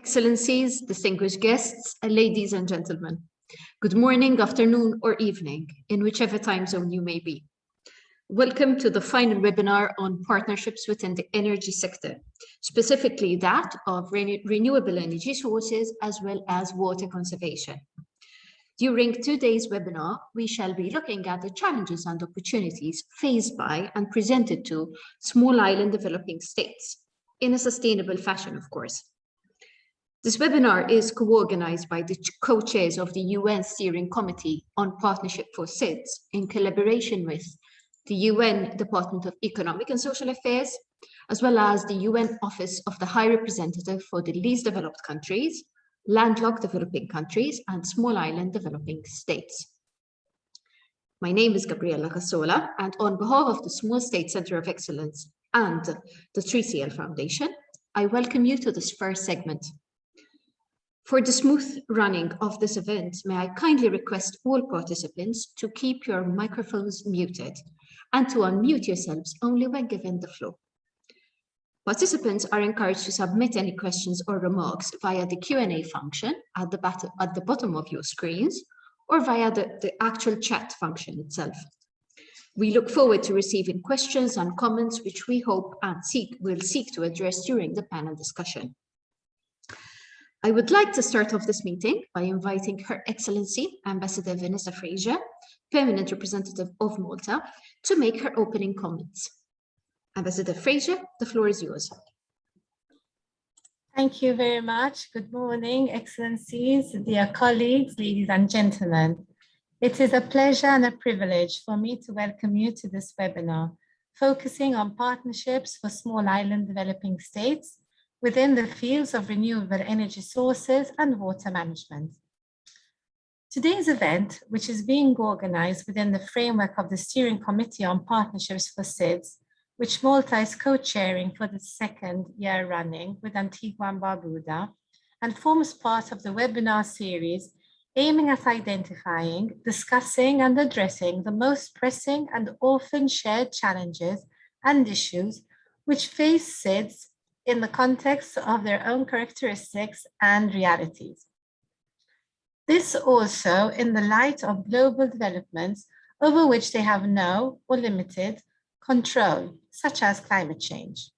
Excellencies, distinguished guests, ladies and gentlemen, good morning, afternoon, or evening, in whichever time zone you may be. Welcome to the final webinar on partnerships within the energy sector, specifically that of renewable energy sources as well as water conservation. During today's webinar, we shall be looking at the challenges and opportunities faced by and presented to small island developing states, in a sustainable fashion, of course. This webinar is co-organized by the co-chairs of the UN Steering Committee on Partnership for SIDS in collaboration with the UN Department of Economic and Social Affairs, as well as the UN Office of the High Representative for the Least Developed Countries, Landlocked Developing Countries, and Small Island Developing States. My name is Gabriella Cassola, and on behalf of the Small State Center of Excellence and the 3CL Foundation, I welcome you to this first segment. For the smooth running of this event, may I kindly request all participants to keep your microphones muted and to unmute yourselves only when given the floor. Participants are encouraged to submit any questions or remarks via the Q&A function at the bottom of your screens or via the actual chat function itself. We look forward to receiving questions and comments which we hope and will seek to address during the panel discussion. I would like to start off this meeting by inviting Her Excellency, Ambassador Vanessa Fraser, Permanent Representative of Malta, to make her opening comments. Ambassador Fraser, the floor is yours. Thank you very much. Good morning, Excellencies, dear colleagues, ladies and gentlemen. It is a pleasure and a privilege for me to welcome you to this webinar, focusing on partnerships for small island developing states within the fields of renewable energy sources and water management. Today's event, which is being organized within the framework of the Steering Committee on Partnerships for SIDS, which Malta is co-chairing for the second year running with Antigua and Barbuda, and forms part of the webinar series aiming at identifying, discussing, and addressing the most pressing and often shared challenges and issues which face SIDS in the context of their own characteristics and realities. This also in the light of global developments over which they have no or limited control, such as climate change,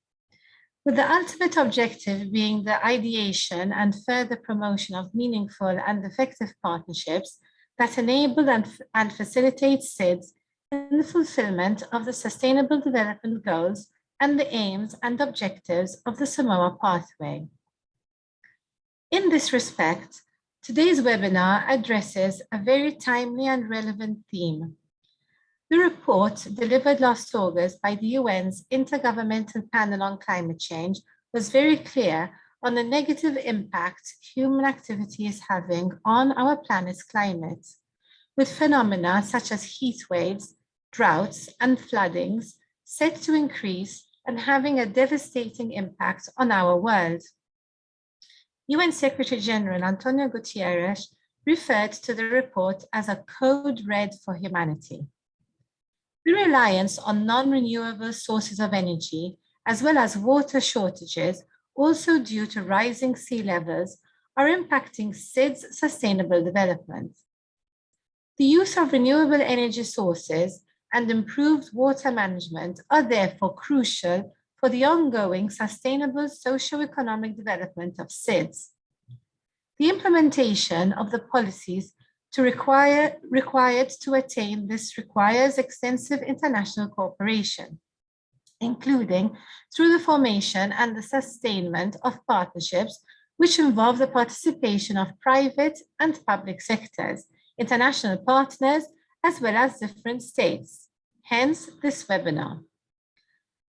with the ultimate objective being the ideation and further promotion of meaningful and effective partnerships that enable and facilitate SIDS in the fulfillment of the Sustainable Development Goals and the aims and objectives of the Samoa Pathway. In this respect, today's webinar addresses a very timely and relevant theme. The report delivered last August by the UN's Intergovernmental Panel on Climate Change was very clear on the negative impact human activity is having on our planet's climate, with phenomena such as heat waves, droughts, and floodings set to increase and having a devastating impact on our world. UN Secretary General Antonio Guterres referred to the report as a code red for humanity. The reliance on non-renewable sources of energy, as well as water shortages, also due to rising sea levels, are impacting SIDS sustainable development. The use of renewable energy sources and improved water management are therefore crucial for the ongoing sustainable socio-economic development of SIDS. The implementation of the policies required to attain this requires extensive international cooperation, including through the formation and the sustainment of partnerships which involve the participation of private and public sectors, international partners, as well as different states, hence this webinar.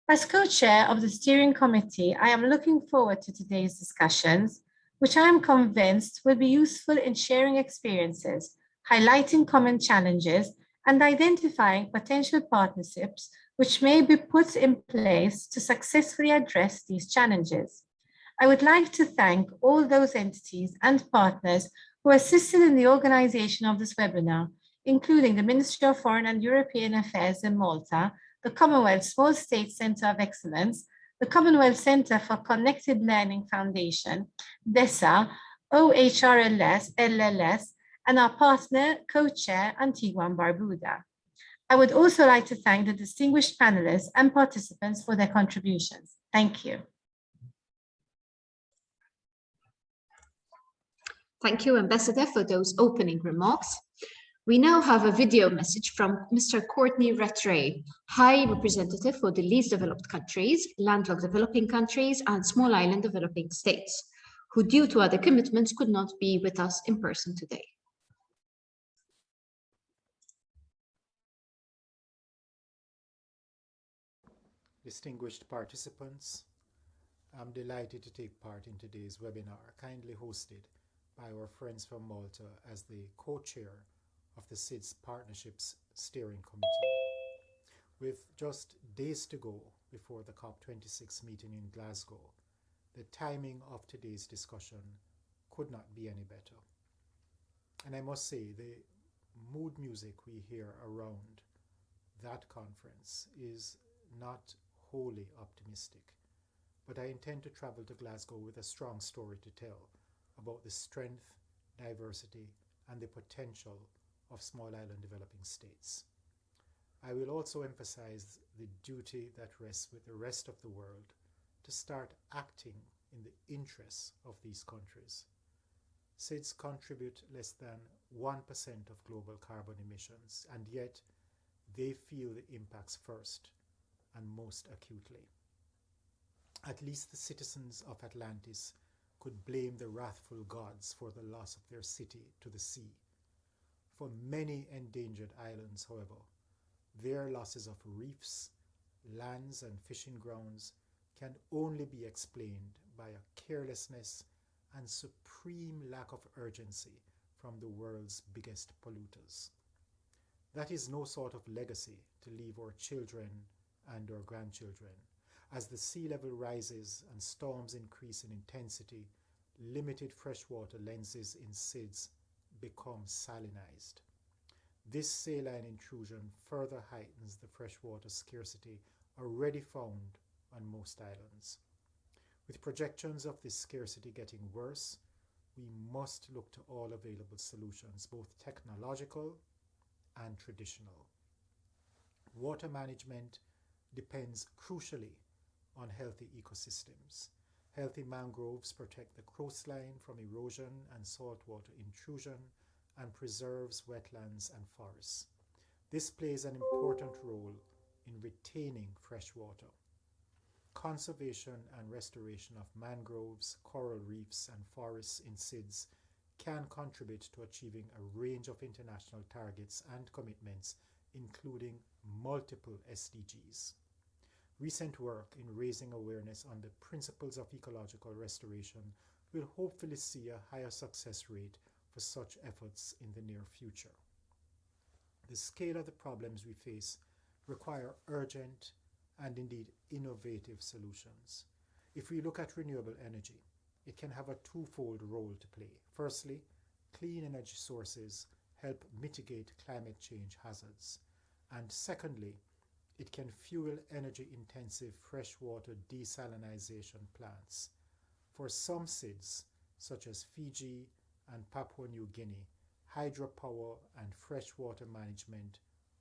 As co-chair of the Steering Committee, I am looking forward to today's discussions, which I am convinced will be useful in sharing experiences, highlighting common challenges, and identifying potential partnerships which may be put in place to successfully address these challenges. I would like to thank all those entities and partners who assisted in the organization of this webinar, including the Ministry of Foreign and European Affairs in Malta, the Commonwealth Small States Center of Excellence, the Commonwealth Centre for Connected Learning Foundation, DESA, OHRLS, LLS, and our partner, co-chair, Antigua and Barbuda. I would also like to thank the distinguished panelists and participants for their contributions. Thank you. Thank you, Ambassador, for those opening remarks. We now have a video message from Mr. Courtney Rattray, High Representative for the Least Developed Countries, Landlocked Developing Countries, and Small Island Developing States, who, due to other commitments, could not be with us in person today. Distinguished participants, I'm delighted to take part in today's webinar, kindly hosted by our friends from Malta as the co-chair of the SIDS Partnerships Steering Committee. With just days to go before the COP26 meeting in Glasgow, the timing of today's discussion could not be any better. And I must say, the mood music we hear around that conference is not wholly optimistic, but I intend to travel to Glasgow with a strong story to tell about the strength, diversity, and the potential of small island developing states. I will also emphasize the duty that rests with the rest of the world to start acting in the interests of these countries. SIDS contribute less than 1% of global carbon emissions, and yet they feel the impacts first and most acutely. At least the citizens of Atlantis could blame the wrathful gods for the loss of their city to the sea. For many endangered islands, however, their losses of reefs, lands, and fishing grounds can only be explained by a carelessness and supreme lack of urgency from the world's biggest polluters. That is no sort of legacy to leave our children and our grandchildren. As the sea level rises and storms increase in intensity, limited freshwater lenses in SIDS become salinized. This saline intrusion further heightens the freshwater scarcity already found on most islands. With projections of this scarcity getting worse, we must look to all available solutions, both technological and traditional. Water management depends crucially on healthy ecosystems. Healthy mangroves protect the coastline from erosion and saltwater intrusion and preserves wetlands and forests. This plays an important role in retaining fresh water. Conservation and restoration of mangroves, coral reefs, and forests in SIDS can contribute to achieving a range of international targets and commitments, including multiple SDGs. Recent work in raising awareness on the principles of ecological restoration will hopefully see a higher success rate for such efforts in the near future. The scale of the problems we face require urgent and indeed innovative solutions. If we look at renewable energy, it can have a twofold role to play. Firstly, clean energy sources help mitigate climate change hazards. And secondly, it can fuel energy-intensive freshwater desalinization plants. For some SIDS, such as Fiji and Papua New Guinea, hydropower and freshwater management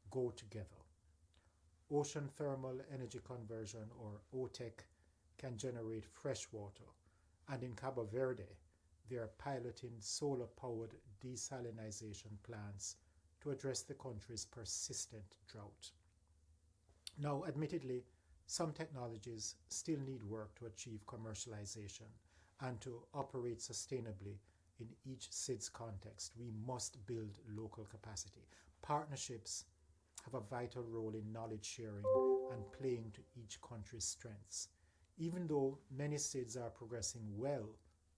go together. Ocean thermal energy conversion, or OTEC, can generate fresh water, and in Cabo Verde, they are piloting solar-powered desalinization plants to address the country's persistent drought. Now, admittedly, some technologies still need work to achieve commercialization, and to operate sustainably in each SIDS context, we must build local capacity. Partnerships have a vital role in knowledge sharing and playing to each country's strengths. Even though many SIDS are progressing well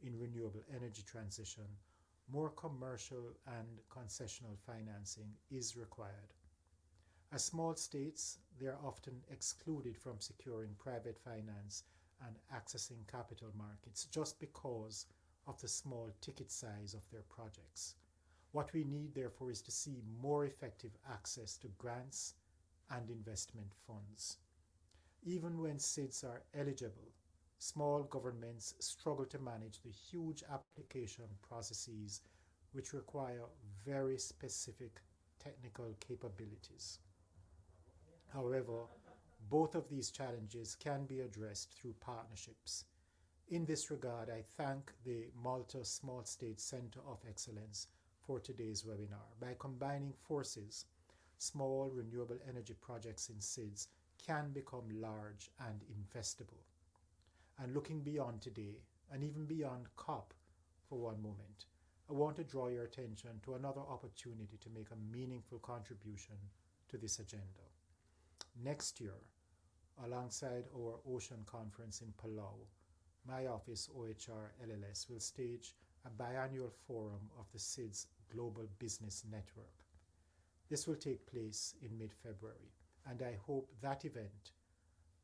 in renewable energy transition, more commercial and concessional financing is required. As small states, they are often excluded from securing private finance and accessing capital markets just because of the small ticket size of their projects. What we need, therefore, is to see more effective access to grants and investment funds. Even when SIDS are eligible, small governments struggle to manage the huge application processes which require very specific technical capabilities. However, both of these challenges can be addressed through partnerships. In this regard, I thank the Malta Small State Center of Excellence for today's webinar. By combining forces, small renewable energy projects in SIDS can become large and investable. And looking beyond today, and even beyond COP for one moment, I want to draw your attention to another opportunity to make a meaningful contribution to this agenda. Next year, alongside our Ocean Conference in Palau, my office, OHR LLS, will stage a biannual forum of the SIDS Global Business Network. This will take place in mid-February, and I hope that event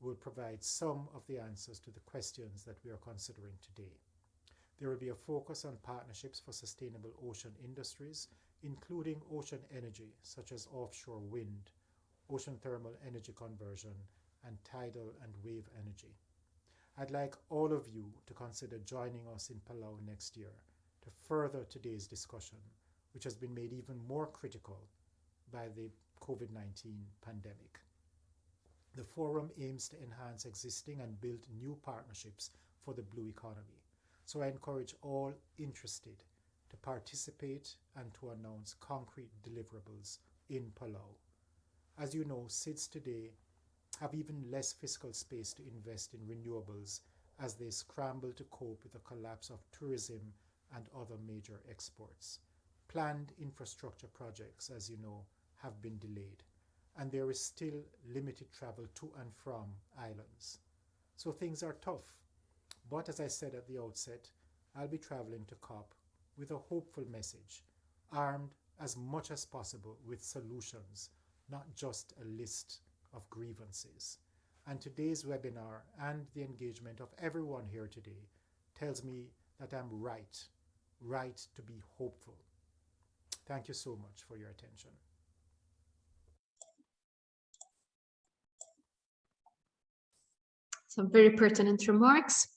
will provide some of the answers to the questions that we are considering today. There will be a focus on partnerships for sustainable ocean industries, including ocean energy, such as offshore wind, ocean thermal energy conversion, and tidal and wave energy. I'd like all of you to consider joining us in Palau next year to further today's discussion, which has been made even more critical by the COVID-19 pandemic. The forum aims to enhance existing and build new partnerships for the blue economy. So I encourage all interested to participate and to announce concrete deliverables in Palau. As you know, SIDS today have even less fiscal space to invest in renewables as they scramble to cope with the collapse of tourism and other major exports. Planned infrastructure projects, as you know, have been delayed, and there is still limited travel to and from islands. So things are tough. But as I said at the outset, I'll be traveling to COP with a hopeful message, armed as much as possible with solutions, not just a list of grievances. And today's webinar and the engagement of everyone here today tells me that I'm right to be hopeful. Thank you so much for your attention. Some very pertinent remarks.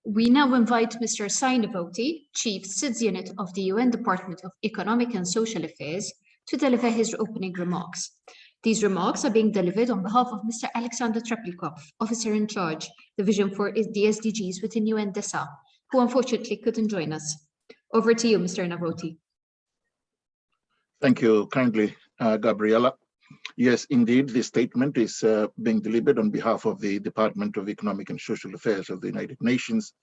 We now invite Mr. Sainavoti, Chief SIDS Unit of the UN Department of Economic and Social Affairs, to deliver his opening remarks. These remarks are being delivered on behalf of Mr. Alexander Treplikov, Officer in Charge, Division for the SDGs within UN DESA, who unfortunately couldn't join us. Over to you, Mr. Navoti. Thank you kindly, Gabriella. Yes, indeed, this statement is being delivered on behalf of the Department of Economic and Social Affairs of the United Nations,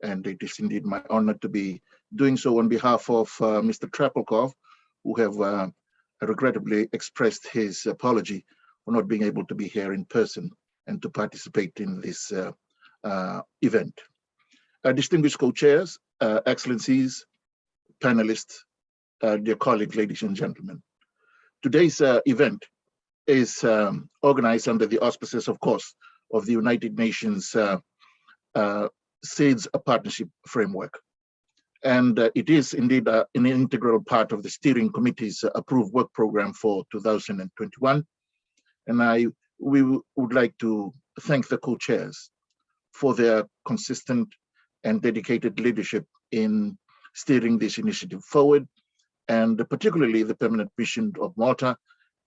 and it is indeed my honor to be doing so on behalf of Mr. Treplikov, who have regrettably expressed his apology for not being able to be here in person and to participate in this event. Distinguished co-chairs, excellencies, panelists, dear colleagues, ladies and gentlemen. Today's event is organized under the auspices, of course, of the United Nations SIDS Partnership Framework. And it is indeed an integral part of the steering committee's approved work program for 2021. And we would like to thank the co-chairs for their consistent and dedicated leadership in steering this initiative forward, and particularly the permanent mission of Malta,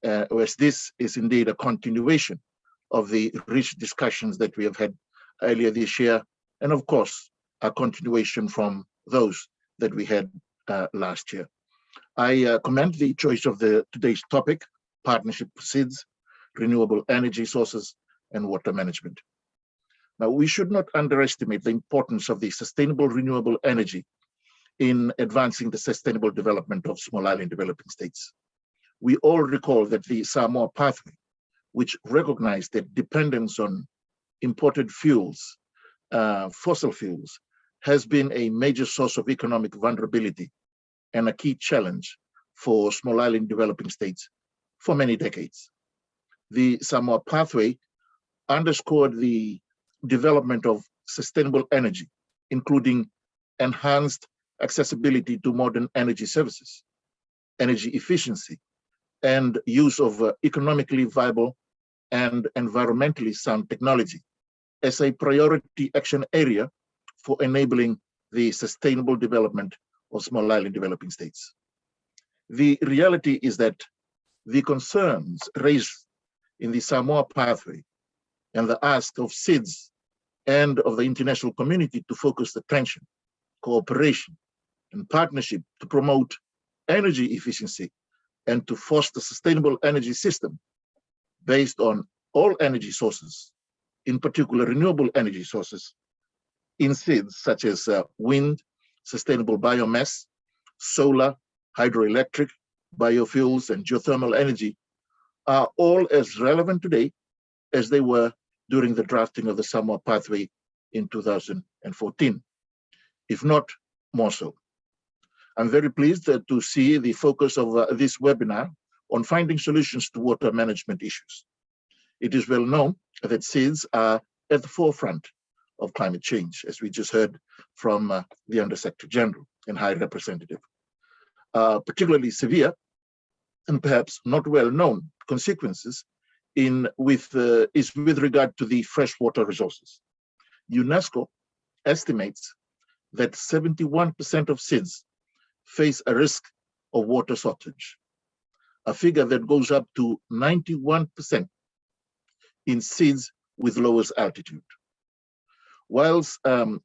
as this is indeed a continuation of the rich discussions that we have had earlier this year, and of course, a continuation from those that we had last year. I commend the choice of today's topic, partnership for SIDS, renewable energy sources, and water management. Now, we should not underestimate the importance of the sustainable renewable energy in advancing the sustainable development of small island developing states. We all recall that the Samoa pathway, which recognized that dependence on imported fuels, fossil fuels, has been a major source of economic vulnerability and a key challenge for small island developing states for many decades. The Samoa pathway underscored the development of sustainable energy, including enhanced accessibility to modern energy services, energy efficiency, and use of economically viable and environmentally sound technology as a priority action area for enabling the sustainable development of small island developing states. The reality is that the concerns raised in the Samoa pathway and the ask of SIDS and of the international community to focus attention, cooperation, and partnership to promote energy efficiency and to foster sustainable energy system based on all energy sources, in particular renewable energy sources, in SIDS such as wind, sustainable biomass, solar, hydroelectric, biofuels, and geothermal energy are all as relevant today as they were during the drafting of the Samoa Pathway in 2014, if not more so. I'm very pleased to see the focus of this webinar on finding solutions to water management issues. It is well known that SIDS are at the forefront of climate change, as we just heard from the Under-Secretary General and High Representative. Particularly severe and perhaps not well known consequences is with regard to the freshwater resources. UNESCO estimates that 71% of SIDS face a risk of water shortage, a figure that goes up to 91% in SIDS with lowest altitude. Whilst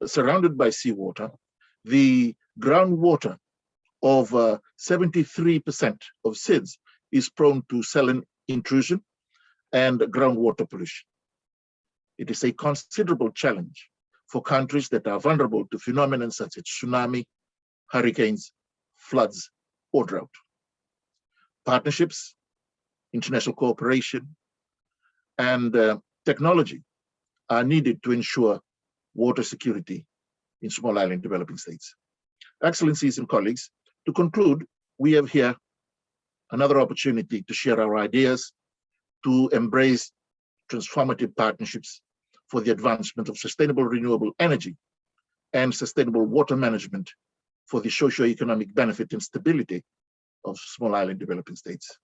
surrounded by seawater, the groundwater of 73% of SIDS is prone to saline intrusion and groundwater pollution. It is a considerable challenge for countries that are vulnerable to phenomena such as tsunami, hurricanes, floods, or drought. Partnerships, international cooperation, and technology are needed to ensure water security in small island developing states. Excellencies and colleagues, to conclude, we have here another opportunity to share our ideas, to embrace transformative partnerships for the advancement of sustainable renewable energy and sustainable water management for the socio-economic benefit and stability of small island developing states.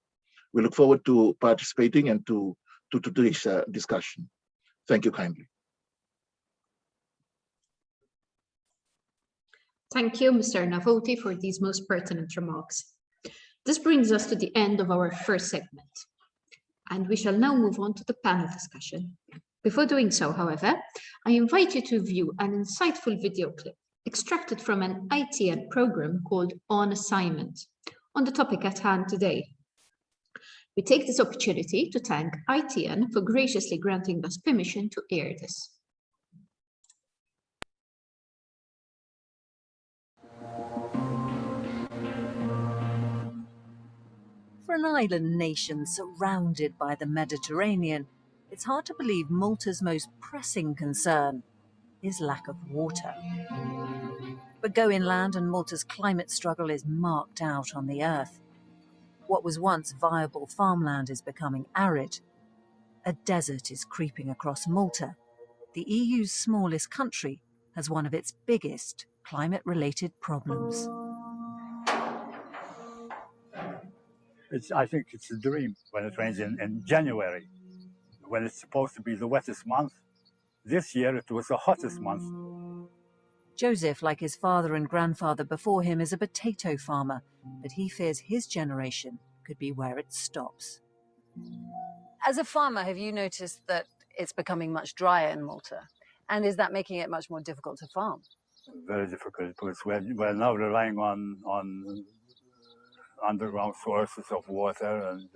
We look forward to participating and to today's discussion. Thank you kindly. Thank you, Mr. Navoti, for these most pertinent remarks. This brings us to the end of our first segment, and we shall now move on to the panel discussion. Before doing so, however, I invite you to view an insightful video clip extracted from an ITN program called On Assignment on the topic at hand today. We take this opportunity to thank ITN for graciously granting us permission to air this. For an island nation surrounded by the Mediterranean, it's hard to believe Malta's most pressing concern is lack of water. But go inland and Malta's climate struggle is marked out on the earth. What was once viable farmland is becoming arid. A desert is creeping across Malta. The EU's smallest country has one of its biggest climate-related problems. I think it's a dream when it rains in January, when it's supposed to be the wettest month. This year it was the hottest month. Joseph, like his father and grandfather before him, is a potato farmer, but he fears his generation could be where it stops. As a farmer, have you noticed that it's becoming much drier in Malta? And is that making it much more difficult to farm? Very difficult, because we're now relying on underground sources of water, and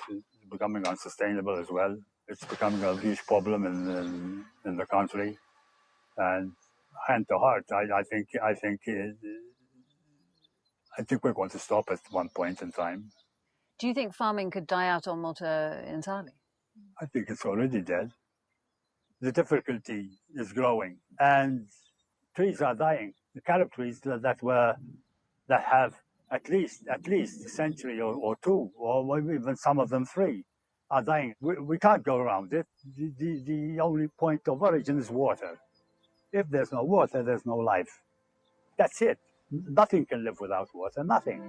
it's becoming unsustainable as well. It's becoming a huge problem in the country. And hand to heart, I think we're going to stop at one point in time. Do you think farming could die out on Malta entirely? I think it's already dead. The difficulty is growing, and trees are dying. The carob trees that have at least a century or two, or maybe even some of them 3, are dying. We can't go around it. The only point of origin is water. If there's no water, there's no life. That's it. Nothing can live without water, nothing.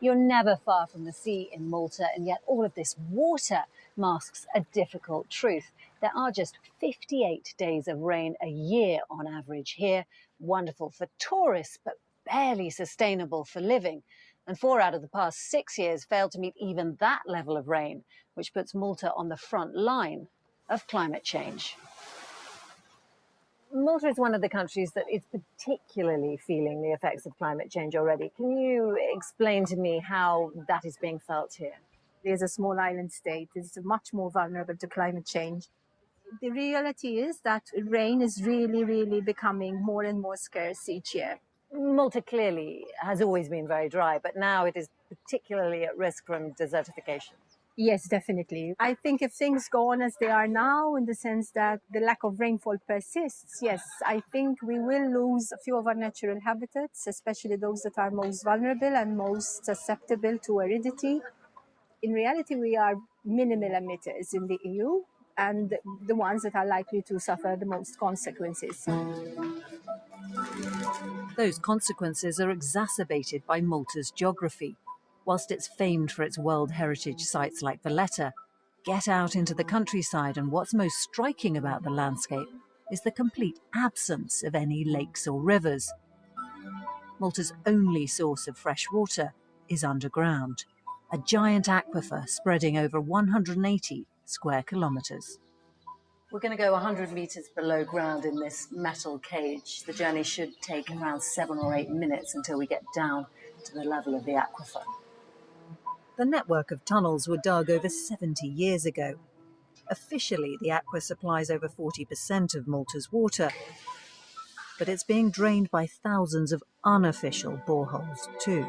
You're never far from the sea in Malta, and yet all of this water masks a difficult truth. There are just 58 days of rain a year on average here, wonderful for tourists, but barely sustainable for living. And 4 out of the past 6 years failed to meet even that level of rain, which puts Malta on the front line of climate change. Malta is one of the countries that is particularly feeling the effects of climate change already. Can you explain to me how that is being felt here? It is a small island state. It's much more vulnerable to climate change. The reality is that rain is really becoming more and more scarce each year. Malta clearly has always been very dry, but now it is particularly at risk from desertification. Yes, definitely. I think if things go on as they are now, in the sense that the lack of rainfall persists, yes, I think we will lose a few of our natural habitats, especially those that are most vulnerable and most susceptible to aridity. In reality, we are minimal emitters in the EU and the ones that are likely to suffer the most consequences. Those consequences are exacerbated by Malta's geography. Whilst it's famed for its World Heritage sites like Valletta, get out into the countryside and what's most striking about the landscape is the complete absence of any lakes or rivers. Malta's only source of fresh water is underground, a giant aquifer spreading over 180 square kilometres. We're going to go 100 metres below ground in this metal cage. The journey should take around 7 or 8 minutes until we get down to the level of the aquifer. The network of tunnels were dug over 70 years ago. Officially, the aquifer supplies over 40% of Malta's water, but it's being drained by thousands of unofficial boreholes too.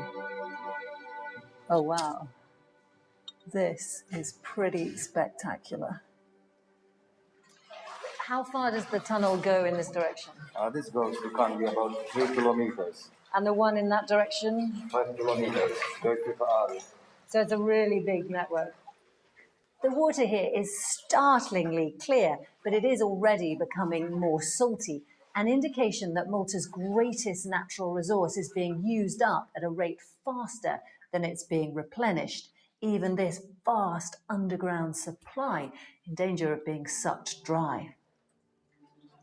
Oh, wow. This is pretty spectacular. How far does the tunnel go in this direction? This goes to currently about 3 kilometers. And the one in that direction? 5 kilometers, 35 hours. So it's a really big network. The water here is startlingly clear, but it is already becoming more salty, an indication that Malta's greatest natural resource is being used up at a rate faster than it's being replenished. Even this vast underground supply in danger of being sucked dry.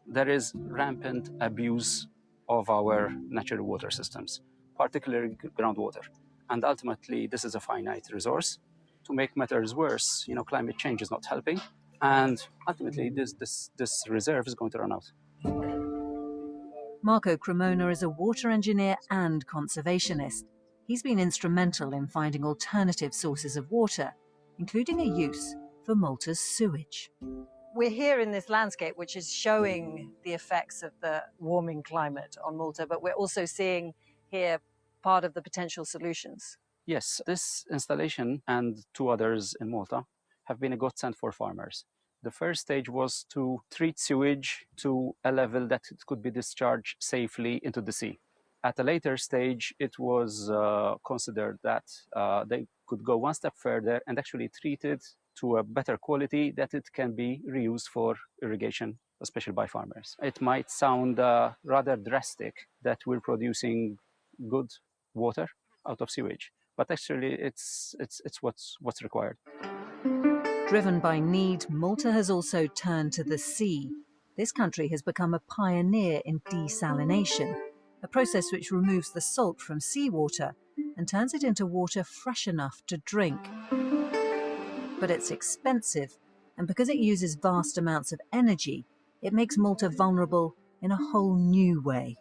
There is rampant abuse of our natural water systems, particularly groundwater. And ultimately, this is a finite resource. To make matters worse, climate change is not helping. And ultimately, this reserve is going to run out. Marco Cremona is a water engineer and conservationist. He's been instrumental in finding alternative sources of water, including a use for Malta's sewage. We're here in this landscape, which is showing the effects of the warming climate on Malta, but we're also seeing here part of the potential solutions. Yes, this installation and 2 others in Malta have been a godsend for farmers. The first stage was to treat sewage to a level that it could be discharged safely into the sea. At a later stage, it was considered that they could go one step further and actually treat it to a better quality that it can be reused for irrigation, especially by farmers. It might sound rather drastic that we're producing good water out of sewage, but actually it's what's required. Driven by need, Malta has also turned to the sea. This country has become a pioneer in desalination, a process which removes the salt from seawater and turns it into water fresh enough to drink. But it's expensive, and because it uses vast amounts of energy, it makes Malta vulnerable in a whole new way.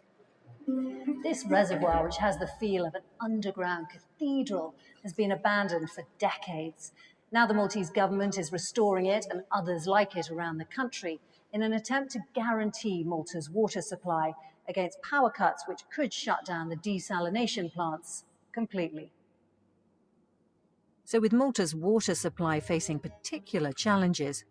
This reservoir, which has the feel of an underground cathedral, has been abandoned for decades. Now the Maltese government is restoring it and others like it around the country in an attempt to guarantee Malta's water supply against power cuts which could shut down the desalination plants completely. So with Malta's water supply facing particular challenges,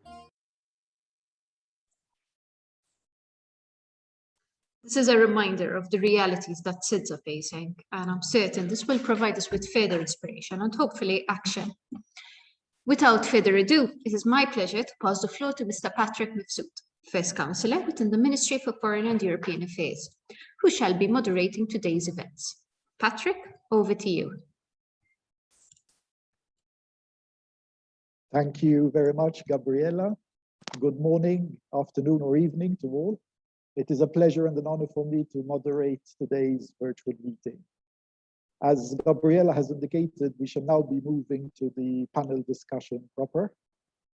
this is a reminder of the realities that SIDS are facing, and I'm certain this will provide us with further inspiration and hopefully action. Without further ado, it is my pleasure to pass the floor to Mr. Patrick Mifsud, First Councillor within the Ministry for Foreign and European Affairs, who shall be moderating today's events. Patrick, over to you. Thank you very much, Gabriela. Good morning, afternoon, or evening to all. It is a pleasure and an honor for me to moderate today's virtual meeting. As Gabriela has indicated, we shall now be moving to the panel discussion proper.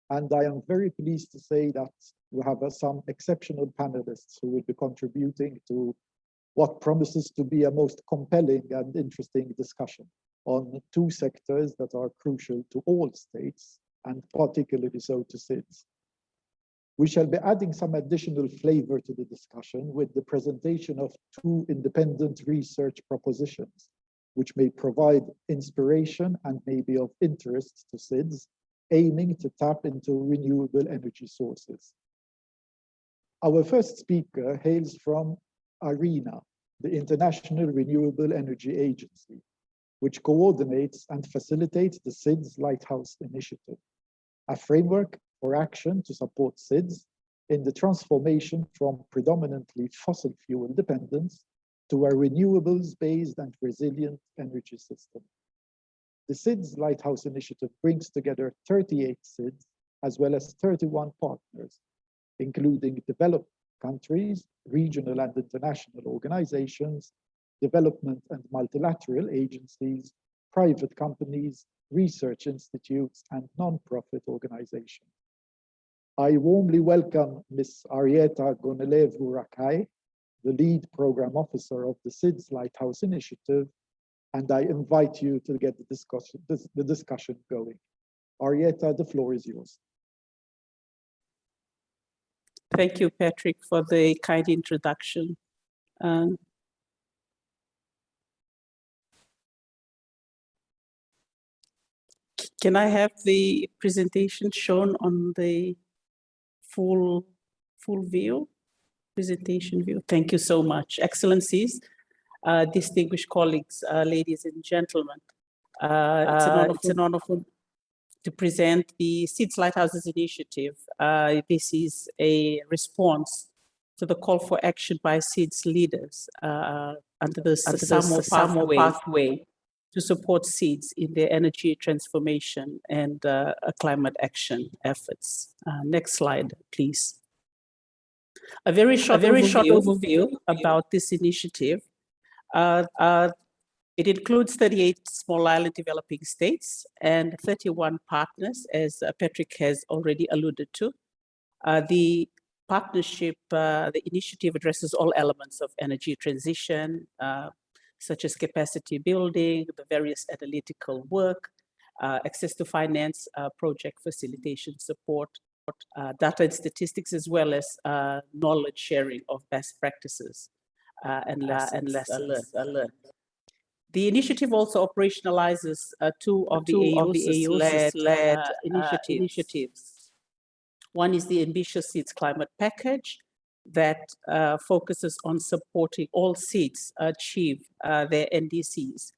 And I am very pleased to say that we have some exceptional panelists who will be contributing to what promises to be a most compelling and interesting discussion on two sectors that are crucial to all states, and particularly so to SIDS. We shall be adding some additional flavor to the discussion with the presentation of two independent research propositions, which may provide inspiration and may be of interest to SIDS, aiming to tap into renewable energy sources. Our first speaker hails from ARENA, the International Renewable Energy Agency, which coordinates and facilitates the SIDS Lighthouse Initiative, a framework for action to support SIDS in the transformation from predominantly fossil fuel dependence to a renewables-based and resilient energy system. The SIDS Lighthouse Initiative brings together 38 SIDS as well as 31 partners, including developed countries, regional and international organizations, development and multilateral agencies, private companies, research institutes, and non-profit organizations. I warmly welcome Ms. Arieta Gonelevu-Rakai, the lead program officer of the SIDS Lighthouse Initiative, and I invite you to get the discussion going. Arieta, the floor is yours. Thank you, Patrick, for the kind introduction. Can I have the presentation shown on the full view? Presentation view. Thank you so much. Excellencies, distinguished colleagues, ladies and gentlemen. It's an honor to present the SIDS Lighthouses Initiative. This is a response to the call for action by SIDS leaders under the SAMO pathway to support SIDS in their energy transformation and climate action efforts. Next slide, please. A very short overview about this initiative. It includes 38 small island developing states and 31 partners, as Patrick has already alluded to. The partnership, the initiative addresses all elements of energy transition, such as capacity building, the various analytical work, access to finance, project facilitation support, data and statistics, as well as knowledge sharing of best practices and lessons learned. The initiative also operationalizes two of the AO's-led initiatives. One is the Ambitious SIDS Climate Package that focuses on supporting all SIDS achieve their NDCs,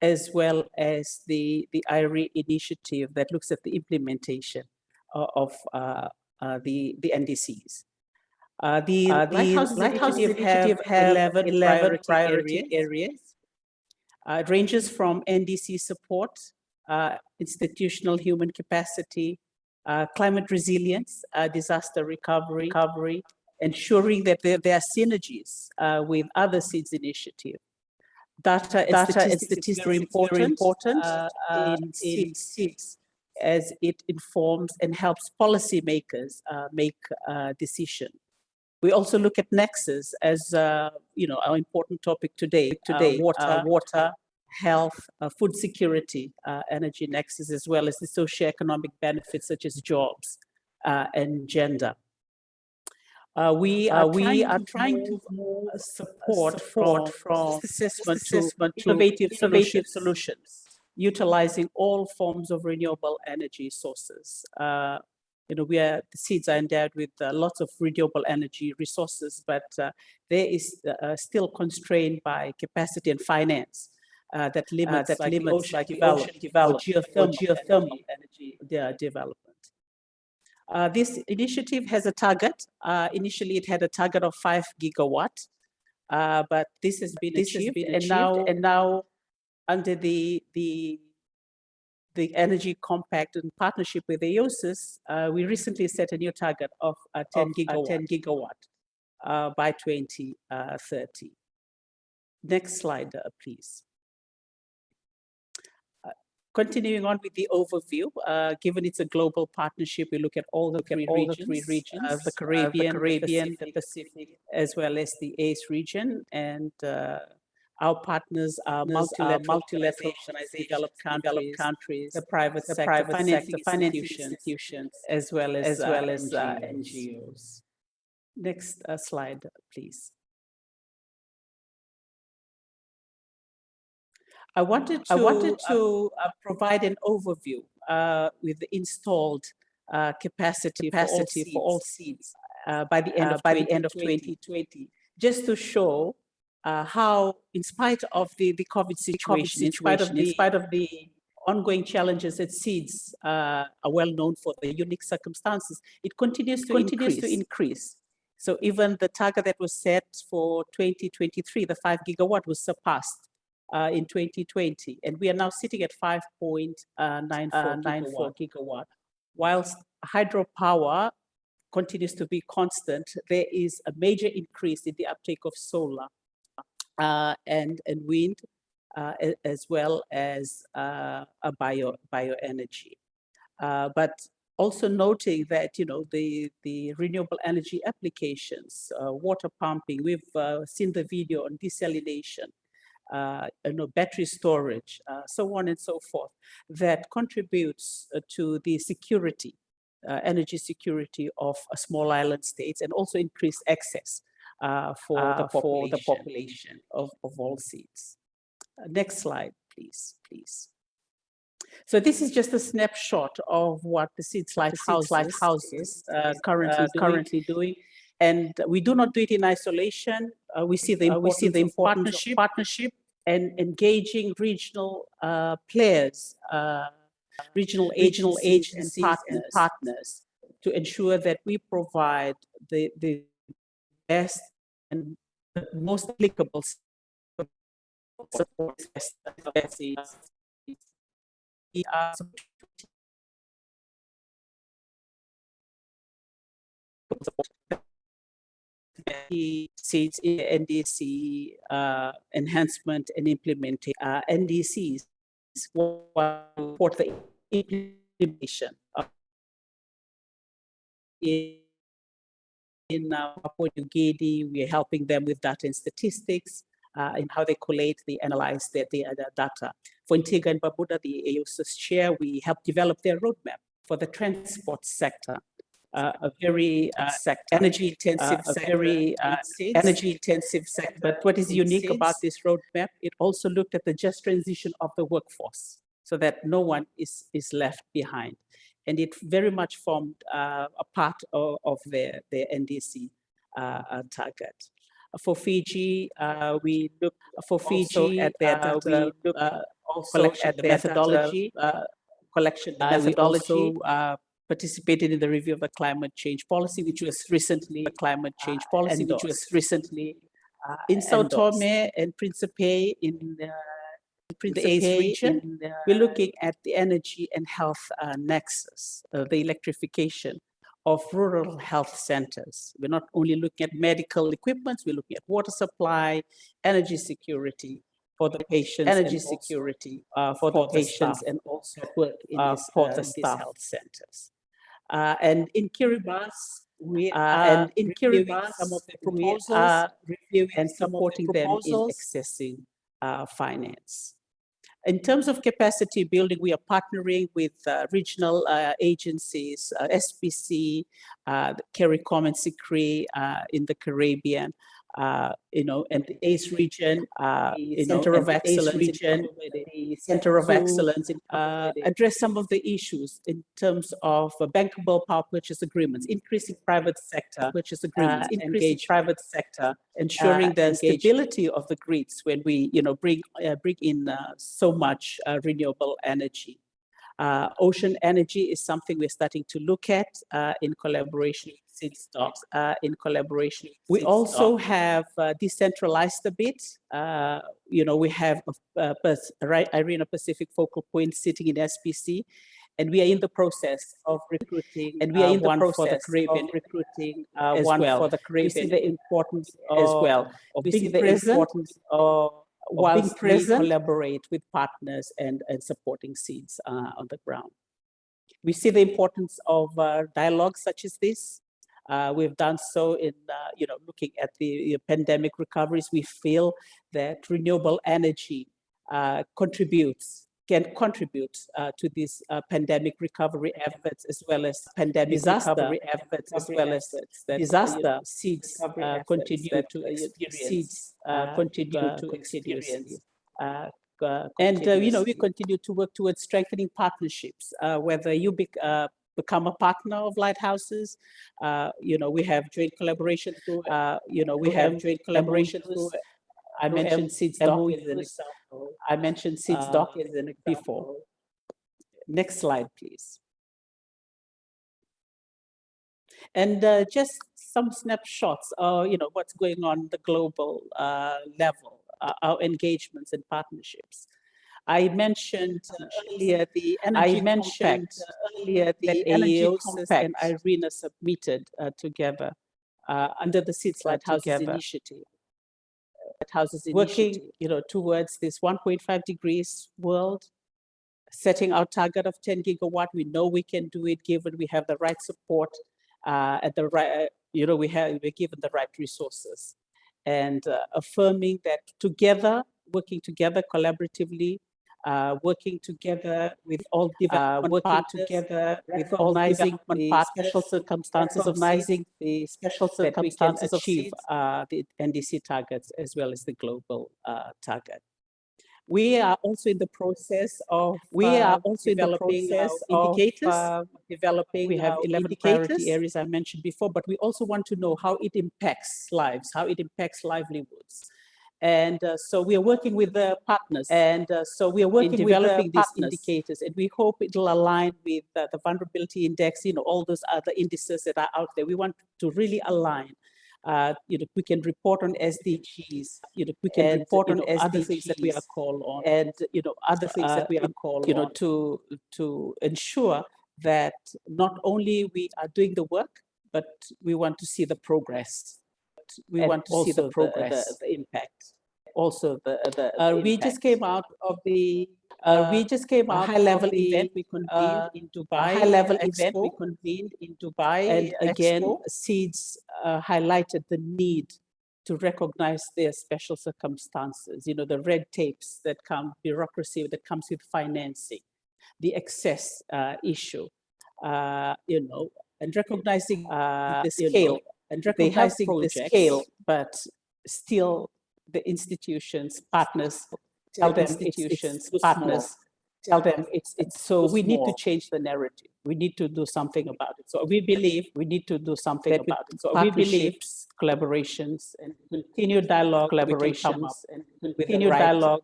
as well as the IRE initiative that looks at the implementation of the NDCs. The Lighthouse Initiative have 11 priority areas. It ranges from NDC support, institutional human capacity, climate resilience, disaster recovery, ensuring that there are synergies with other SIDS initiatives. Data and statistics is very important in SIDS as it informs and helps policymakers make decisions. We also look at Nexus as our important topic today. Water, health, food security, energy Nexus, as well as the socioeconomic benefits such as jobs and gender. We are trying to move support from assessment to innovative solutions, utilizing all forms of renewable energy sources. The SIDS are endowed with lots of renewable energy resources, but there is still constrained by capacity and finance that limits ocean development or geothermal energy development. This initiative has a target. Initially, it had a target of 5 gigawatt, but this has been achieved, and now under the the Energy Compact in partnership with EOSIS, we recently set a new target of 10 gigawatt by 2030. Next slide, please. Continuing on with the overview, given it's a global partnership, we look at all the three regions, the Caribbean, the Pacific, as well as the ACE region. And our partners are multilateral organizations, developed countries, the private sector, financing institutions, as well as NGOs. Next slide, please. I wanted to provide an overview with the installed capacity for all SIDS by the end of 2020, just to show how, in spite of the COVID situation, in spite of the ongoing challenges that SIDS are well known for the unique circumstances, it continues to increase. So even the target that was set for 2023, the 5 gigawatt, was surpassed in 2020, and we are now sitting at 5.94 gigawatt. Whilst hydropower continues to be constant, there is a major increase in the uptake of solar and wind, as well as bioenergy. But also noting that the renewable energy applications, water pumping, we've seen the video on desalination, battery storage, so on and so forth, that contributes to the security, energy security of small island states, and also increased access for the population of all SIDS. Next slide, please. So this is just a snapshot of what the SIDS lighthouses currently doing. And we do not do it in isolation. We see the importance of partnership and engaging regional players, regional agencies and partners to ensure that we provide the best and the most applicable support. SIDS, NDC enhancement and implementation. NDCs support the implementation of in Papua New Guinea. We are helping them with data and statistics in how they collate, they analyze their data. For Antigua and Barbuda, the EOSIS chair, we help develop their roadmap for the transport sector. A very energy intensive sector. But what is unique about this roadmap, it also looked at the just transition of the workforce so that no one is left behind. And it very much formed a part of their NDC target. For Fiji, we look at their data, collection, the methodology, we also participated in the review of the climate change policy, which was recently in Sao Tome and Principe in the ACE region. We're looking at the energy and health nexus, the electrification of rural health centers. We're not only looking at medical equipment, we're looking at water supply, energy security for the patients, for the patients, and also work in these health centers. And in Kiribati, we are reviewing some of the proposals and supporting them in accessing finance. In terms of capacity building, we are partnering with regional agencies, SPC, CARICOM and SICRI in the Caribbean, and the ACE region, the Center of Excellence, address some of the issues in terms of bankable power purchase agreements, increasing private sector purchase agreements, ensuring the stability of the grids when we, bring in so much renewable energy. Ocean energy is something we're starting to look at in collaboration with SIDS. We also have decentralized a bit. We have Irena Pacific Focal Point sitting in SPC, and we are in the process of recruiting. One for the Caribbean as well. We see the importance of being present. Whilst we collaborate with partners and supporting SIDS on the ground. We see the importance of dialogue such as this. We've done so in, looking at the pandemic recoveries. We feel that renewable energy can contribute to these pandemic recovery efforts, as well as disaster efforts, as well as disaster SIDS continue to experience. We continue to work towards strengthening partnerships, whether you become a partner of lighthouses. We have joint collaboration through, I mentioned SIDS Doc as an example. I mentioned SIDS Doc as an example before. Next slide, please. And just some snapshots of what's going on the global level, our engagements and partnerships. I mentioned earlier the energy compact that AEOSIS and IRENA submitted together under the SIDS Lighthouses Initiative. Working towards this 1.5 degrees world, setting our target of 10 gigawatt. We know we can do it given we have the right support at the right, we're given the right resources, and affirming that together, working together collaboratively, working together with all development partners, recognizing the special circumstances of achieve the NDC targets as well as the global target. We are also in the process of developing indicators. We have 11 priority areas I mentioned before, but we also want to know how it impacts lives, how it impacts livelihoods. And so we are working with the partners, in developing these indicators, and we hope it will align with the vulnerability index, all those other indices that are out there. We want to really align. We can report on SDGs. We can report on other things that we are called on, and other things that we are called on to ensure that not only we are doing the work, but we want to see the progress. We want to see the progress, the impact. Also, we just came out of the high-level event we convened in Dubai. And again, SIDS highlighted the need to recognize their special circumstances. The red tapes that come, bureaucracy that comes with financing, the excess issue, and recognizing the scale. They have the scale, but still the institutions, partners, tell them it's so we need to change the narrative. We need to do something about it. So we believe we need to do something about it. So we believe collaborations and continued dialogue,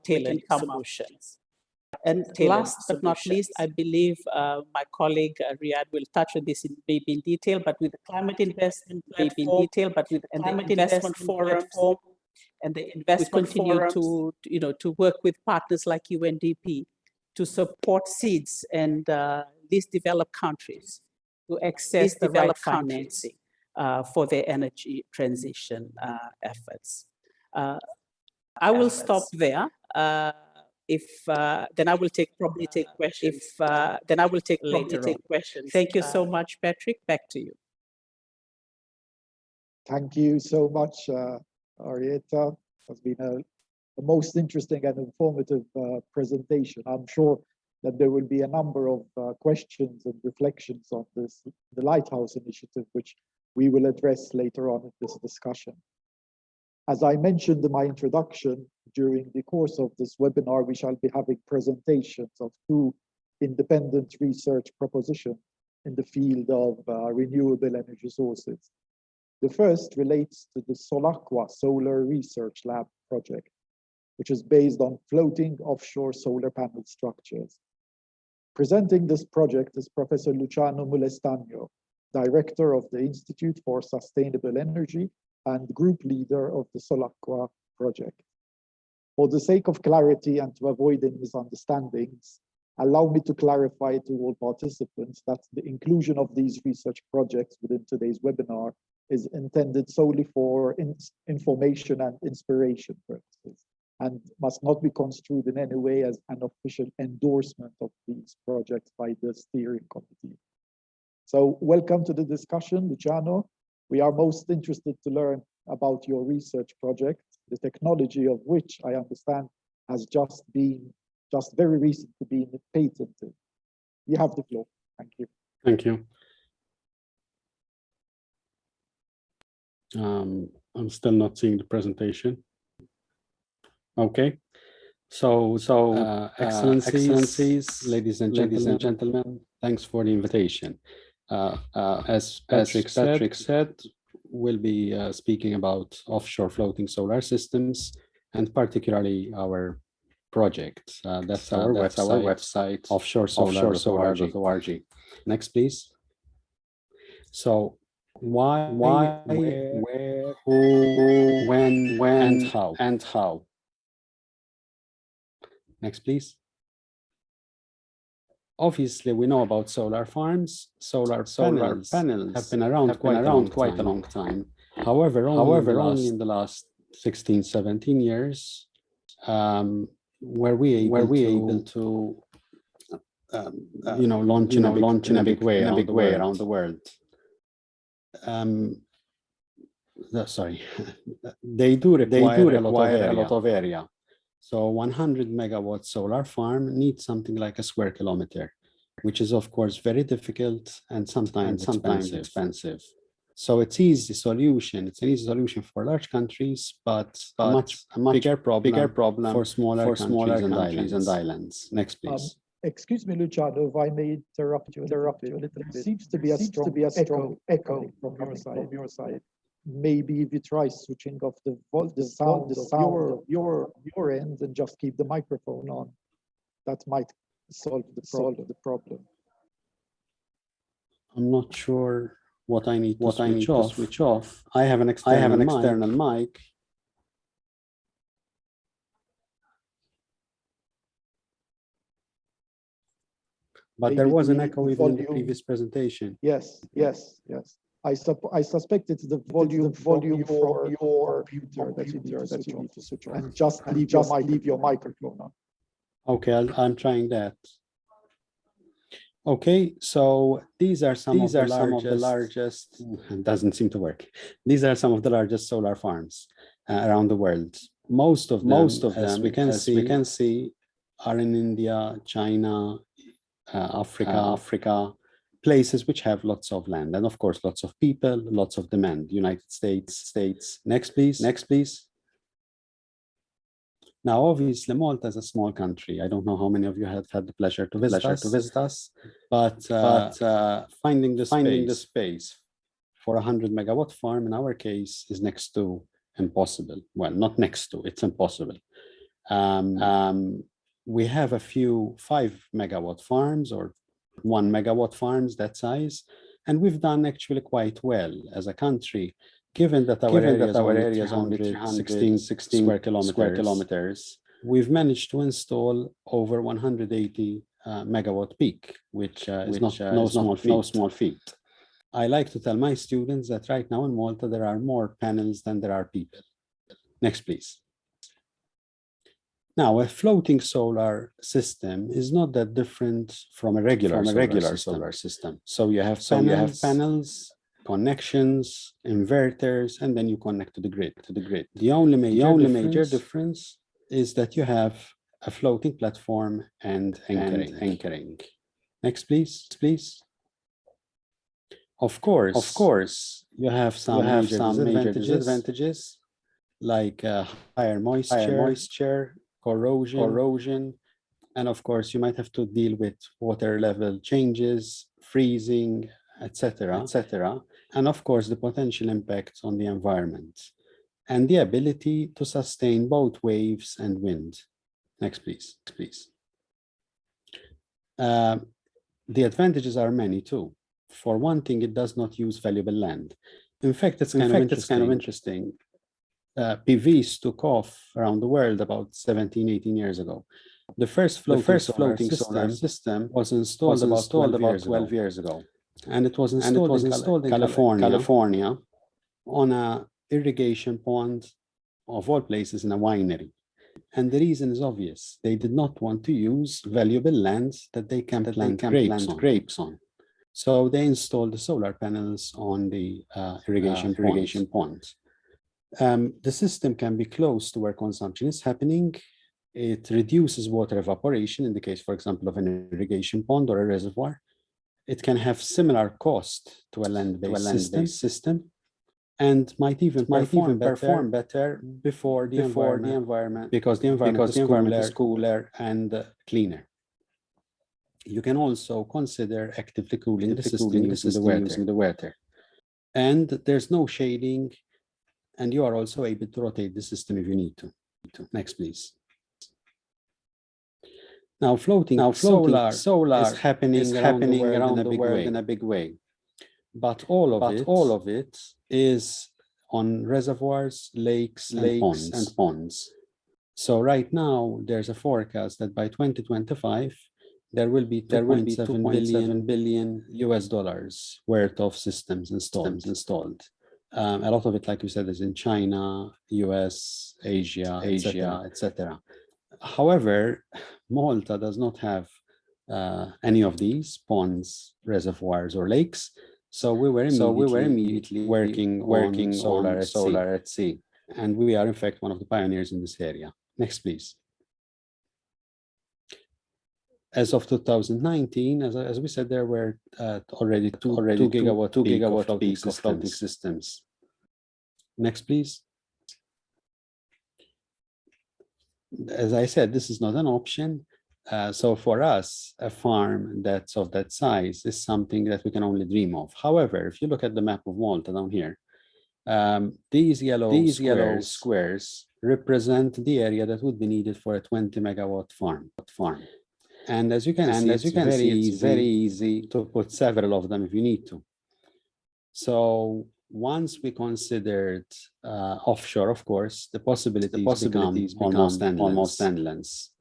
tailored solutions. And last but not least, I believe my colleague Riyadh will touch on this maybe in detail, but with the climate investment platform, and the investment forum, and the investment we continue to work with partners like UNDP to support SIDS and these developed countries to access the right financing for their energy transition efforts. I will stop there. Then I will probably take questions. Questions. Thank you so much, Patrick. Back to you. Thank you so much, Arietta. It's been a most interesting and informative presentation. I'm sure that there will be a number of questions and reflections on the Lighthouse Initiative, which we will address later on in this discussion. As I mentioned in my introduction, during the course of this webinar, we shall be having presentations of two independent research propositions in the field of renewable energy sources. The first relates to the Solaqua Solar Research Lab project, which is based on floating offshore solar panel structures. Presenting this project is Professor Luciano Molestano, Director of the Institute for Sustainable Energy and Group Leader of the Solacqua project. For the sake of clarity and to avoid any misunderstandings, allow me to clarify to all participants that the inclusion of these research projects within today's webinar is intended solely for information and inspiration purposes, and must not be construed in any way as an official endorsement of these projects by the steering committee. So welcome to the discussion, Luciano. We are most interested to learn about your research project, the technology of which I understand has just very recently been patented. You have the floor. Thank you. Thank you. I'm still not seeing the presentation. Okay. So Excellencies, ladies and gentlemen, thanks for the invitation. As Patrick said, we'll be speaking about offshore floating solar systems, and particularly our project. That's our website, offshoresolar.org. Next, please. So why, where, who, when, and how? Next, please. Obviously, we know about solar farms. Solar panels have been around quite a long time. However, only in the last 16, 17 years, were we able to launch in a big way around the world. Sorry, they do require a lot of area. So 100 megawatt solar farm needs something like a square kilometer, which is of course very difficult and sometimes expensive. So it's easy solution. It's an easy solution for large countries, but a much bigger problem for smaller countries and islands. Next, please. Excuse me, Luciano, if I may interrupt you a little bit. There seems to be a strong echo from your side. Maybe if you try switching off the sound of your end and just keep the microphone on, that might solve the problem. I'm not sure what I need to switch off. I have an external mic. But there was an echo even in the previous presentation. Yes. I suspect it's the volume from your computer that you need to switch off. And just leave your microphone on. Okay, I'm trying that. Okay, so these are some of the largest. It doesn't seem to work. These are some of the largest solar farms around the world. Most of them, as we can see, are in India, China, Africa, places which have lots of land, and of course lots of people, lots of demand. United States. Next, please. Now, obviously, Malta is a small country. I don't know how many of you have had the pleasure to visit us, but finding the space for a 100 megawatt farm in our case is next to impossible. Well, not next to, it's impossible. We have a few 5 megawatt farms or 1 megawatt farms that size, and we've done actually quite well as a country, given that our area is only 316 square kilometers. We've managed to install over 180 megawatt peak, which is no small feat. I like to tell my students that right now in Malta there are more panels than there are people. Next, please. Now, a floating solar system is not that different from a regular solar system. So you have panels, connections, inverters, and then you connect to the grid. The only major difference is that you have a floating platform and anchoring. Next, please. Of course, you have some major disadvantages like higher moisture, corrosion, and of course you might have to deal with water level changes, freezing, etc. And of course the potential impact on the environment and the ability to sustain both waves and wind. Next, please. The advantages are many too. For one thing, it does not use valuable land. In fact, it's kind of interesting. PVs took off around the world about 17, 18 years ago. The first floating solar system was installed about 12 years ago. And it was installed in California on an irrigation pond, of all places, in a winery. And the reason is obvious. They did not want to use valuable lands that they can plant grapes on. So they installed the solar panels on the irrigation ponds. The system can be close to where consumption is happening. It reduces water evaporation in the case, for example, of an irrigation pond or a reservoir. It can have similar cost to a land-based system, and might even perform better before the environment, because the environment is cooler and cleaner. You can also consider actively cooling the system using the water. And there's no shading, and you are also able to rotate the system if you need to. Next, please. Now, floating solar is happening around the world in a big way. But all of it is on reservoirs, lakes, and ponds. So right now, there's a forecast that by 2025, there will be $2.7 billion US worth of systems installed. A lot of it, like we said, is in China, US, Asia, etc. However, Malta does not have any of these ponds, reservoirs, or lakes. So we were immediately working on solar at sea. And we are, in fact, one of the pioneers in this area. Next, please. As of 2019, as we said, there were already 2 gigawatt peak of floating systems. Next, please. As I said, this is not an option. So for us, a farm that's of that size is something that we can only dream of. However, if you look at the map of Malta down here, these yellow squares represent the area that would be needed for a 20 megawatt farm. And as you can see, it's very easy to put several of them if you need to. So once we considered offshore, of course, the possibilities become almost endless.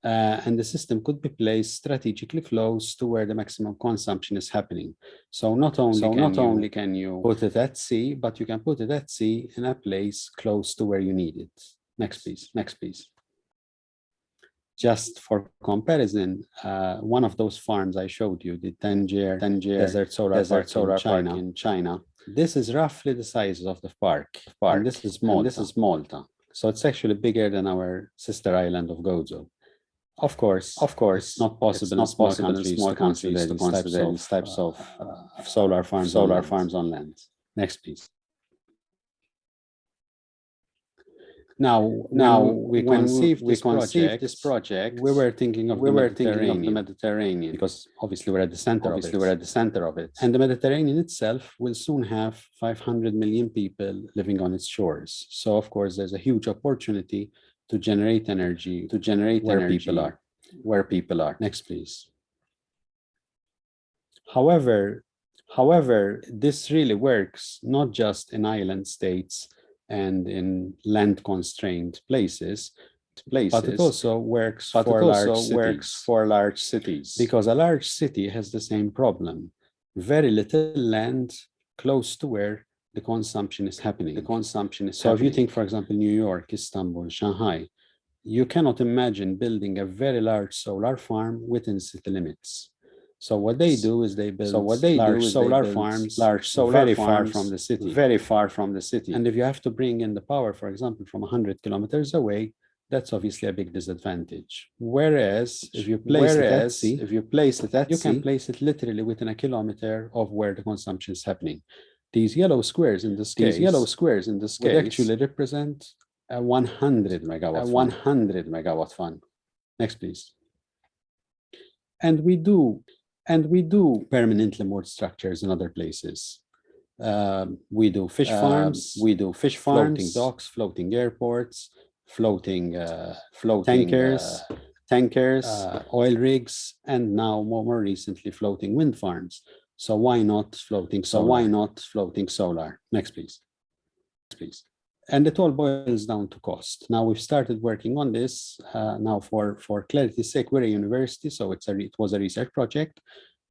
And the system could be placed strategically close to where the maximum consumption is happening. So not only can you put it at sea, but you can put it at sea in a place close to where you need it. Next, please. Just for comparison, one of those farms I showed you, the Tangier Desert Solar Park in China, this is roughly the size of the park. And this is Malta. So it's actually bigger than our sister island of Gozo. Of course, it's not possible in small countries to consider these types of solar farms on land. Next, please. Now, we conceived this project. We were thinking of the Mediterranean, because obviously we're at the center of it. And the Mediterranean itself will soon have 500 million people living on its shores. So of course, there's a huge opportunity to generate energy where people are. Next, please. However, this really works not just in island states and in land-constrained places, but it also works for large cities. Because a large city has the same problem. Very little land close to where the consumption is happening. So if you think, for example, New York, Istanbul, Shanghai, you cannot imagine building a very large solar farm within city limits. So what they do is they build large solar farms very far from the city. And if you have to bring in the power, for example, from 100 kilometers away, that's obviously a big disadvantage. Whereas if you place it at sea, you can place it literally within a kilometer of where the consumption is happening. These yellow squares in this case would actually represent a 100 megawatt farm. Next, please. And we do permanently moored structures in other places. We do fish farms, floating docks, floating airports, floating tankers, tankers, oil rigs, and now more recently floating wind farms. So why not floating solar? Next, please. And it all boils down to cost. Now we've started working on this. Now for clarity's sake, we're a university, so it was a research project.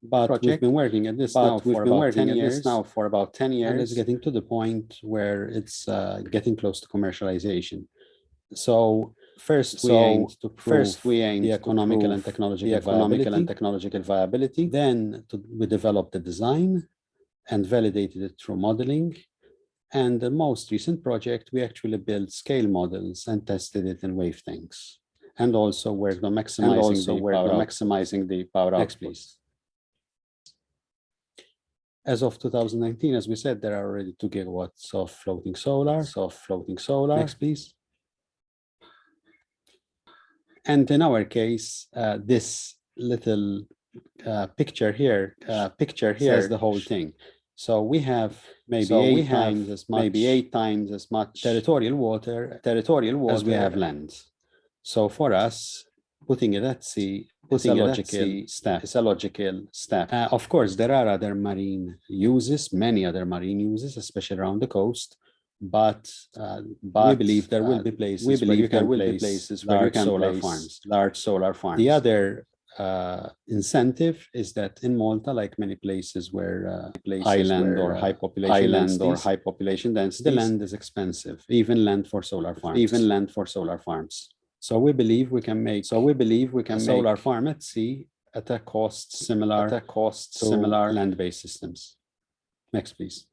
But we've been working at this now for about 10 years. And it's getting to the point where it's getting close to commercialization. So first we aimed to prove the economical and technological viability. Then we developed the design and validated it through modeling. And the most recent project, we actually built scale models and tested it in wave tanks. And also worked on maximizing the power output. Next, please. As of 2019, as we said, there are already 2 gigawatts of floating solar. Next, please. And in our case, this little picture here says the whole thing. So we have maybe 8 times as much territorial water as we have land. So for us, putting it at sea is a logical step. Of course, there are other marine uses, many other marine uses, especially around the coast. But we believe there will be places where you can place large solar farms. The other incentive is that in Malta, like many places where island or high population densities, the land is expensive, even land for solar farms. So we believe we can make a solar farm at sea at a cost similar to land-based systems. Next, please.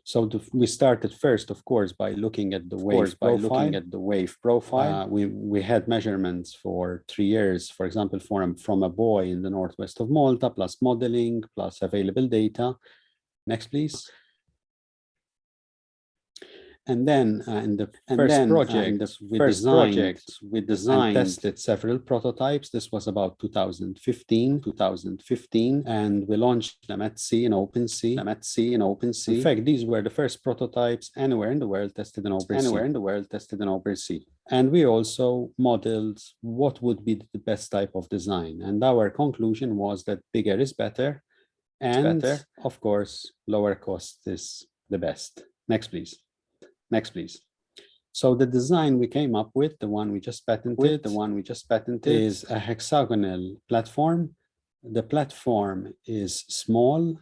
So we started first, of course, by looking at the wave profile. We had measurements for 3 years, for example, from a buoy in the northwest of Malta, plus modeling, plus available data. Next, please. And then in the first project, we designed and tested several prototypes. This was about 2015, and we launched them at sea in open sea. In fact, these were the first prototypes anywhere in the world tested in open sea. And we also modeled what would be the best type of design. And our conclusion was that bigger is better, and of course, lower cost is the best. Next, please. So the design we came up with, the one we just patented, is a hexagonal platform. The platform is small,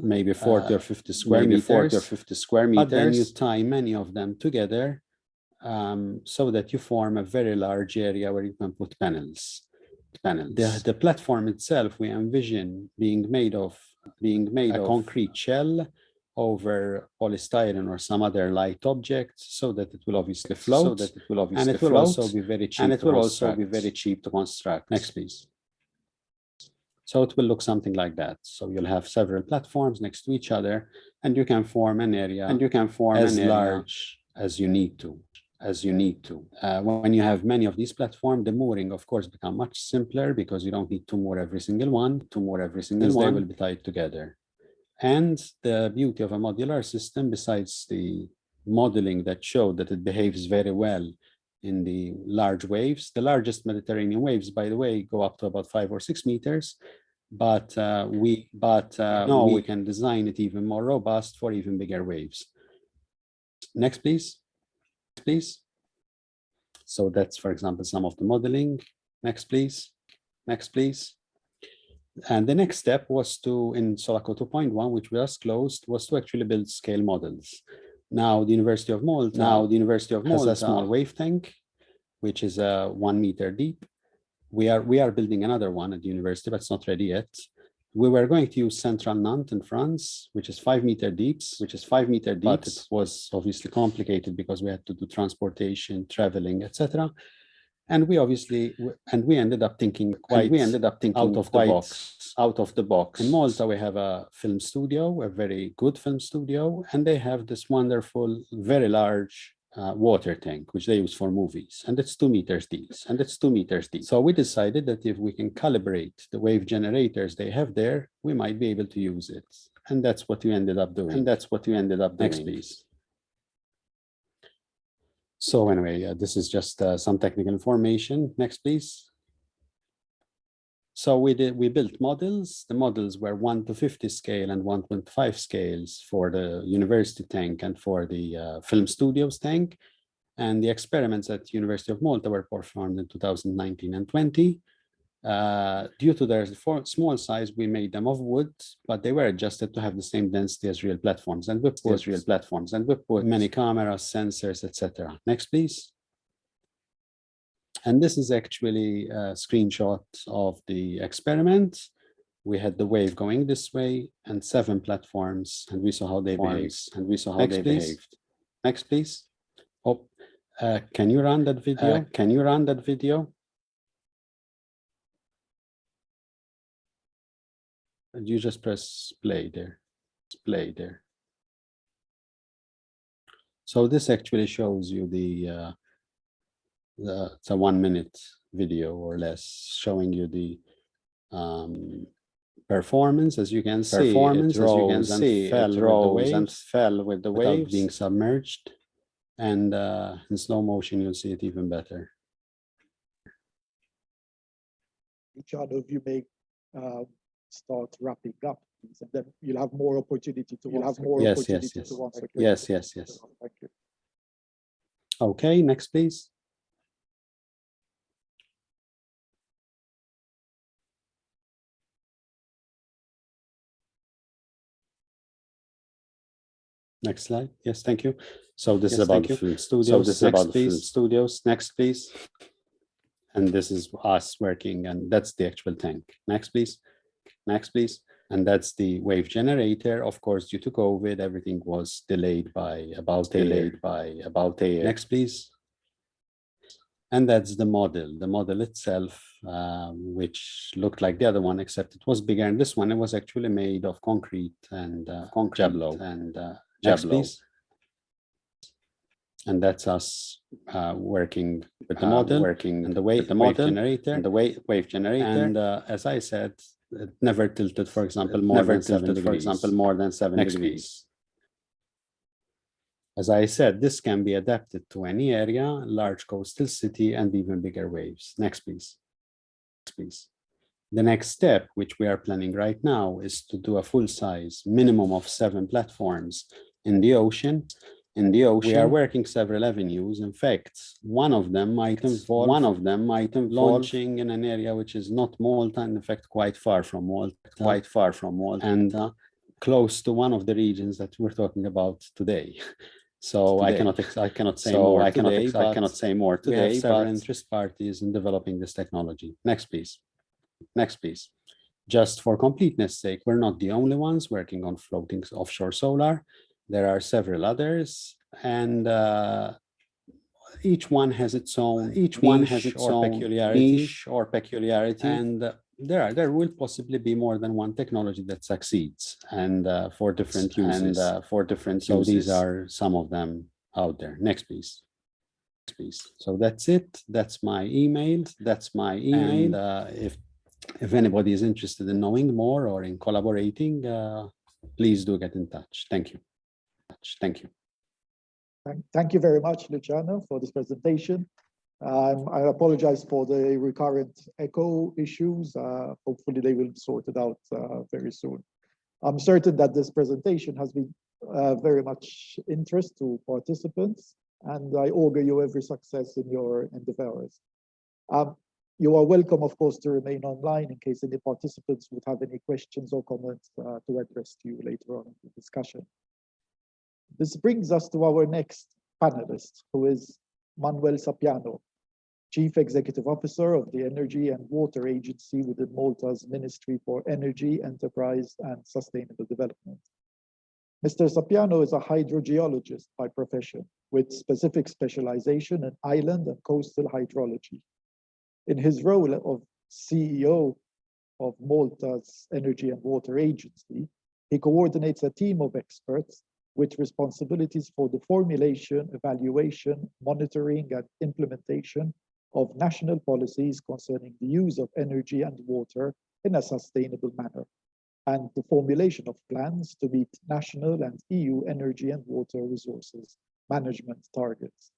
maybe 40 or 50 square meters. But then you tie many of them together so that you form a very large area where you can put panels. The platform itself, we envision being made of a concrete shell over polystyrene or some other light object, so that it will obviously float, and it will also be very cheap to construct. Next, please. So it will look something like that. So you'll have several platforms next to each other, and you can form an area as large as you need to. When you have many of these platforms, the mooring, of course, become much simpler because you don't need to moor every single one. They will be tied together. And the beauty of a modular system, besides the modeling that showed that it behaves very well in the large waves, the largest Mediterranean waves, by the way, go up to about 5 or 6 meters. But we can design it even more robust for even bigger waves. Next, please. So that's, for example, some of the modeling. Next, please. And the next step was in Solaco 2.1, which we just closed, was to actually build scale models. Now, the University of Malta has a small wave tank, which is 1 meter deep. We are building another one at the university, but it's not ready yet. We were going to use Central Nantes in France, which is 5 meter deep, but it was obviously complicated because we had to do transportation, traveling, etc. And we ended up thinking out of the box. In Malta, we have a film studio, a very good film studio, and they have this wonderful, very large water tank, which they use for movies, and it's 2 meters deep. So we decided that if we can calibrate the wave generators they have there, we might be able to use it, and that's what we ended up doing. Next, please. So anyway, this is just some technical information. Next, please. So we built models. The models were 1 to 50 scale and 1.5 scales for the university tank and for the film studios tank. And the experiments at University of Malta were performed in 2019 and 20. Due to their small size, we made them of wood, but they were adjusted to have the same density as real platforms. And we put many cameras, sensors, etc. Next, please. And this is actually a screenshot of the experiment. We had the wave going this way and 7 platforms, and we saw how they behaved. Next, please. Oh, can you run that video? And you just press play there. So this actually shows you it's a 1 minute video or less, showing you the performance. As you can see, it rose and fell with the waves without being submerged. And in slow motion, you'll see it even better. Each of you may start wrapping up, please, and then you'll have more opportunity to answer. Yes. Thank you. Okay, next, please. Next slide. Yes, thank you. So this is about the film studios. Next, please. And this is us working, and that's the actual tank. Next, please. And that's the wave generator. Of course, due to COVID, everything was delayed by about a year. Next, please. And that's the model. The model itself, which looked like the other one, except it was bigger. And this one, it was actually made of concrete and Jablo. Next, please. And that's us working with the model, and the wave generator, And as I said, it never tilted, for example, more than 7 degrees. Please. As I said, this can be adapted to any area, large coastal city, and even bigger waves. Next, please. The next step, which we are planning right now, is to do a full-size minimum of 7 platforms in the ocean. We are working several avenues. In fact, one of them might involve launching in an area which is not Malta, and in fact quite far from Malta, and close to one of the regions that we're talking about today. So I cannot say more today. We have several interest parties in developing this technology. Next, please. Just for completeness sake, we're not the only ones working on floating offshore solar. There are several others, and each one has its own niche or peculiarity, and there will possibly be more than one technology that succeeds, and for different uses. So these are some of them out there. Next, please. So that's it. That's my email. And if anybody is interested in knowing more or in collaborating, please do get in touch. Thank you. Thank you very much, Luciano, for this presentation. I apologize for the recurrent echo issues. Hopefully they will be sorted out very soon. I'm certain that this presentation has been very much interest to participants, and I augur you every success in your endeavors. You are welcome, of course, to remain online in case any participants would have any questions or comments to address to you later on in the discussion. This brings us to our next panelist, who is Manuel Sapiano, Chief Executive Officer of the Energy and Water Agency within Malta's Ministry for Energy, Enterprise and Sustainable Development. Mr. Sapiano is a hydrogeologist by profession, with specific specialization in island and coastal hydrology. In his role of CEO of Malta's Energy and Water Agency, he coordinates a team of experts with responsibilities for the formulation, evaluation, monitoring, and implementation of national policies concerning the use of energy and water in a sustainable manner, and the formulation of plans to meet national and EU energy and water resources management targets.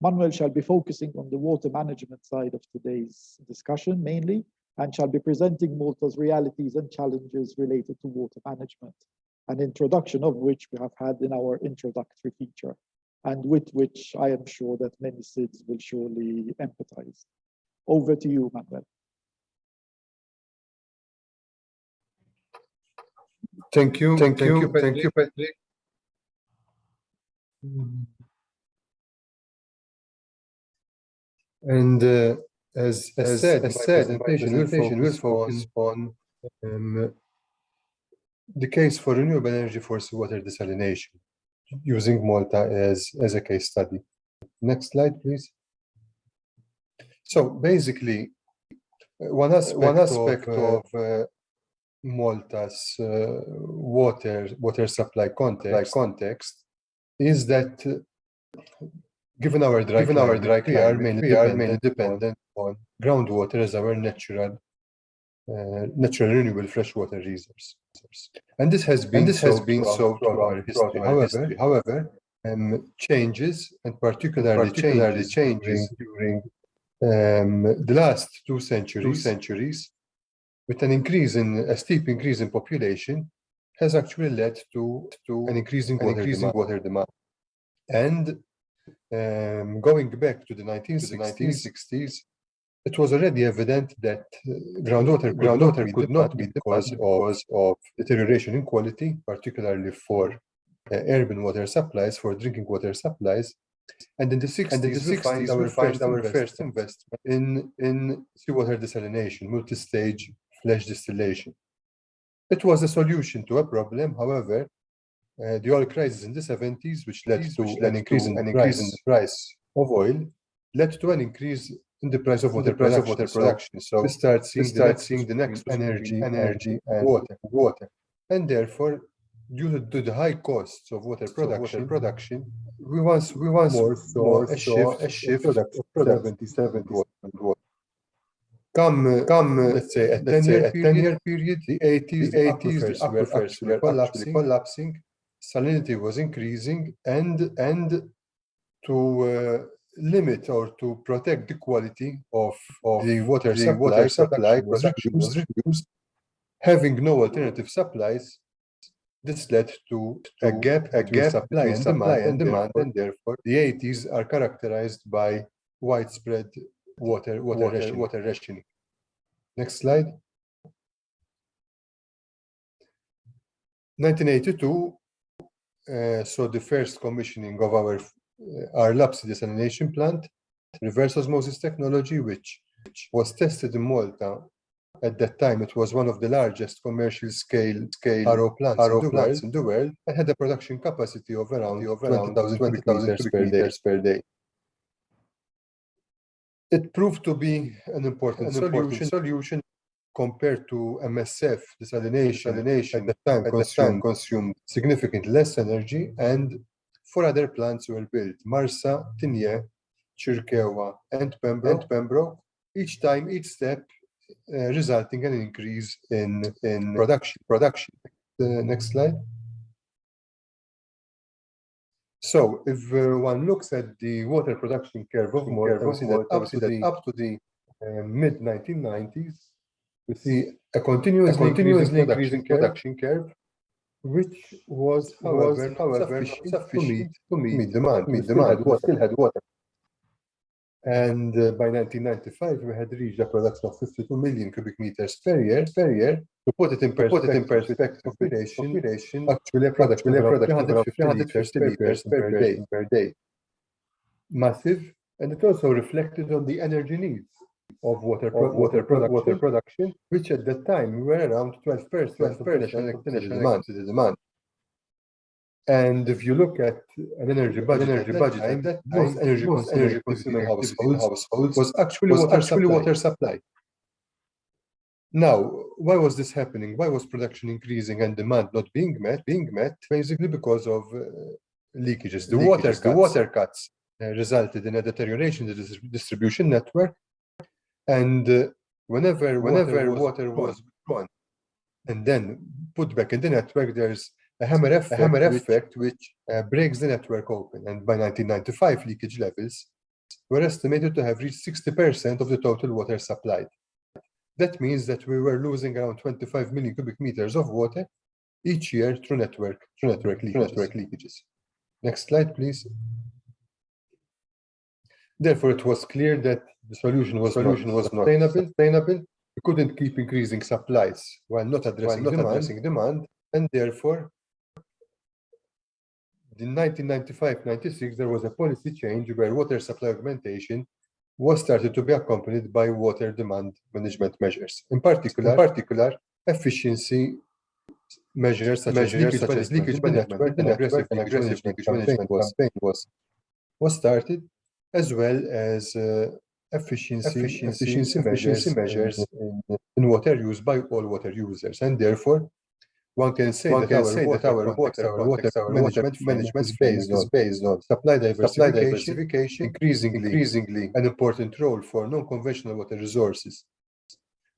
Manuel shall be focusing on the water management side of today's discussion mainly, and shall be presenting Malta's realities and challenges related to water management, an introduction of which we have had in our introductory feature, and with which I am sure that many SIDS will surely empathize. Over to you, Manuel. Thank you, Patrick. And as said, my presentation will focus on the case for renewable energy for seawater desalination, using Malta as a case study. Next slide, please. So basically, one aspect of Malta's water supply context is that given our dry climate, we are mainly dependent on groundwater as our natural renewable freshwater resource. And this has been so throughout our history. However, changes, and particularly changes during the last two centuries, with a steep increase in population, has actually led to an increasing water demand. And going back to the 1960s, it was already evident that groundwater could not be the cause of deterioration in quality, particularly for urban water supplies, for drinking water supplies. And in the 60s, we find our first investment in seawater desalination, multi-stage flash distillation. It was a solution to a problem. However, the oil crisis in the 70s, which led to an increase in the price of oil, led to an increase in the price of water production. So we start seeing the nexus between energy and water. And therefore, due to the high costs of water production, we once more saw a shift of products water. Come, let's say, a 10-year period, the 80s, the aquifers were actually collapsing, salinity was increasing, and to limit or to protect the quality of the water supply was reduced. Having no alternative supplies, this led to a gap between supply and demand, and therefore the 80s are characterized by widespread water rationing. Next slide. 1982 saw the first commissioning of our Lapsi desalination plant, reverse osmosis technology, which was tested in Malta. At that time, it was one of the largest commercial scale RO plants in the world, and had a production capacity of around 20,000 cubic meters per day. It proved to be an important solution compared to MSF desalination. At the time, consumed significantly less energy, and 4 other plants were built: Marsa, Tinje, Chirkewa, and Pembroke. Each step resulting in an increase in production. The next slide. So, if one looks at the water production curve of Malta, we see that up to the mid-1990s, we see a continuously increasing production curve, which was, however, sufficient to meet demand. We still had water. And by 1995, we had reached a production of 52 million cubic meters per year. To put it in perspective, population actually a production of 350 liters per day. Massive, and it also reflected on the energy needs of water production, which at that time were around 12% of the demand. And if you look at an energy budget at that time, most energy consuming households was actually water supply. Now, why was this happening? Why was production increasing and demand not being met? Basically because of leakages. The water cuts resulted in a deterioration in the distribution network, and whenever water was gone and then put back in the network, there's a hammer effect which breaks the network open. And by 1995, leakage levels were estimated to have reached 60% of the total water supplied. That means that we were losing around 25 million cubic meters of water each year through network leakages. Next slide, please. Therefore, it was clear that the solution was not sustainable. We couldn't keep increasing supplies while not addressing demand, and therefore, in 1995-96, there was a policy change where water supply augmentation was started to be accompanied by water demand management measures. In particular, efficiency measures such as leakage management and aggressive leakage management campaign was started, as well as efficiency measures in water use by all water users. And therefore, one can say that our water management phase is based on supply diversification, increasingly an important role for non-conventional water resources,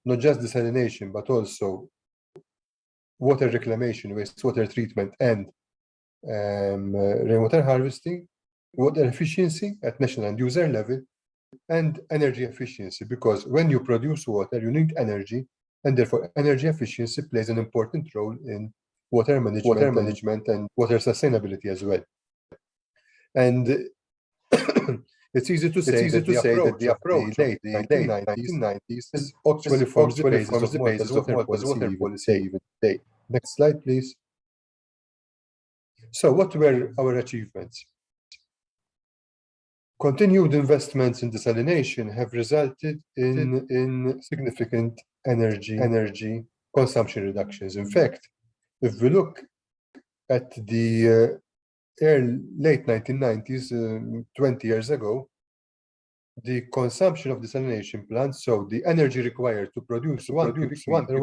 not just desalination, but also water reclamation, wastewater treatment, and rainwater harvesting, water efficiency at national and user level, and energy efficiency, because when you produce water, you need energy, and therefore energy efficiency plays an important role in water management and water sustainability as well. And it's easy to say that the approach of the late 1990s actually forms the basis of Malta's water policy even today. Next slide, please. So what were our achievements? Continued investments in desalination have resulted in significant energy consumption reductions. In fact, if we look at the late 1990s, 20 years ago, the consumption of desalination plants, so the energy required to produce one cubic meter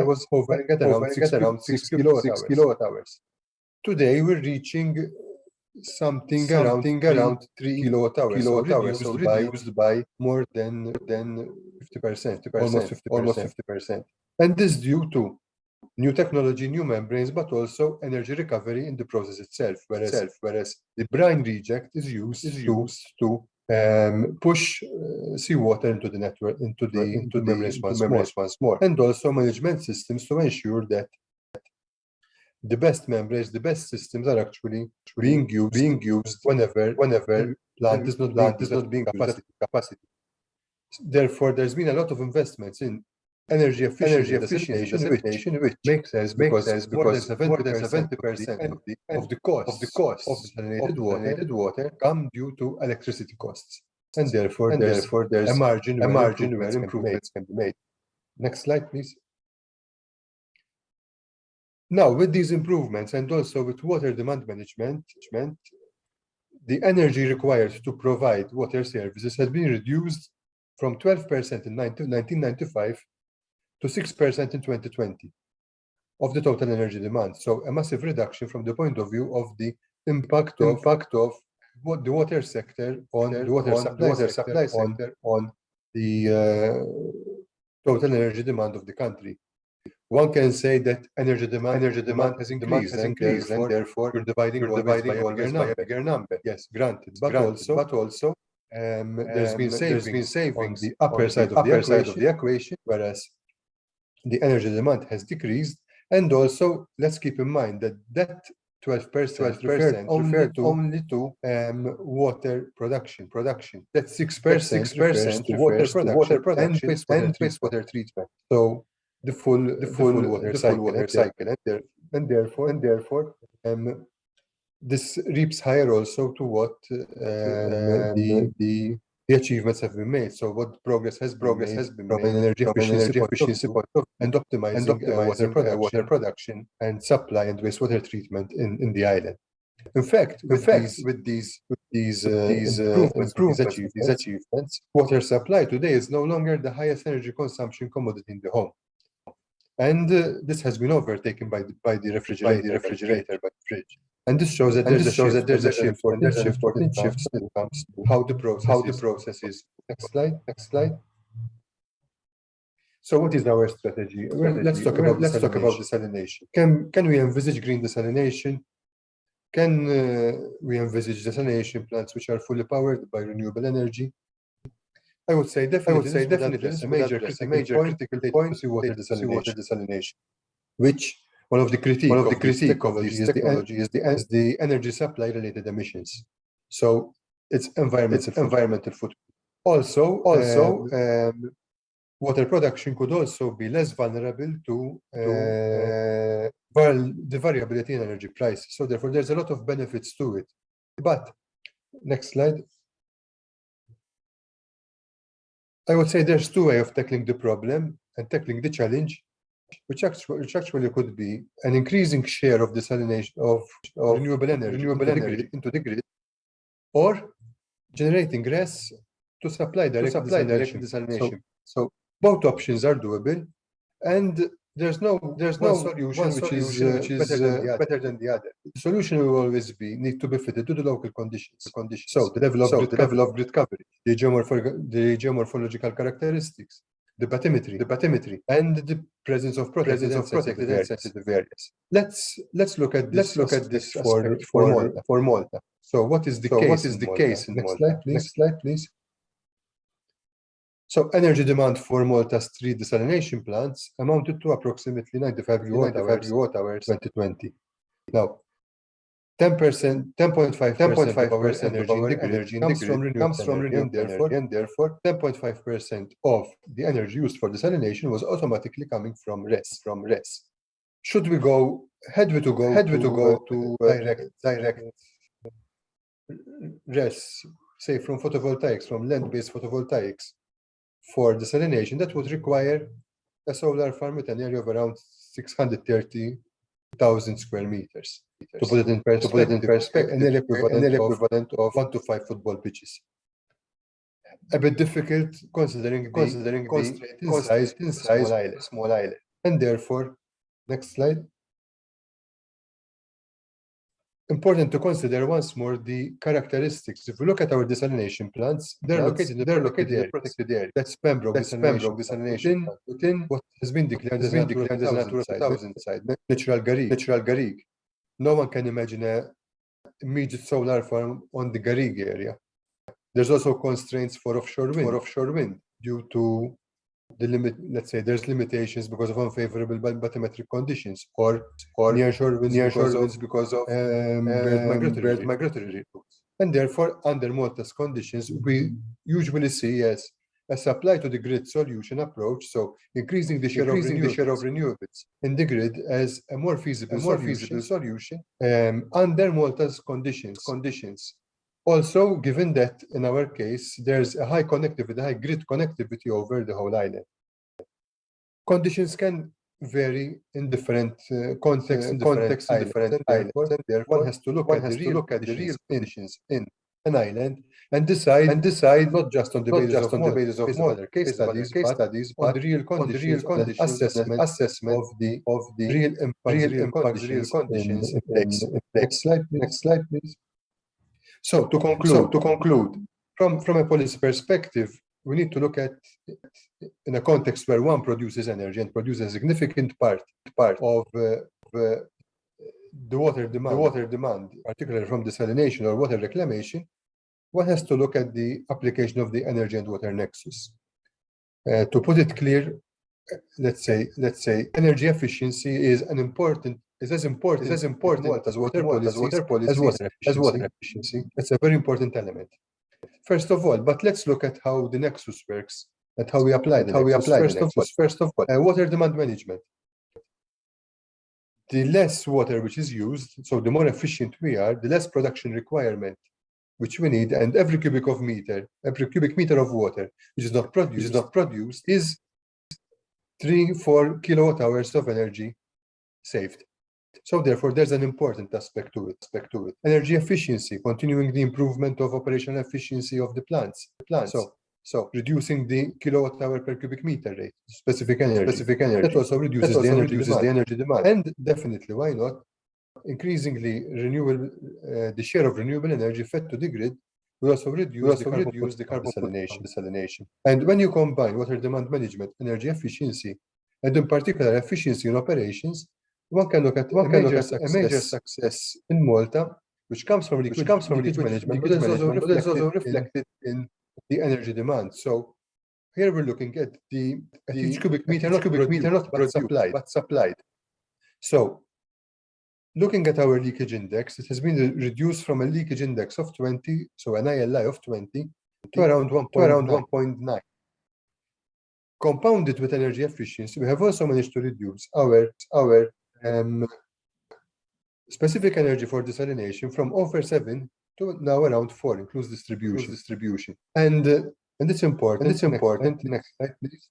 was hovering at around 6 kilowatt hours. Today, we're reaching something around 3 kilowatt hours, so reduced by more than 50%, almost 50%. And this is due to new technology, new membranes, but also energy recovery in the process itself, whereas the brine reject is used to push seawater into the network, into the membranes once more, and also management systems to ensure that the best membranes, the best systems are actually being used whenever the plant is not being used at capacity. Therefore, there's been a lot of investments in energy efficiency, which makes sense because more than 70% of the cost of desalinated water come due to electricity costs, and therefore there's a margin where improvements can be made. Next slide, please. Now, with these improvements and also with water demand management, the energy required to provide water services has been reduced from 12% in 1995 to 6% in 2020 of the total energy demand. So a massive reduction from the point of view of the impact of what the water sector on the water supply sector on the total energy demand of the country. One can say that energy demand has increased, and therefore we're dividing always by a bigger number. Yes, granted, but also there's been savings on the upper side of the equation, whereas the energy demand has decreased. And also, let's keep in mind that 12% referred only to water production. That 6% refers to water production and wastewater treatment. So the full water cycle, and therefore this reaps higher also to what the achievements have been made. So what progress has been made from an energy efficiency point of view, and optimizing water production and supply and wastewater treatment in the island. In fact, with these achievements, water supply today is no longer the highest energy consumption commodity in the home. And this has been overtaken by the refrigerator, by the fridge. And this shows that there's a shift when it comes to how the process is. Next slide. So what is our strategy? Well, let's talk about desalination. Can we envisage green desalination? Can we envisage desalination plants which are fully powered by renewable energy? I would say definitely this would address a major critical point to water desalination, which one of the critique of this technology is the energy supply related emissions. So it's environmental footprint. Also, water production could also be less vulnerable to the variability in energy prices. So therefore, there's a lot of benefits to it. But next slide. I would say there's two ways of tackling the problem and tackling the challenge, which actually could be an increasing share of desalination of renewable energy into the grid, or generating RES to supply direct desalination. So both options are doable, and there's no solution which is better than the other. The solution will always need to be fitted to the local conditions. So the level of grid coverage, the geomorphological characteristics, the bathymetry, and the presence of protected and sensitive areas. Let's look at this for Malta. So what is the case in Malta? Next slide, please. So energy demand for Malta's 3 desalination plants amounted to approximately 95 gigawatt hours 2020. Now, 10.5% of our energy in the grid comes from renewable energy, and therefore 10.5% of the energy used for desalination was automatically coming from RES. Should we go to direct RES, say from photovoltaics, from land-based photovoltaics, for desalination, that would require a solar farm with an area of around 630,000 square meters. To put it in perspective, an area equivalent of 1 to 5 football pitches. A bit difficult considering the constraint in size of a small island. And therefore, next slide. Important to consider once more the characteristics. If we look at our desalination plants, they're located in protected area. That's Pembroke desalination within what has been declared as a Natura 2000 site, natural Garrigue. No one can imagine an immediate solar farm on the Garrigue area. There's also constraints for offshore wind due to the limit. Let's say there's limitations because of unfavorable bathymetric conditions, or nearshore winds because of bird migratory routes. And therefore, under Malta's conditions, we usually see as a supply to the grid solution approach, so increasing the share of renewables in the grid as a more feasible solution under Malta's conditions. Also, given that in our case, there's a high grid connectivity over the whole island. Conditions can vary in different contexts in different islands, and therefore one has to look at the real conditions in an island and decide not just on the basis of other case studies, but on the real conditions assessment of the real conditions in place. Next slide, please. So to conclude, from a policy perspective, we need to look at in a context where one produces energy and produces a significant part of the water demand, particularly from desalination or water reclamation. One has to look at the application of the energy and water nexus. To put it clear, let's say energy efficiency is as important as water policy as water efficiency. It's a very important element. First of all, but let's look at how the nexus works and how we apply the nexus. First of all, water demand management. The less water which is used, so the more efficient we are, the less production requirement which we need, and every cubic meter of water which is not produced is 3-4 kilowatt hours of energy saved. So therefore, there's an important aspect to it. Energy efficiency, continuing the improvement of operational efficiency of the plants. So reducing the kilowatt hour per cubic meter rate, specific energy. That also reduces the energy demand. And definitely, why not? Increasingly the share of renewable energy fed to the grid will also reduce the carbon desalination. And when you combine water demand management, energy efficiency, and in particular efficiency in operations, one can look at a major success in Malta which comes from liquid management, but is also reflected in the energy demand. So here we're looking at each cubic meter not produced, but supplied. So looking at our leakage index, it has been reduced from a leakage index of 20, so an ILI of 20, to around 1.9. Compounded with energy efficiency, we have also managed to reduce our specific energy for desalination from over 7 to now around 4, includes distribution. And it's important. Next slide, please.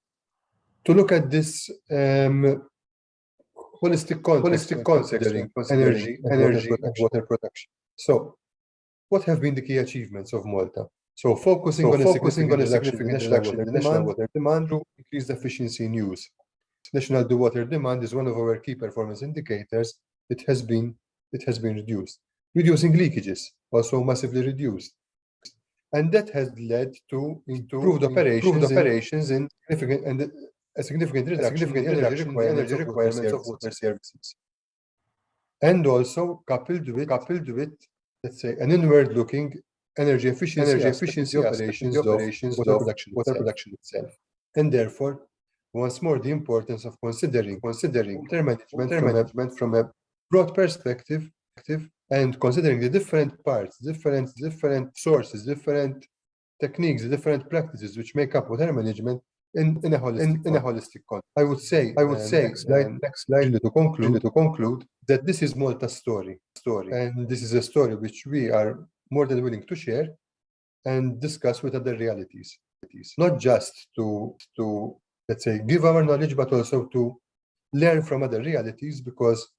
To look at this holistic context considering energy and water production. So, what have been the key achievements of Malta? So, focusing on a significant reduction in national water demand through increased efficiency in use. National water demand is one of our key performance indicators. It has been reduced. Reducing leakages, also massively reduced. And that has led to improved operations in a significant reduction in energy requirements of water services. And also coupled with, let's say, an inward-looking energy efficiency operations of water production itself. And therefore, once more, the importance of considering water management from a broad perspective and considering the different parts, different sources, different techniques, different practices which make up water management in a holistic context. I would say next slide to conclude that this is Malta's story, and this is a story which we are more than willing to share and discuss with other realities, not just to let's say give our knowledge, but also to learn from other realities, because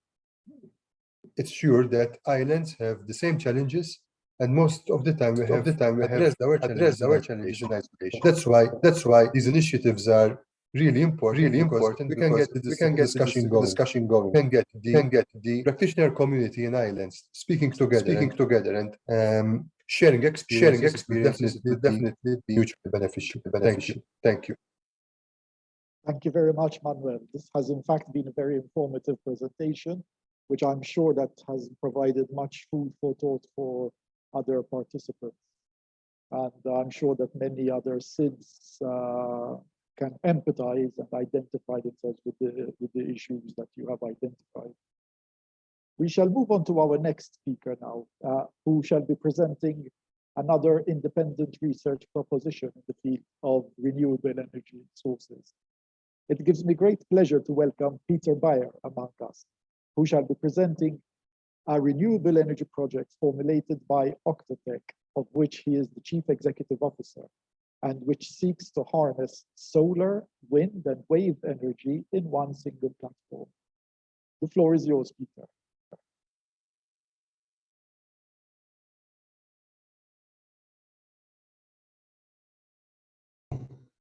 it's sure that islands have the same challenges, and most of the time we have addressed our challenges in isolation. That's why these initiatives are really important. We can get the discussion going. We can get the practitioner community in islands speaking together and sharing experiences will definitely be hugely beneficial. Thank you. Thank you very much, Manuel. This has in fact been a very informative presentation, which I'm sure that has provided much food for thought for other participants. And I'm sure that many other SIDS can empathize and identify themselves with the issues that you have identified. We shall move on to our next speaker now, who shall be presenting another independent research proposition in the field of renewable energy sources. It gives me great pleasure to welcome Peter Bayer among us, who shall be presenting a renewable energy project formulated by Octotec, of which he is the Chief Executive Officer, and which seeks to harness solar, wind, and wave energy in one single platform. The floor is yours, Peter.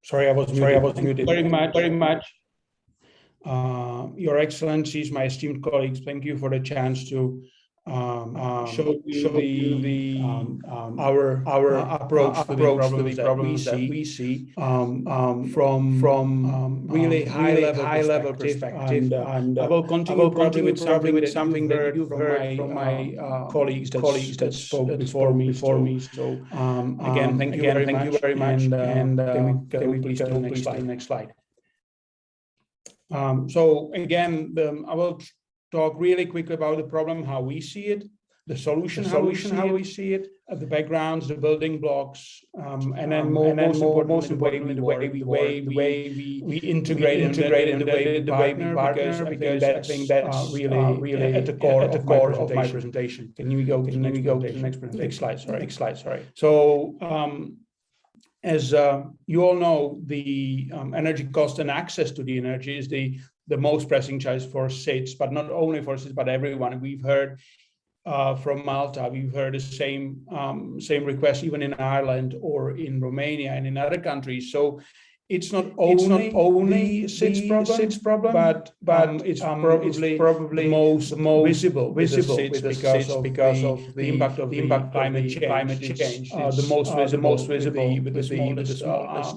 Sorry, I was muted. Very much. Your Excellencies, my esteemed colleagues, thank you for the chance to show you our approach to the problems that we see from really high level perspective. And I will continue with something that you've heard from my colleagues that spoke before me. So again, thank you very much. And can we please go to the next slide? So again, I will talk really quickly about the problem, how we see it, the solution, how we see it, the backgrounds, the building blocks, and then most importantly, the way we integrate and the way we partner, because I think that's really at the core of my presentation. Can you go to the next slide? Sorry. So as you all know, the energy cost and access to the energy is the most pressing challenge for SIDS, but not only for SIDS, but everyone. We've heard from Malta, we've heard the same request even in Ireland or in Romania and in other countries. So it's not only SIDS problem, but it's probably the most visible SIDS because of the impact of climate change. The most visible with the smallest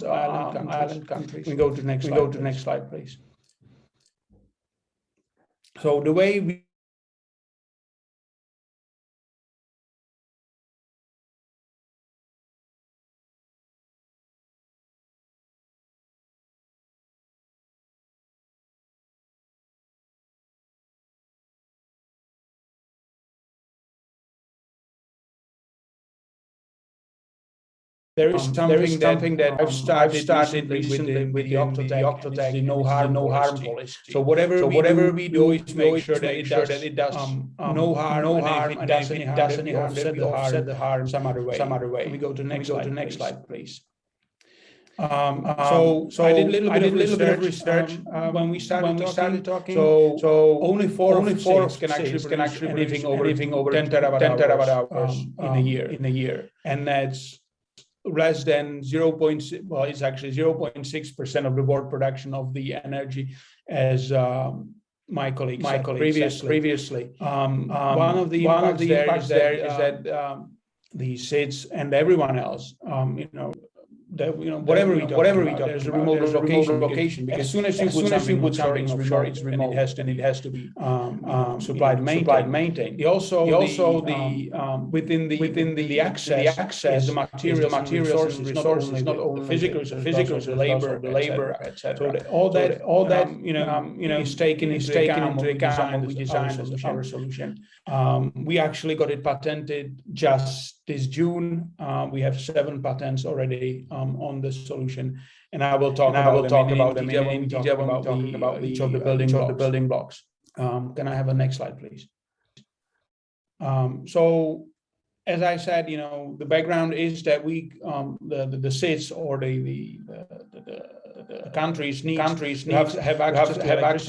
island countries. We go to the next slide, please. So the way There is something that I've started recently with the Octotec, the no harm policy. So whatever we do is make sure that it does no harm, and if it does any harm, then we offset the harm some other way. Can we go to the next slide, please? So I did a little bit of research when we started talking. So only four can actually produce anything over 10 terawatt hours in a year, and that's less than 0.6. Well, it's actually 0.6% of the world production of the energy, as my colleague said previously. One of the impacts there is that the SIDS and everyone else, whatever we talk, there's a remote location. Because as soon as you put something offshore, it's remote, and it has to be supplied and maintained. Within the access, the materials and resources, not only the physical resources, the labor, etc. So all that is taken into account when we design our solution. We actually got it patented just this June. We have 7 patents already on the solution, and I will talk about them in detail when talking about each of the building blocks. Can I have a next slide, please? So, as I said, the background is that we the SIDS, or the countries have access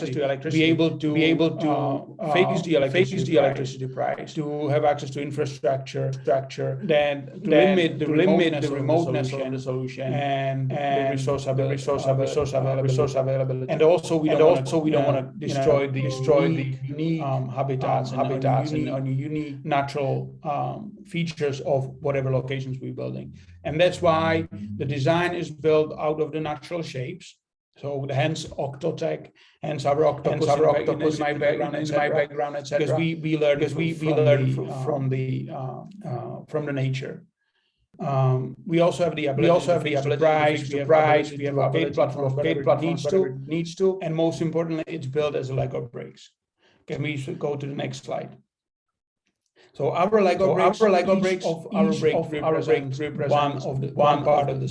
to electricity, be able to face the electricity price, to have access to infrastructure, then to limit the remoteness of the solution, and the resource availability. And also we don't want to destroy the unique habitats and unique natural features of whatever locations we're building. And that's why the design is built out of the natural shapes. So hence Octotec, hence our octopus in my background, etc. Because we learned from the nature. We also have the ability to price. We have a gate platform, whatever it needs to, and most importantly, it's built as a Lego bricks. Can we go to the next slide? So our Lego bricks represent one part of the.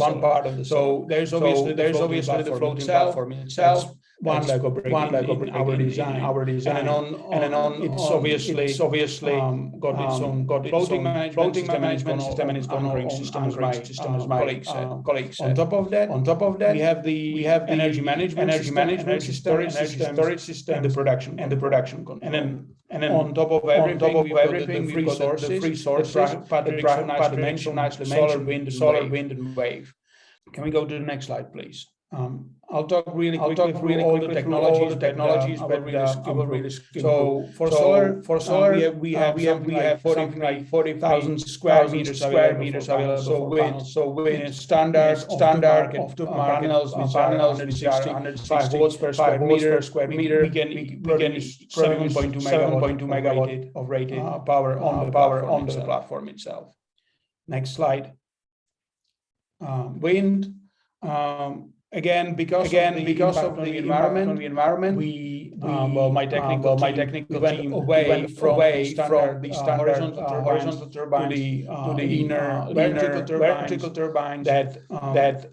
So there's obviously the floating platform itself. One Lego brick in our design, and then on it's obviously got its own floating management system and its anchoring system, as my colleague said. On top of that, we have energy management system, storage system, and the production control. And then on top of everything, we've got the free sources, Patrick so nicely mentioned, solar, wind, and wave. Can we go to the next slide, please? I'll talk really quickly through all the technologies, but I will really skip. So for solar, we have 40,000 square meters available. So with standard panels, which are 165 watts per square meter, we can produce 7.2 megawatt of rated power on the platform itself. Next slide. Wind. Again, because of the environment, my technical team went from the standard horizontal turbines to the inner vertical turbines that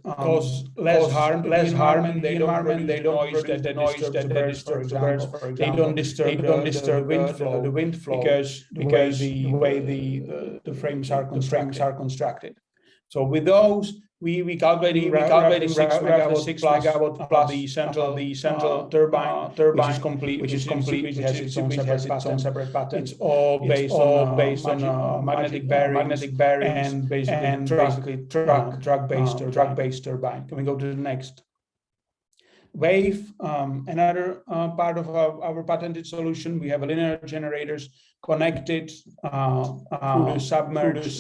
cause less harm. They don't produce the noise that disturbs the birds, for example. They don't disturb the wind flow because the way the frames are constructed. So with those, we calculating 6 megawatt plus the central turbine, which is complete, which has its own separate patent. It's all based on magnetic bearing and basically truck-based turbine. Can we go to the next? Wave, another part of our patented solution. We have linear generators connected through the submerged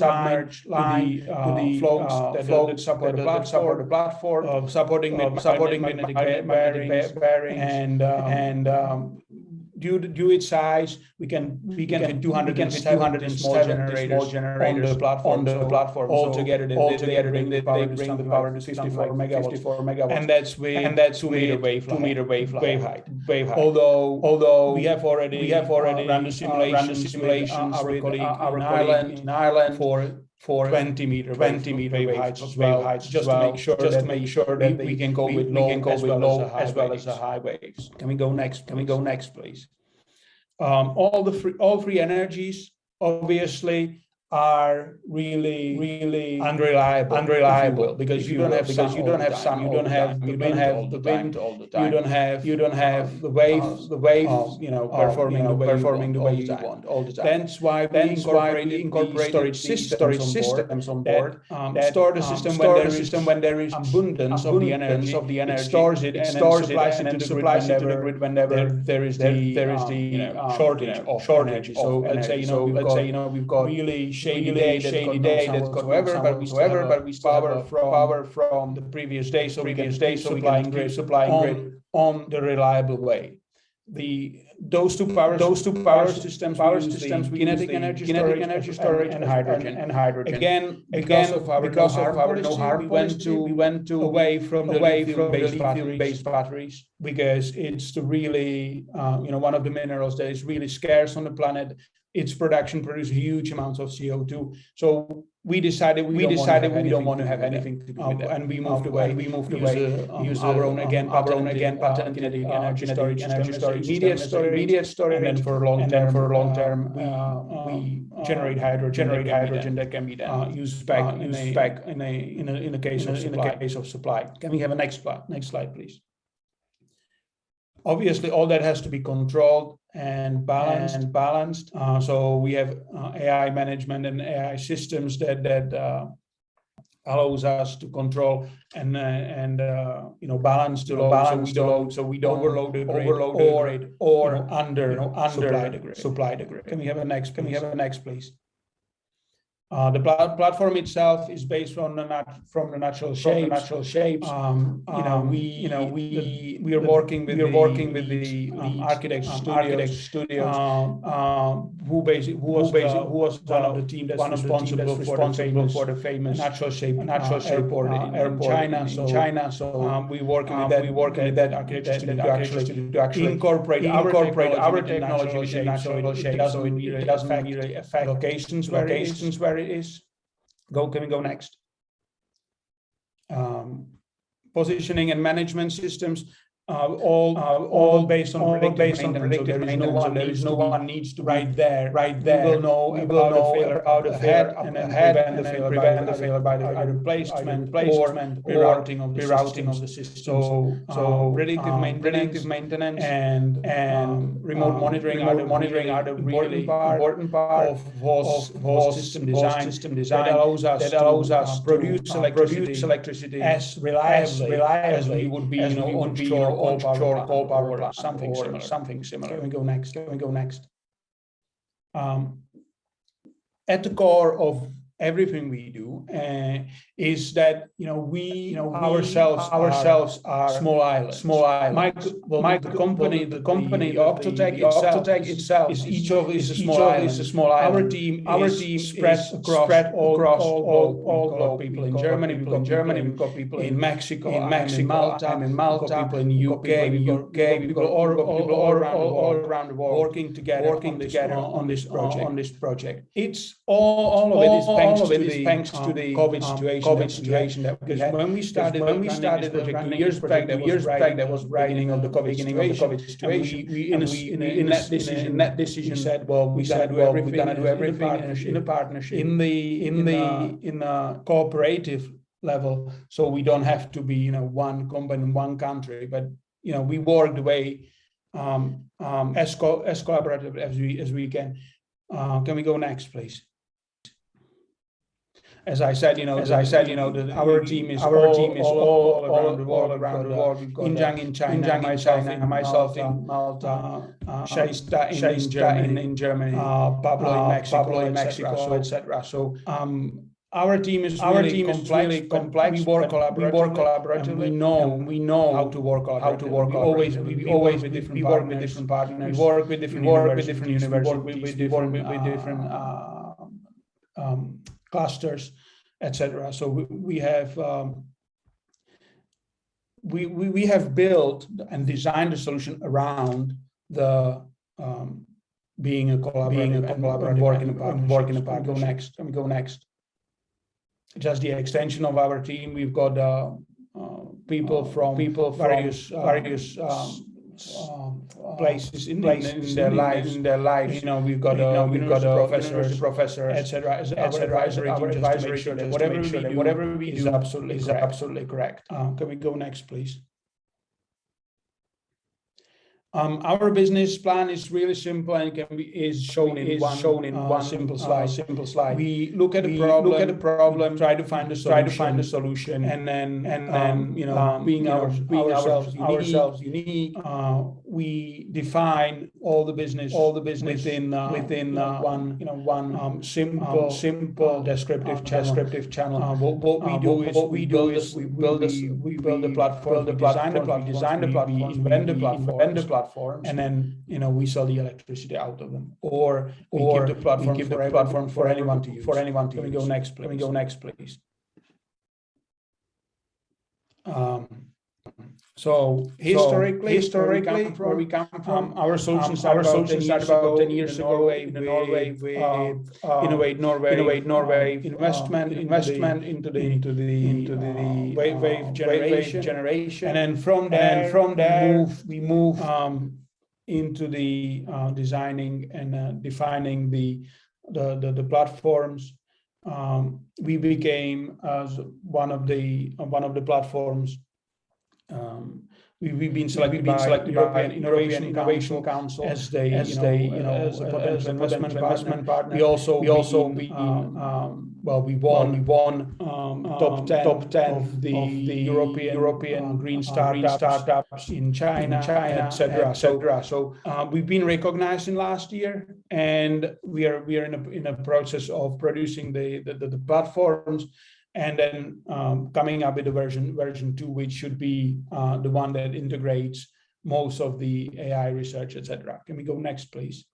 line to the floats that support the platform, supporting magnetic bearing, and due to its size, we can fit 270 small generators on the platform. Altogether, they bring the power to 54 megawatts, and that's with 2 meter wave height. Although we have already run the simulations with our colleague in Ireland for for 20 meter wave heights as well, just to make sure that we can go with low as well as the high waves. Can we go next? Can we go next, please? All three energies obviously are really unreliable because you don't have sun, you don't have the wind all the time, you don't have the wave performing the way you want all the time. That's why we incorporated systems on board that store the system when there is abundance of the energy. It stores it and supplies it to the grid whenever there is the shortage of energy. So let's say we've got really shady day that got whatsoever, but we still have power from the previous day, so we can supplying grid on the reliable way. Those two power systems we use kinetic energy storage and hydrogen. Again, because of our no harm policy, we went away from the lithium-based batteries because it's really one of the minerals that is really scarce on the planet. Its production produces huge amounts of CO2. So we decided we don't want to have anything to do with that, and we moved away. Use our own patented kinetic energy storage, immediate storage, and then for long term, we generate hydrogen that can be then used back in a case of supply. Can we have a next slide, please? Obviously, all that has to be controlled and balanced. So we have AI management and AI systems that allows us to control and balance the load, so we don't overload the grid or under supply the grid. Can we have a next? Please? The platform itself is based from the natural shapes. We are working with the architect studios who was one of the team that's responsible for the famous natural shape airport in China. So we working with that architecture studio to actually incorporate our technology with natural shapes, so it doesn't really affect locations where it is. Can we go next? Positioning and management systems, all based on predictive maintenance. So there is no one needs to right there. We will know about the failure and then prevent the failure by either placement or rerouting of the system. So predictive maintenance and remote monitoring are the really important part of system design that allows us to produce electricity as reliably as we would be onshore coal power plant, something similar. Can we go next? At the core of everything we do is that we ourselves are small islands. The company Octotech itself is a small island. Our team spread across all people in Germany. We've got people in Mexico, in Malta, we've got people in UK, people all around the world working together on this project. It's all of it is thanks to the COVID situation that we had. When we started this project 2 years back, that was beginning of the COVID situation. We in that decision said, well, we're gonna do everything in a partnership, in the cooperative level, so we don't have to be one company in one country, but we work the way as collaborative as we can. Can we go next, please? As I said, our team is all around the world. We've got Injang in China, myself in Malta, Shaista in Germany, Pablo in Mexico, etc. So our team is really complex. We work collaboratively. We know how to work collaboratively. We always with different partners. We work with different universities. We work with different clusters, etc. So we have built and designed a solution around the being a collaborative, working apart. Can we go next? just the extension of our team. We've got people from various places in their lives. You know, we've got university professors, etc. As our advisory team, just to make sure that whatever we do is absolutely correct. Can we go next, please? Our business plan is really simple and is shown in one simple slide. We look at the problem, try to find a solution, and then you know, being ourselves unique, we define all the business within one simple descriptive channel. What we do is we build a platform, we design the platform, we invent the platform. And then, you know, we sell the electricity out of them, or we keep the platform for anyone to use. Can we go next, please? So historically, where we come from, our solution started about 10 years ago in Norway with Innovate Norway investment into the wave generation, and then from there we move into the designing and defining the platforms. We became as one of the platforms. We've been selected by European Innovation Council as a potential investment partner. We won top 10 of the European green startups in China, etc. So we've been recognized in last year, and we are in a process of producing the platforms, and then coming up with a version 2, which should be the one that integrates most of the AI research, etc. Can we go next, please?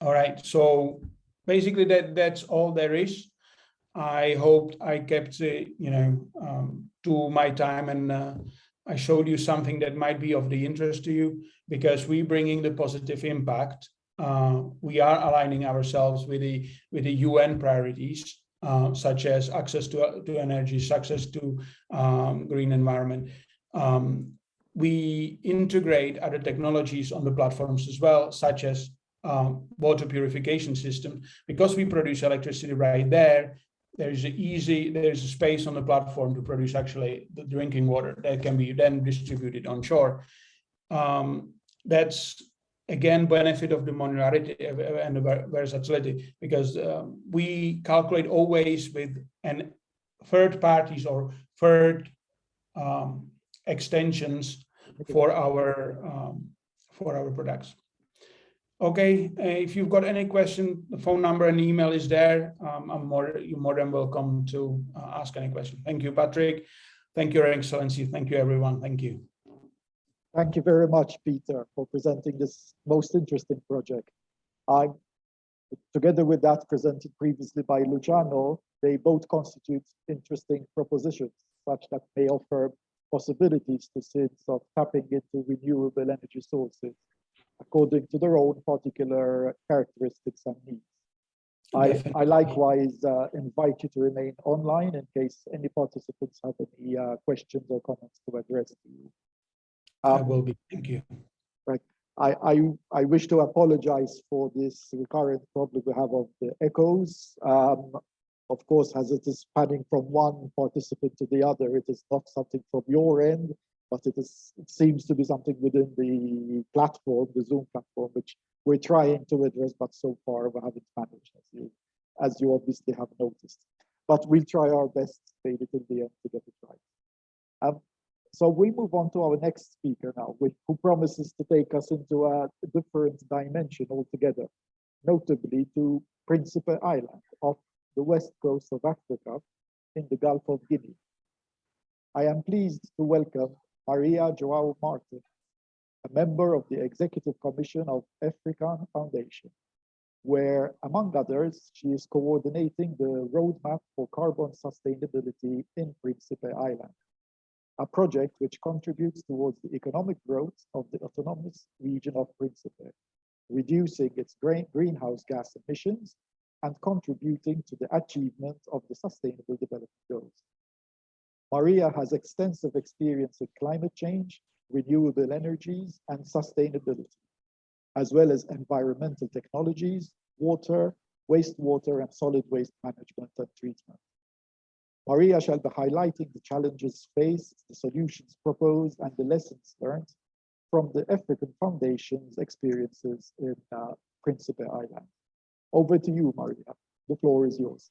All right, so basically that's all there is. I hope I kept to my time, and I showed you something that might be of the interest to you, because we're bringing the positive impact. We are aligning ourselves with the UN priorities, such as access to energy, access to green environment. We integrate other technologies on the platforms as well, such as water purification system. Because we produce electricity right there, there's a space on the platform to produce actually the drinking water that can be then distributed on shore. That's again benefit of the modularity and the versatility, because we calculate always with third parties or third extensions for our products. Okay, if you've got any question, the phone number and email is there. You're more than welcome to ask any question. Thank you, Patrick. Thank you, Your Excellency. Thank you, everyone. Thank you. Thank you very much, Peter, for presenting this most interesting project. Together with that presented previously by Luciano, they both constitute interesting propositions, such that may offer possibilities to SIDS of tapping into renewable energy sources according to their own particular characteristics and needs. I likewise invite you to remain online in case any participants have any questions or comments to address to you. I will be. Thank you. Right. I wish to apologize for this recurrent problem we have of the echoes. Of course, as it is spanning from one participant to the other, it is not something from your end, but it seems to be something within the platform, the Zoom platform, which we're trying to address, but so far we haven't managed, as you obviously have noticed. But we'll try our best, maybe till the end, to get it right. So we move on to our next speaker now, who promises to take us into a different dimension altogether, notably to Principe Island off the west coast of Africa in the Gulf of Guinea. I am pleased to welcome Maria João Martin, a member of the Executive Commission of African Foundation, where, among others, she is coordinating the roadmap for carbon sustainability in Principe Island, a project which contributes towards the economic growth of the autonomous region of Principe, reducing its greenhouse gas emissions and contributing to the achievement of the Sustainable Development Goals. Maria has extensive experience in climate change, renewable energies, and sustainability, as well as environmental technologies, water, wastewater, and solid waste management and treatment. Maria shall be highlighting the challenges faced, the solutions proposed, and the lessons learned from the African Foundation's experiences in Principe Island. Over to you, Maria. The floor is yours.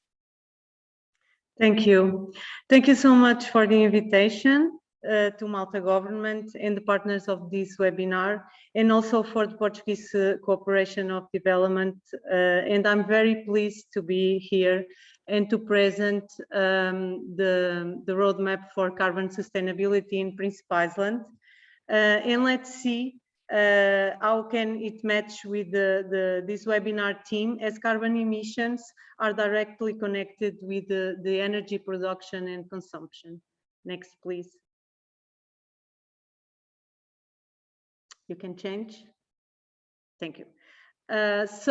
Thank you. Thank you so much for the invitation to Malta government and the partners of this webinar, and also for the Portuguese Cooperation of Development. And I'm very pleased to be here and to present the roadmap for carbon sustainability in Principe Iceland. And let's see how can it match with this webinar theme, as carbon emissions are directly connected with the energy production and consumption. Next, please. You can change. Thank you. As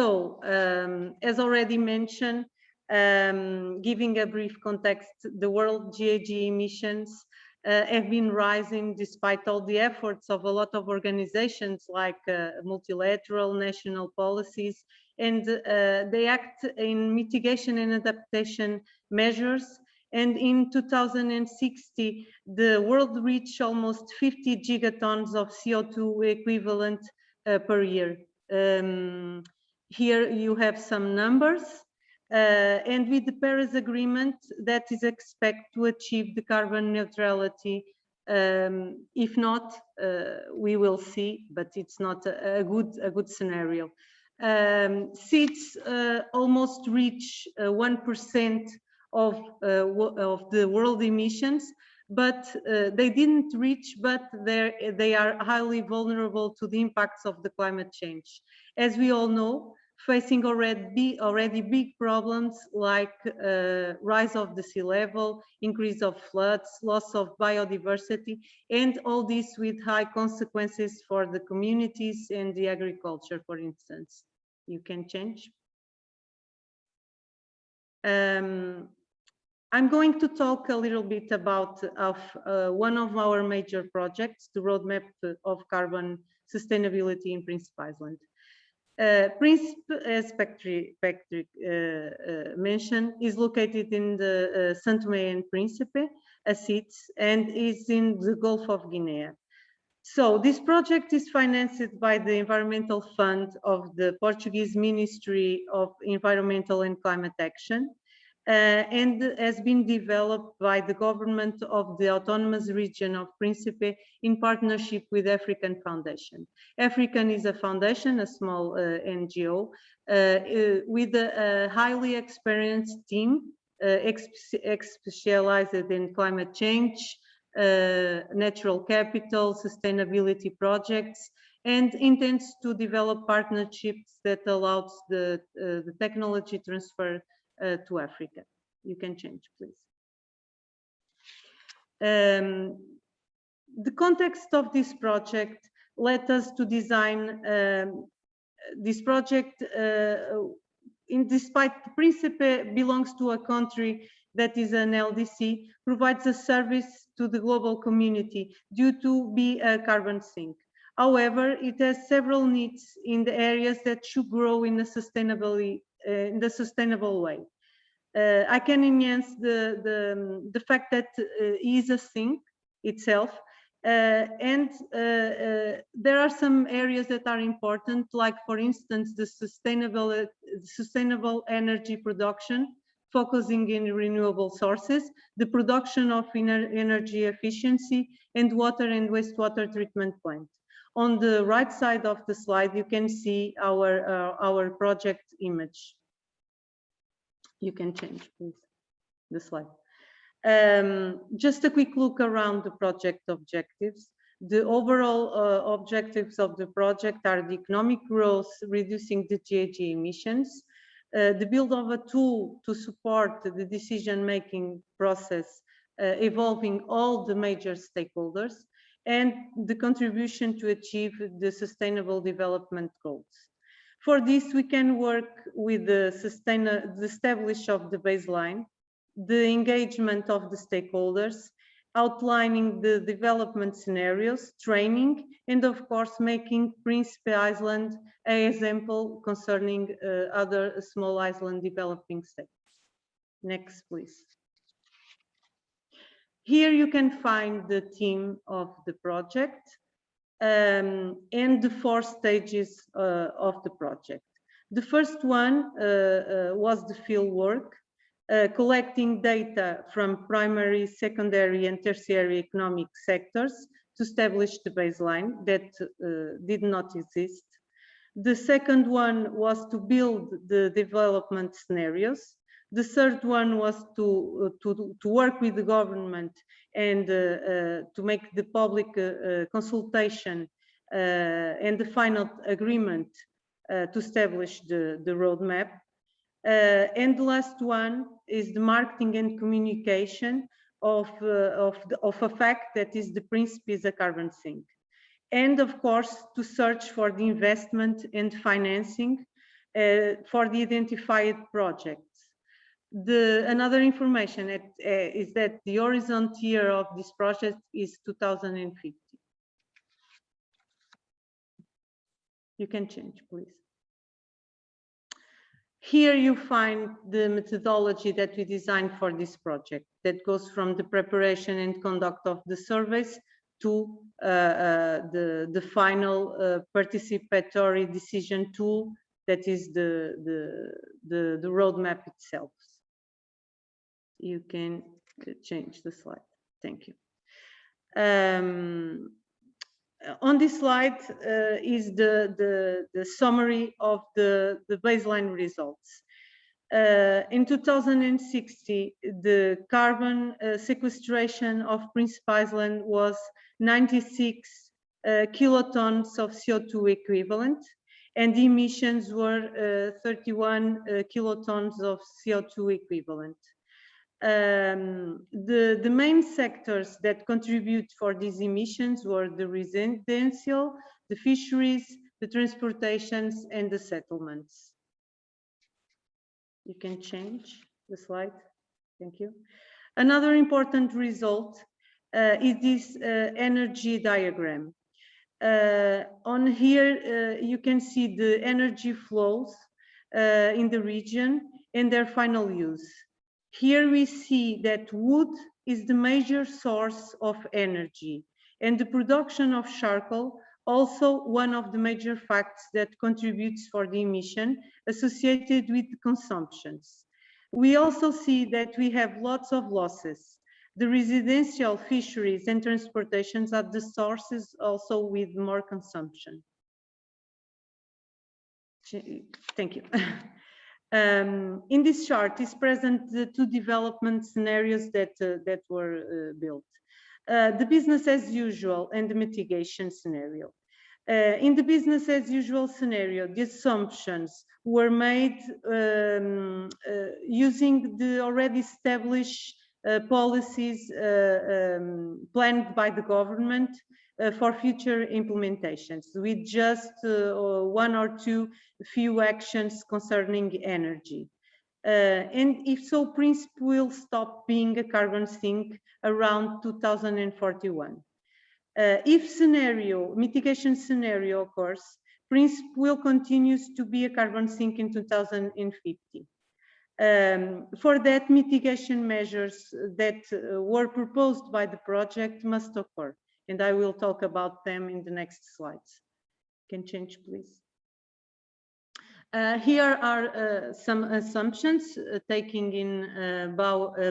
already mentioned, giving a brief context, the world GHG emissions have been rising despite all the efforts of a lot of organizations like multilateral national policies, and they act in mitigation and adaptation measures. And in 2060, the world reached almost 50 gigatons of CO2 equivalent per year. Here you have some numbers. And with the Paris Agreement, that is expected to achieve the carbon neutrality. If not, we will see, but it's not a good scenario. SIDS almost reach 1% of the world emissions, but they didn't reach, but they are highly vulnerable to the impacts of the climate change. As we all know, facing already big problems like rise of the sea level, increase of floods, loss of biodiversity, and all this with high consequences for the communities and the agriculture, for instance. You can change. I'm going to talk a little bit about one of our major projects, the roadmap of carbon sustainability in Principe Island. Principe, as Patrick mentioned, is located in the Santo Tomé and Príncipe, a SIDS, and is in the Gulf of Guinea. So this project is financed by the Environmental Fund of the Portuguese Ministry of Environmental and Climate Action, and has been developed by the government of the autonomous region of Príncipe in partnership with African Foundation. African is a foundation, a small NGO, with a highly experienced team, specialized in climate change, natural capital, sustainability projects, and intends to develop partnerships that allows the technology transfer to Africa. You can change, please. The context of this project led us to design this project despite Príncipe belongs to a country that is an LDC, provides a service to the global community due to be a carbon sink. However, it has several needs in the areas that should grow in a sustainable way. I can enhance the fact that it is a sink itself, and there are some areas that are important, like for instance the sustainable energy production, focusing in renewable sources, the production of energy efficiency, and water and wastewater treatment plant. On the right side of the slide, you can see our project image. You can change, please, the slide. Just a quick look around the project objectives. The overall objectives of the project are the economic growth, reducing the GHG emissions, the build of a tool to support the decision-making process, involving all the major stakeholders, and the contribution to achieve the Sustainable Development Goals. For this, we can work with the establish of the baseline, the engagement of the stakeholders, outlining the development scenarios, training, and of course, making Príncipe Iceland an example concerning other small island developing states. Next, please. Here you can find the team of the project and the 4 stages of the project. The first one was the field work, collecting data from primary, secondary, and tertiary economic sectors to establish the baseline that did not exist. The second one was to build the development scenarios. The third one was to work with the government and to make the public consultation and the final agreement to establish the roadmap. And the last one is the marketing and communication of a fact that is the Príncipe is a carbon sink. And of course, to search for the investment and financing for the identified projects. Another information is that the horizon year of this project is 2050. You can change, please. Here you find the methodology that we designed for this project that goes from the preparation and conduct of the surveys to the final participatory decision tool that is the roadmap itself. You can change the slide. Thank you. On this slide is the summary of the baseline results. In 2060, the carbon sequestration of Príncipe Iceland was 96 kilotons of CO2 equivalent, and the emissions were 31 kilotons of CO2 equivalent. The main sectors that contribute for these emissions were the residential, the fisheries, the transportations, and the settlements. You can change the slide. Thank you. Another important result is this energy diagram. On here, you can see the energy flows in the region and their final use. Here we see that wood is the major source of energy, and the production of charcoal also one of the major facts that contributes for the emission associated with consumptions. We also see that we have lots of losses. The residential, fisheries, and transportations are the sources also with more consumption. Thank you. In this chart is present the 2 development scenarios that were built. The business as usual and the mitigation scenario. In the business as usual scenario, the assumptions were made using the already established policies planned by the government for future implementations, with just 1 or 2 few actions concerning energy. And if so, Príncipe will stop being a carbon sink around 2041. If mitigation scenario occurs, Príncipe will continue to be a carbon sink in 2050. For that, mitigation measures that were proposed by the project must occur, and I will talk about them in the next slides. Can change, please. Here are some assumptions taking in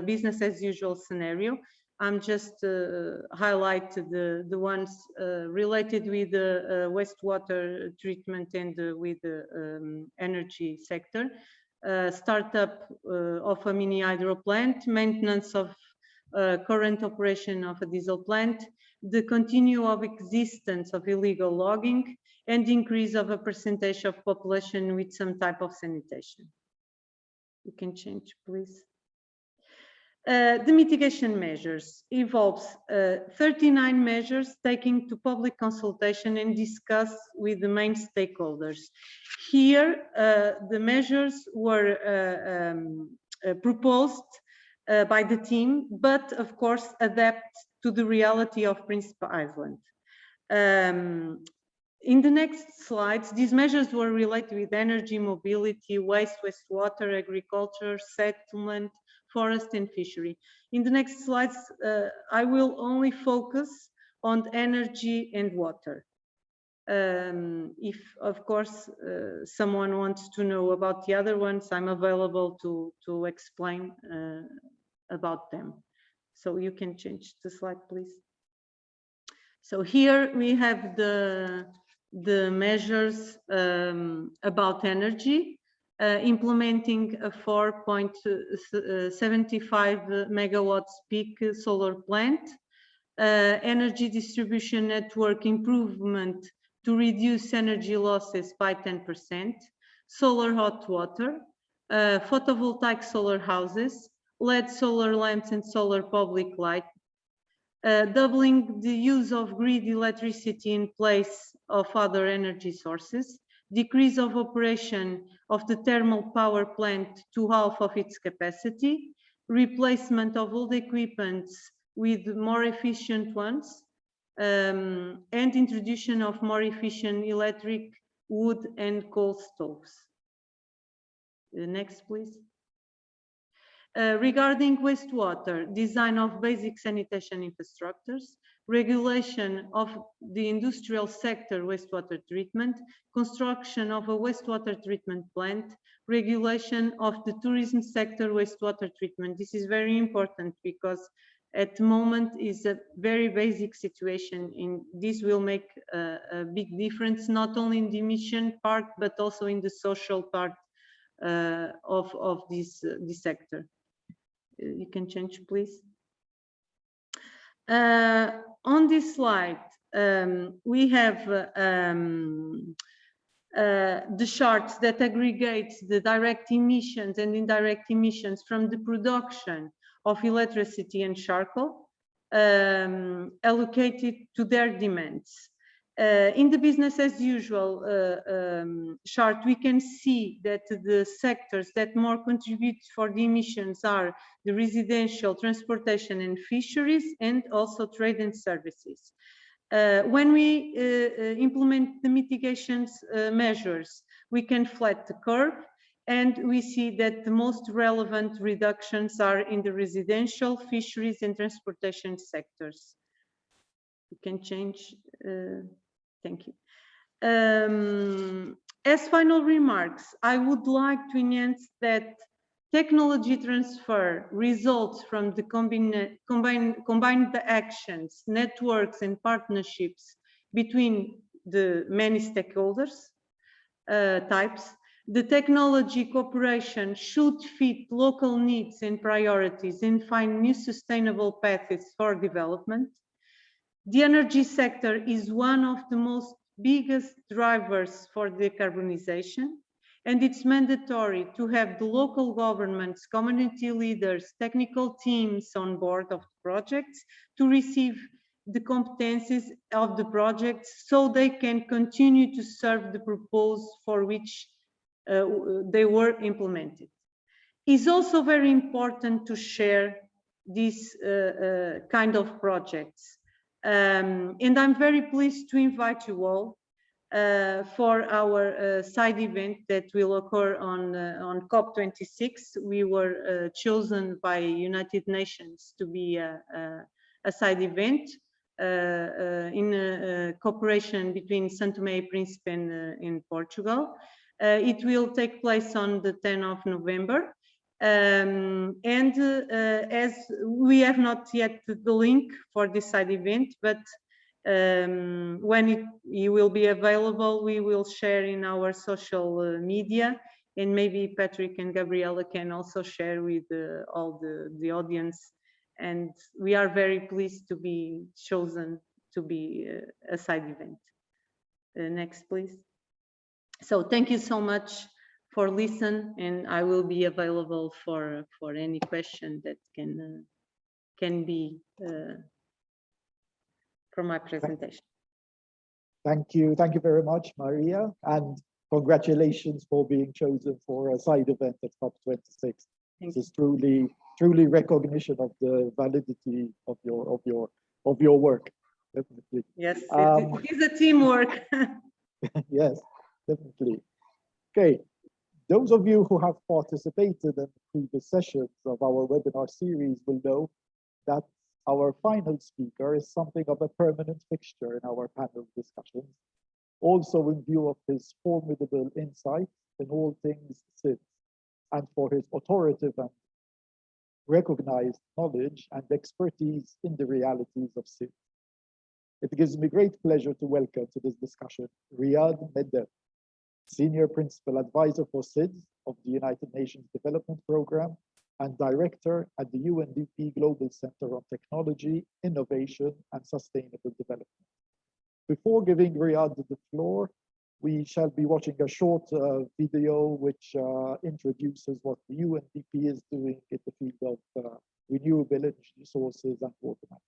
business as usual scenario. I'm just highlight the ones related with the wastewater treatment and with the energy sector. Startup of a mini hydro plant, maintenance of current operation of a diesel plant, the continue of existence of illegal logging, and increase of a percentage of population with some type of sanitation. You can change, please. The mitigation measures involves 39 measures taken to public consultation and discussed with the main stakeholders. Here, the measures were proposed by the team, but of course adapt to the reality of Principe Island. In the next slides, these measures were related with energy, mobility, waste, wastewater, agriculture, settlement, forest and fishery. In the next slides, I will only focus on energy and water. If, of course, someone wants to know about the other ones, I'm available to explain about them. So you can change the slide, please. So here we have the measures about energy, implementing a 4.75 megawatts peak solar plant, energy distribution network improvement to reduce energy losses by 10%, solar hot water, photovoltaic solar houses, LED solar lamps and solar public light, doubling the use of grid electricity in place of other energy sources, decrease of operation of the thermal power plant to half of its capacity, replacement of old equipments with more efficient ones, and introduction of more efficient electric, wood and coal stoves. Next, please. Regarding wastewater, design of basic sanitation infrastructures, regulation of the industrial sector wastewater treatment, construction of a wastewater treatment plant, regulation of the tourism sector wastewater treatment. This is very important because at the moment is a very basic situation. This will make a big difference, not only in the emission part, but also in the social part of this sector. You can change, please. On this slide, we have the charts that aggregates the direct emissions and indirect emissions from the production of electricity and charcoal allocated to their demands. In the business as usual chart, we can see that the sectors that more contribute for the emissions are the residential, transportation and fisheries, and also trade and services. When we implement the mitigations measures, we can flat the curve, and we see that the most relevant reductions are in the residential, fisheries and transportation sectors. You can change. Thank you. As final remarks, I would like to enhance that technology transfer results from the combined actions, networks and partnerships between the many stakeholders types. The technology cooperation should fit local needs and priorities and find new sustainable paths for development. The energy sector is one of the most biggest drivers for decarbonization, and it's mandatory to have the local governments, community leaders, technical teams on board of projects to receive the competencies of the projects so they can continue to serve the purpose for which they were implemented. It's also very important to share these kind of projects. And I'm very pleased to invite you all for our side event that will occur on COP26. We were chosen by United Nations to be a side event in cooperation between São Tomé and Príncipe in Portugal. It will take place on the 10th of November. As we have not yet the link for this side event, but when it will be available, we will share in our social media, and maybe Patrick and Gabriela can also share with all the audience. And we are very pleased to be chosen to be a side event. Next, please. So thank you so much listen, and I will be available for any question that can be from my presentation. Thank you very much, Maria, and congratulations for being chosen for a side event at COP26. This is truly recognition of the validity of your work. Definitely. Yes, it is a teamwork. Yes, definitely. Okay, those of you who have participated in previous sessions of our webinar series will know that our final speaker is something of a permanent fixture in our panel discussions, also in view of his formidable insight in all things SIDS, and for his authoritative and recognized knowledge and expertise in the realities of SIDS. It gives me great pleasure to welcome to this discussion Riyad Medder, Senior Principal Advisor for SIDS of the United Nations Development Programme and Director at the UNDP Global Center on Technology, Innovation and Sustainable Development. Before giving Riyad the floor, we shall be watching a short video which introduces what the UNDP is doing in the field of renewable energy sources and water management.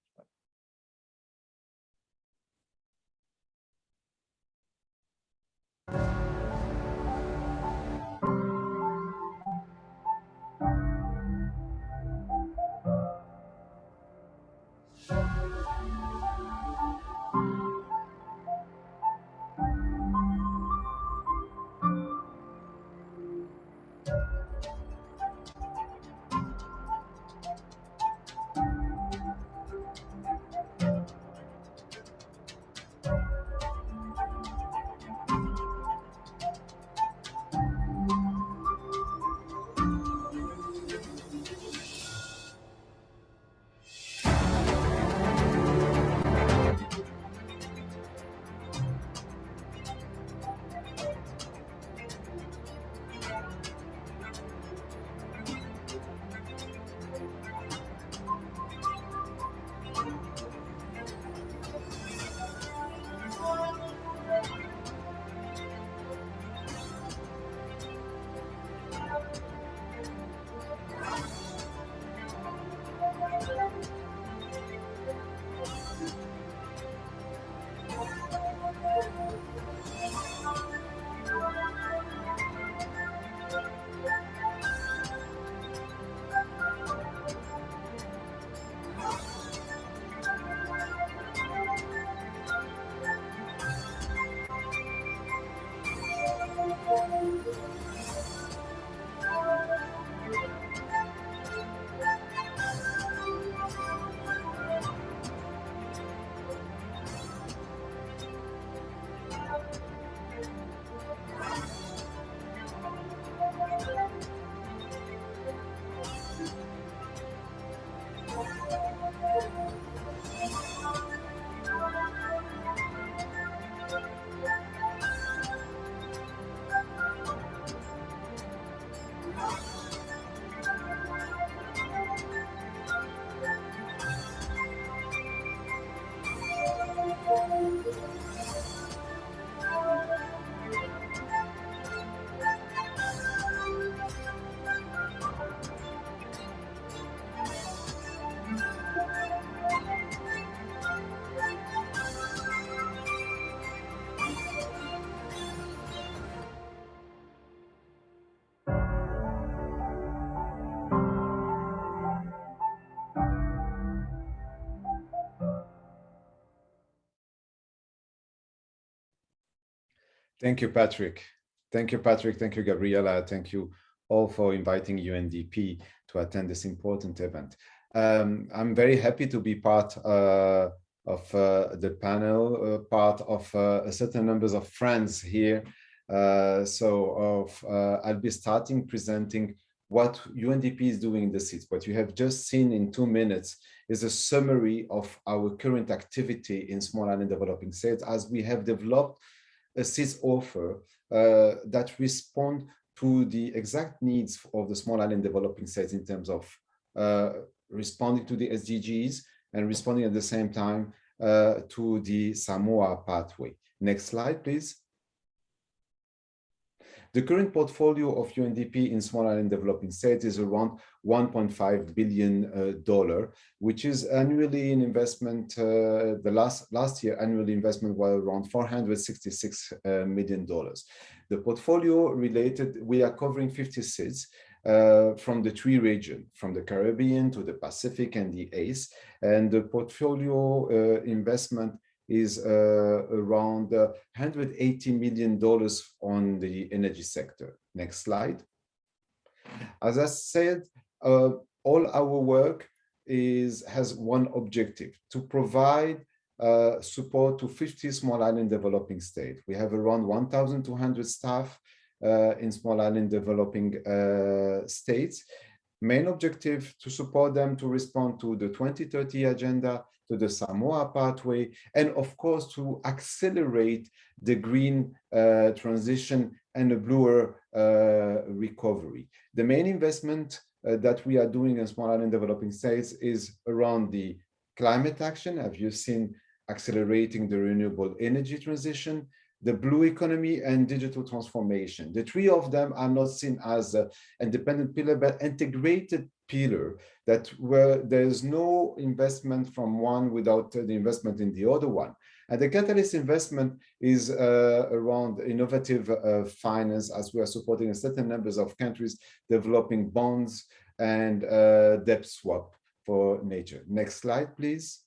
Thank you, Patrick. Thank you, Patrick. Thank you, Gabriela. Thank you all for inviting UNDP to attend this important event. I'm very happy to be part of the panel, part of a certain numbers of friends here. I'll be starting presenting what UNDP is doing in the SIDS. What you have just seen in 2 minutes is a summary of our current activity in small island developing states as we have developed a SIDS offer that respond to the exact needs of the small island developing states in terms of responding to the SDGs and responding at the same time to the Samoa pathway. Next slide, please. The current portfolio of UNDP in small island developing states is around $1.5 billion, which is annually in investment. The last year annual investment was around $466 million. The portfolio related, we are covering 50 SIDS from the three regions, from the Caribbean to the Pacific and the ACE, and the portfolio investment is around $180 million on the energy sector. Next slide. As I said, all our work has one objective: to provide support to 50 small island developing states. We have around 1,200 staff in small island developing states. Main objective: to support them to respond to the 2030 agenda, to the Samoa pathway, and of course to accelerate the green transition and the bluer recovery. The main investment that we are doing in small island developing states is around the climate action. Have you seen accelerating the renewable energy transition, the blue economy, and digital transformation? The three of them are not seen as an independent pillar, but integrated pillar, that where there's no investment from one without the investment in the other one. And the catalyst investment is around innovative finance, as we are supporting a certain numbers of countries developing bonds and debt swap for nature. Next slide, please.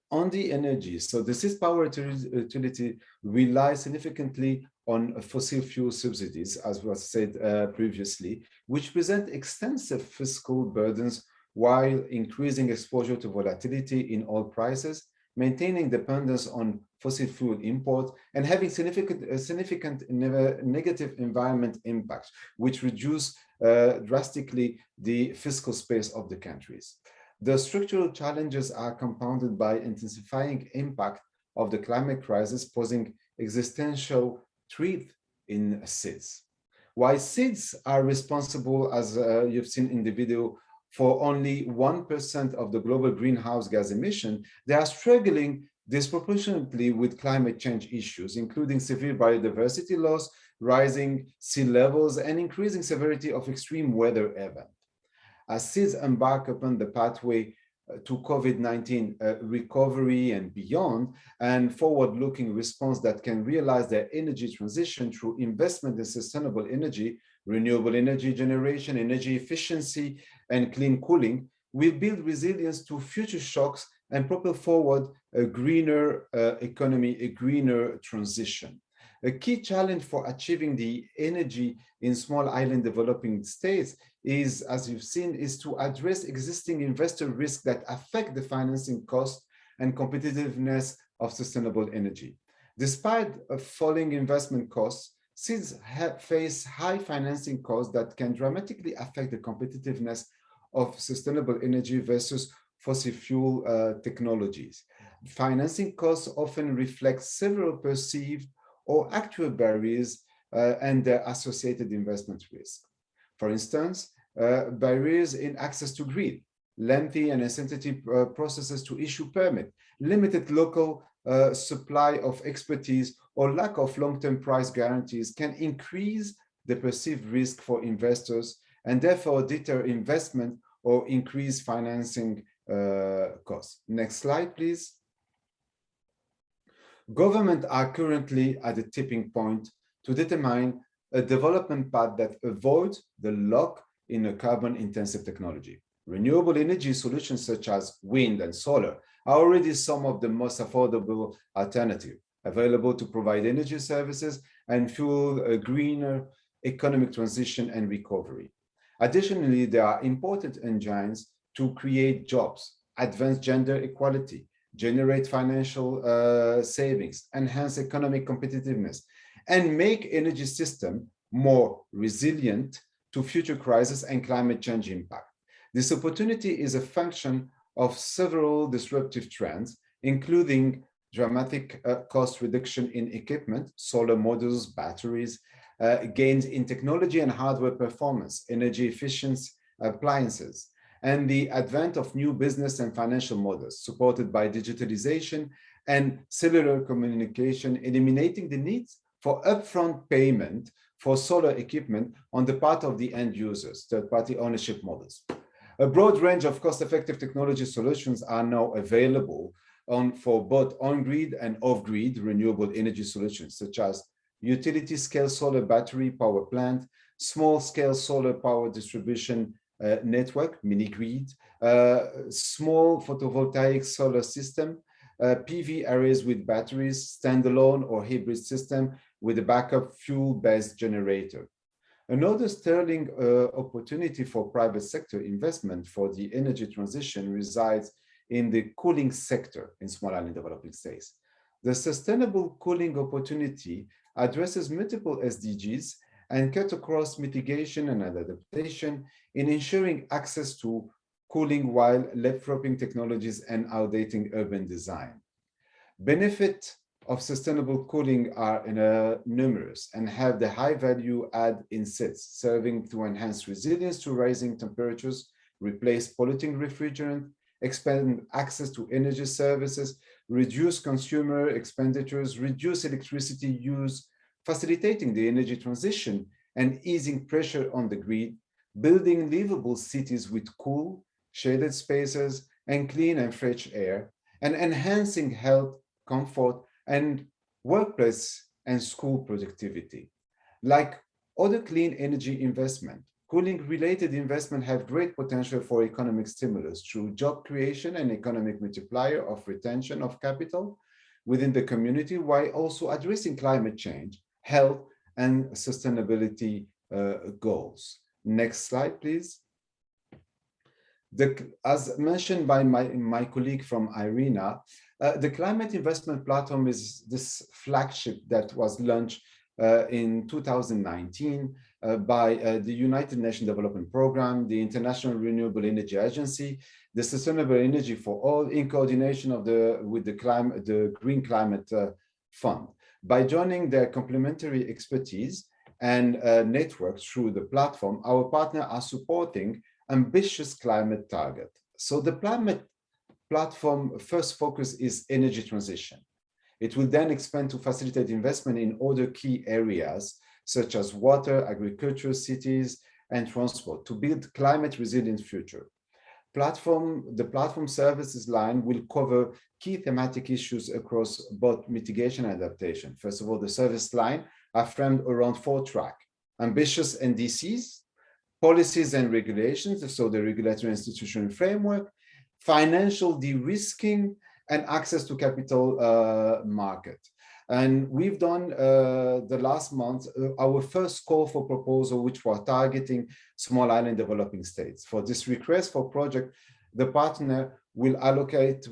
On the energy, so the SIDS power utility relies significantly on fossil fuel subsidies, as was said previously, which present extensive fiscal burdens while increasing exposure to volatility in oil prices, maintaining dependence on fossil fuel import, and having significant negative environment impacts, which reduce drastically the fiscal space of the countries. The structural challenges are compounded by intensifying impact of the climate crisis, posing existential threat in SIDS. While SIDS are responsible, as you've seen in the video, for only 1% of the global greenhouse gas emission, they are struggling disproportionately with climate change issues, including severe biodiversity loss, rising sea levels, and increasing severity of extreme weather events. As SIDS embark upon the pathway to COVID-19 recovery and beyond, and forward-looking response that can realize their energy transition through investment in sustainable energy, renewable energy generation, energy efficiency, and clean cooling, will build resilience to future shocks and propel forward a greener economy, a greener transition. A key challenge for achieving the energy in small island developing states is, as you've seen, is to address existing investor risk that affect the financing cost and competitiveness of sustainable energy. Despite falling investment costs, SIDS face high financing costs that can dramatically affect the competitiveness of sustainable energy versus fossil fuel technologies. Financing costs often reflect several perceived or actual barriers and their associated investment risk. For instance, barriers in access to grid, lengthy and insensitive processes to issue permit, limited local supply of expertise, or lack of long-term price guarantees can increase the perceived risk for investors and therefore deter investment or increase financing costs. Next slide, please. Governments are currently at a tipping point to determine a development path that avoids the lock in a carbon-intensive technology. Renewable energy solutions such as wind and solar are already some of the most affordable alternatives available to provide energy services and fuel a greener economic transition and recovery. Additionally, there are important engines to create jobs, advance gender equality, generate financial savings, enhance economic competitiveness, and make energy system more resilient to future crises and climate change impact. This opportunity is a function of several disruptive trends, including dramatic cost reduction in equipment, solar modules, batteries, gains in technology and hardware performance, energy efficient appliances, and the advent of new business and financial models supported by digitalization and cellular communication, eliminating the need for upfront payment for solar equipment on the part of the end users, third-party ownership models. A broad range of cost-effective technology solutions are now available for both on-grid and off-grid renewable energy solutions, such as utility-scale solar battery power plant, small-scale solar power distribution network, mini-grid, small photovoltaic solar system, PV arrays with batteries, standalone or hybrid system with a backup fuel-based generator. Another sterling opportunity for private sector investment for the energy transition resides in the cooling sector in small island developing states. The sustainable cooling opportunity addresses multiple SDGs and cut across mitigation and adaptation in ensuring access to cooling while leapfrogging technologies and outdating urban design. Benefits of sustainable cooling are numerous and have the high value add in SIDS, serving to enhance resilience to rising temperatures, replace polluting refrigerant, expand access to energy services, reduce consumer expenditures, reduce electricity use, facilitating the energy transition and easing pressure on the grid, building livable cities with cool, shaded spaces and clean and fresh air, and enhancing health, comfort, and workplace and school productivity. Like other clean energy investment, cooling-related investment have great potential for economic stimulus through job creation and economic multiplier of retention of capital within the community, while also addressing climate change, health, and sustainability goals. Next slide, please. As mentioned by my colleague from IRENA, the Climate Investment Platform is this flagship that was launched in 2019 by the United Nations Development Programme, the International Renewable Energy Agency, the Sustainable Energy for All, in coordination with the Green Climate Fund. By joining their complementary expertise and networks through the platform, our partners are supporting ambitious climate targets. So the climate platform first focus is energy transition. It will then expand to facilitate investment in other key areas, such as water, agriculture, cities, and transport, to build climate resilient future. The platform services line will cover key thematic issues across both mitigation and adaptation. First of all, the service line are framed around 4 tracks: ambitious NDCs, policies and regulations, so the regulatory institutional framework, financial de-risking, and access to capital market. And we've done the last month our first call for proposal, which was targeting small island developing states. For this request for project, the partner will allocate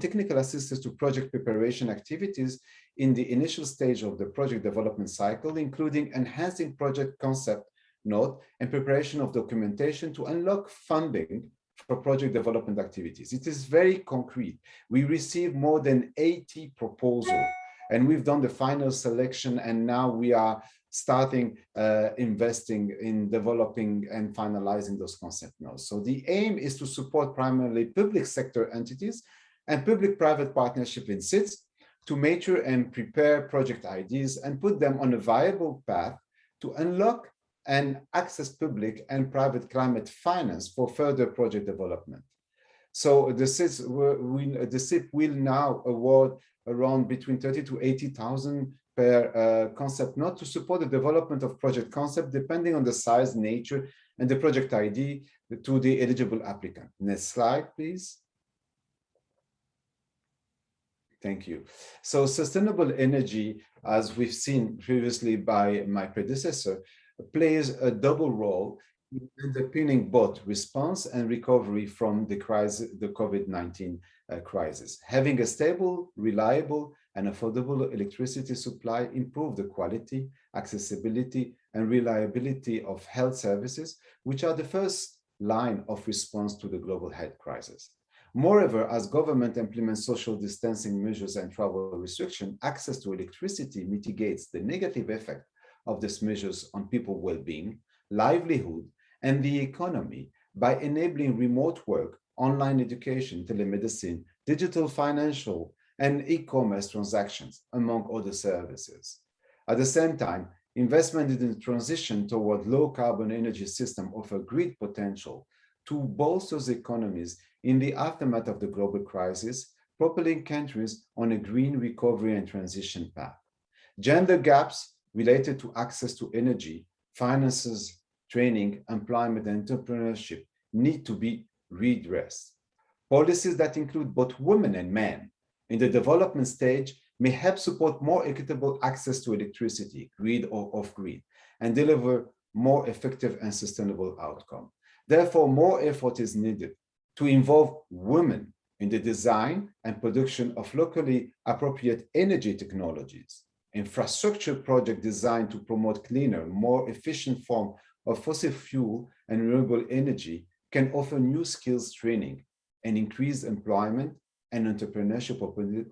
technical assistance to project preparation activities in the initial stage of the project development cycle, including enhancing project concept note and preparation of documentation to unlock funding for project development activities. It is very concrete. We received more than 80 proposals and we've done the final selection, and now we are starting investing in developing and finalizing those concept notes. So the aim is to support primarily public sector entities and public-private partnership in SIDS to mature and prepare project ideas and put them on a viable path to unlock and access public and private climate finance for further project development. So the SIP will now award around between 30 to 80,000 per concept note to support the development of project concept, depending on the size, nature, and the project ID to the eligible applicant. Next slide, please. Thank you. So sustainable energy, as we've seen previously by my predecessor, plays a double role in underpinning both response and recovery from the crisis, the COVID-19 crisis. Having a stable, reliable, and affordable electricity supply improve the quality, accessibility, and reliability of health services, which are the first line of response to the global health crisis. Moreover, as government implements social distancing measures and travel restriction, access to electricity mitigates the negative effect of these measures on people's well-being, livelihood, and the economy by enabling remote work, online education, telemedicine, digital financial, and e-commerce transactions, among other services. At the same time, investment in the transition toward low-carbon energy system offer great potential to bolster the economies in the aftermath of the global crisis, propelling countries on a green recovery and transition path. Gender gaps related to access to energy, finances, training, employment, and entrepreneurship need to be redressed. Policies that include both women and men in the development stage may help support more equitable access to electricity, grid or off-grid, and deliver more effective and sustainable outcome. Therefore, more effort is needed to involve women in the design and production of locally appropriate energy technologies. Infrastructure projects designed to promote cleaner, more efficient form of fossil fuel and renewable energy can offer new skills training and increase employment and entrepreneurship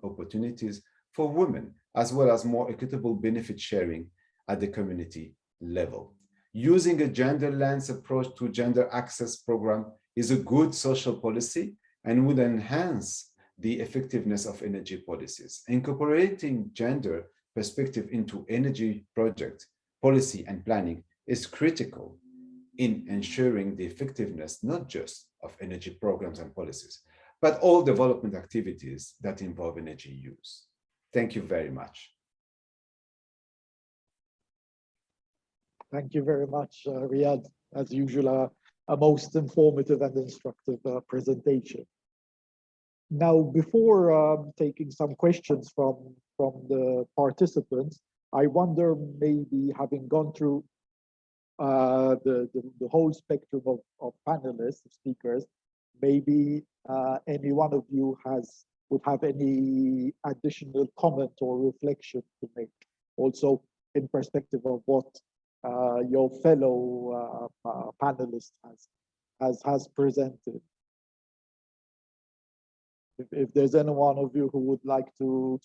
opportunities for women, as well as more equitable benefit sharing at the community level. Using a gender lens approach to gender access program is a good social policy and would enhance the effectiveness of energy policies. Incorporating gender perspective into energy project policy and planning is critical in ensuring the effectiveness not just of energy programs and policies, but all development activities that involve energy use. Thank you very much. Thank you very much, Riyad. As usual, a most informative and instructive presentation. Now, before taking some questions from the participants, I wonder, maybe having gone through the whole spectrum of panelists, speakers, maybe any one of you would have any additional comment or reflection to make, also in perspective of what your fellow panelist has presented. If there's any one of you who would like to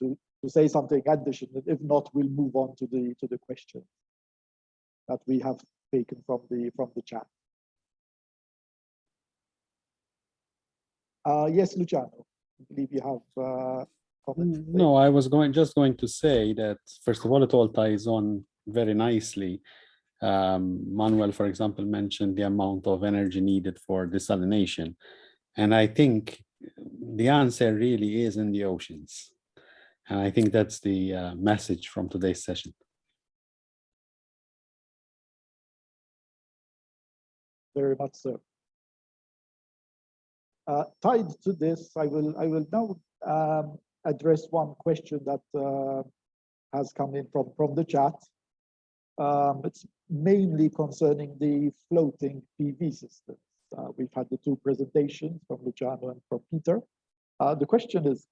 say something additional, if not, we'll move on to the questions that we have taken from the chat. Yes, Luciano, I believe you have comments. No, I was just going to say that, first of all, it all ties on very nicely. Manuel, for example, mentioned the amount of energy needed for desalination. And I think the answer really is in the oceans. And I think that's the message from today's session. Very much so. Tied to this, I will now address one question that has come in from the chat. It's mainly concerning the floating PV systems. We've had the two presentations from Luciano and from Peter. The question is,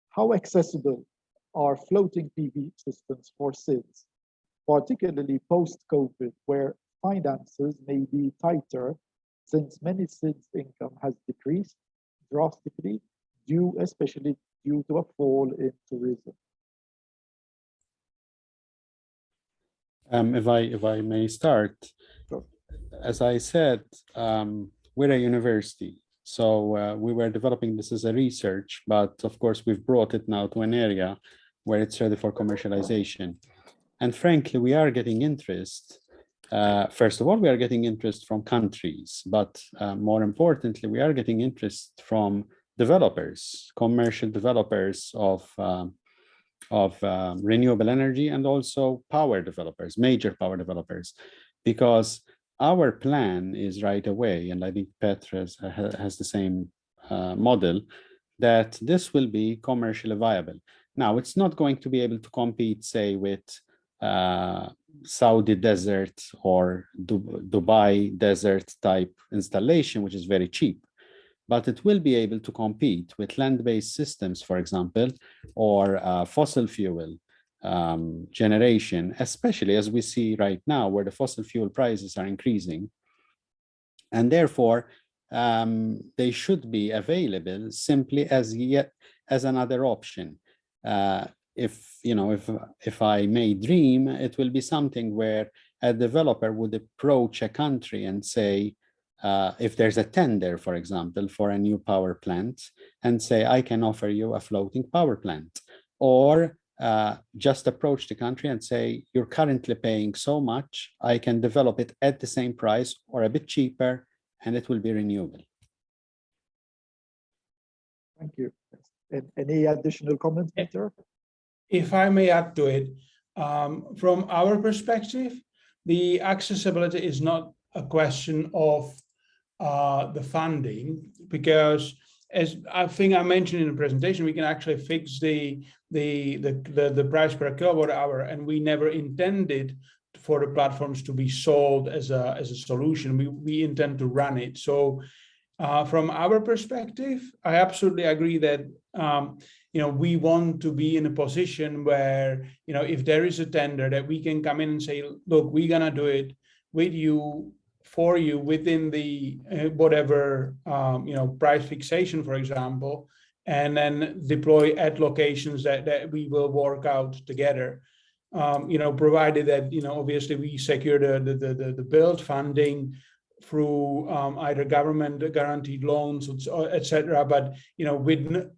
how accessible are floating PV systems for SIDS, particularly post-COVID, where finances may be tighter since many SIDS income has decreased drastically, especially due to a fall in tourism? If I may start, sure. As I said, we're a university, so we were developing this as a research, but of course we've brought it now to an area where it's ready for commercialization. And frankly, we are getting interest. First of all, we are getting interest from countries, but more importantly, we are getting interest from developers, commercial developers of renewable energy, and also power developers, major power developers, because our plan is right away, and I think Petra has the same model, that this will be commercially viable. Now, it's not going to be able to compete, say, with Saudi desert or Dubai desert type installation, which is very cheap, but it will be able to compete with land-based systems, for example, or fossil fuel generation, especially as we see right now where the fossil fuel prices are increasing. And therefore, they should be available simply as another option. If I may dream, it will be something where a developer would approach a country and say, if there's a tender, for example, for a new power plant, and say, I can offer you a floating power plant, or just approach the country and say, you're currently paying so much, I can develop it at the same price or a bit cheaper, and it will be renewable. Thank you. Any additional comments, Peter? If I may add to it, from our perspective, the accessibility is not a question of the funding, because as I think I mentioned in the presentation, we can actually fix the price per kilowatt hour, and we never intended for the platforms to be sold as a solution. We intend to run it. So from our perspective, I absolutely agree that we want to be in a position where if there is a tender, that we can come in and say, look, we're gonna do it with you, for you, within the whatever price fixation, for example, and then deploy at locations that we will work out together. Provided that obviously we secure the build funding through either government guaranteed loans, etc. But with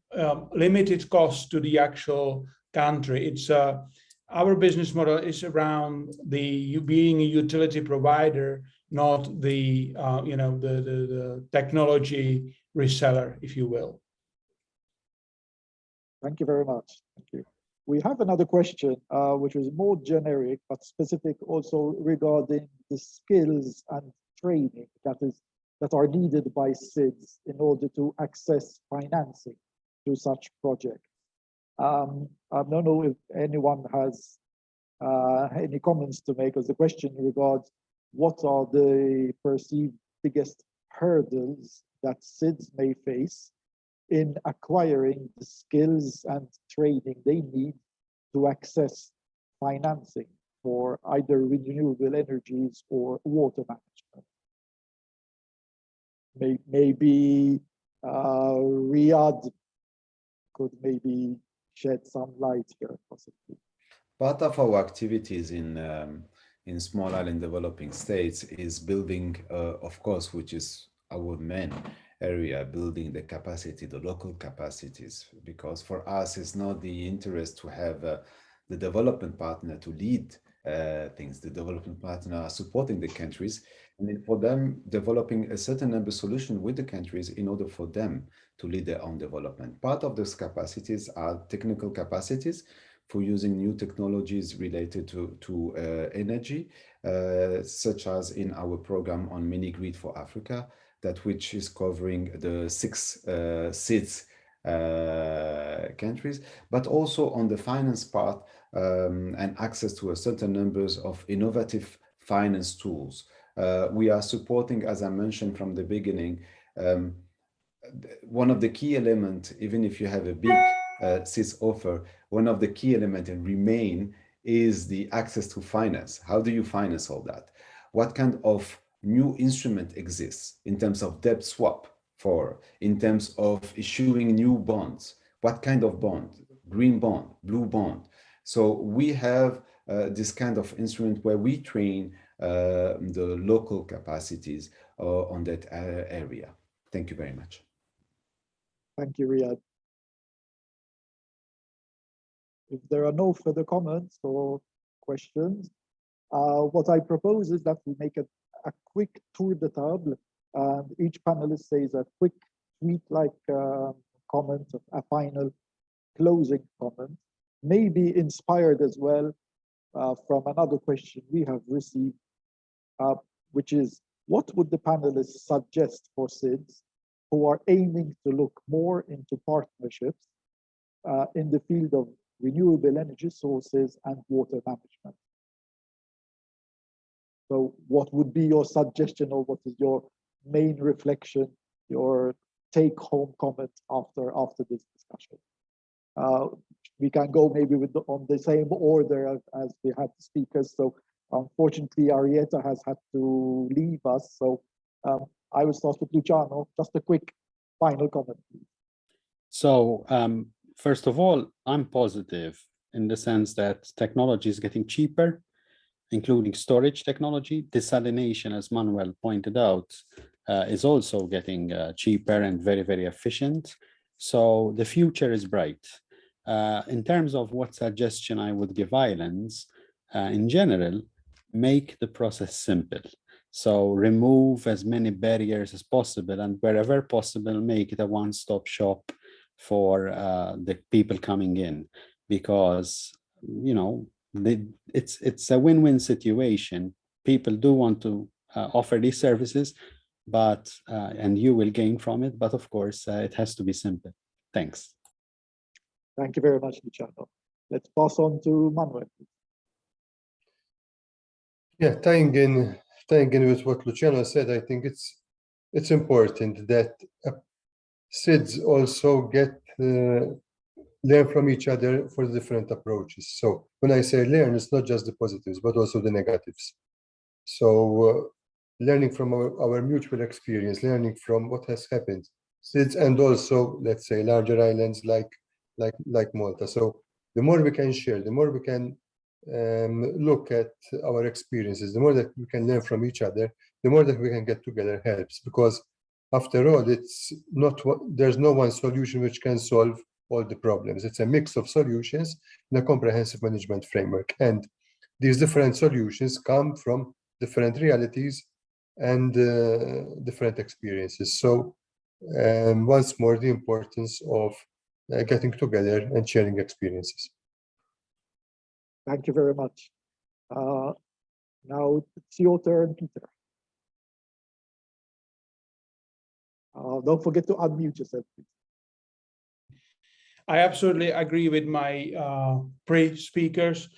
limited cost to the actual country. It's our business model is around being a utility provider, not the the technology reseller, if you will. Thank you very much. Thank you. We have another question, which is more generic but specific, also regarding the skills and training that are needed by SIDS in order to access financing to such projects. I don't know if anyone has any comments to make, as the question regards what are the perceived biggest hurdles that SIDS may face in acquiring the skills and training they need to access financing for either renewable energies or water management. Maybe Riyadh could maybe shed some light here, possibly. Part of our activities in small island developing states is building, of course, which is our main area, building the capacity, the local capacities, because for us it's not the interest to have the development partner to lead things. The development partner are supporting the countries, and then for them developing a certain number of solutions with the countries in order for them to lead their own development. Part of those capacities are technical capacities for using new technologies related to energy, such as in our program on mini grid for Africa, which is covering the 6 SIDS countries, but also on the finance part and access to a certain numbers of innovative finance tools. We are supporting, as I mentioned from the beginning, one of the key elements, even if you have a big SIDS offer, one of the key elements and remain is the access to finance. How do you finance all that? What kind of new instrument exists in terms of debt swap, in terms of issuing new bonds? What kind of bond? Green bond, blue bond. So we have this kind of instrument where we train the local capacities on that area. Thank you very much. Thank you, Riyadh. If there are no further comments or questions, what I propose is that we make a quick tour de table, and each panelist says a quick tweet-like comment, a final closing comment, maybe inspired as well from another question we have received, which is, what would the panelists suggest for SIDS who are aiming to look more into partnerships in the field of renewable energy sources and water management? So what would be your suggestion, or what is your main reflection, your take-home comment after this discussion? We can go maybe on the same order as we had the speakers. So unfortunately, Arietta has had to leave us. So I will start with Luciano. Just a quick final comment, please. So first of all, I'm positive in the sense that technology is getting cheaper, including storage technology. Desalination, as Manuel pointed out, is also getting cheaper and very, very efficient. So the future is bright. In terms of what suggestion I would give islands, in general, make the process simple. So remove as many barriers as possible, and wherever possible, make it a one-stop shop for the people coming in, because it's a win-win situation. People do want to offer these services, but and you will gain from it. But of course, it has to be simple. Thanks. Thank you very much, Luciano. Let's pass on to Manuel. Yeah, tying in with what Luciano said, I think it's important that SIDS also learn from each other for the different approaches. So when I say learn, it's not just the positives, but also the negatives. So learning from our mutual experience, learning from what has happened, SIDS, and also, let's say, larger islands like Malta. So the more we can share, the more we can look at our experiences, the more that we can learn from each other, the more that we can get together helps. Because after all, there's no one solution which can solve all the problems. It's a mix of solutions in a comprehensive management framework. And these different solutions come from different realities and different experiences. So once more, the importance of getting together and sharing experiences. Thank you very much. Now it's your turn, Peter. Don't forget to unmute yourself, please. I absolutely agree with my pre-speakers.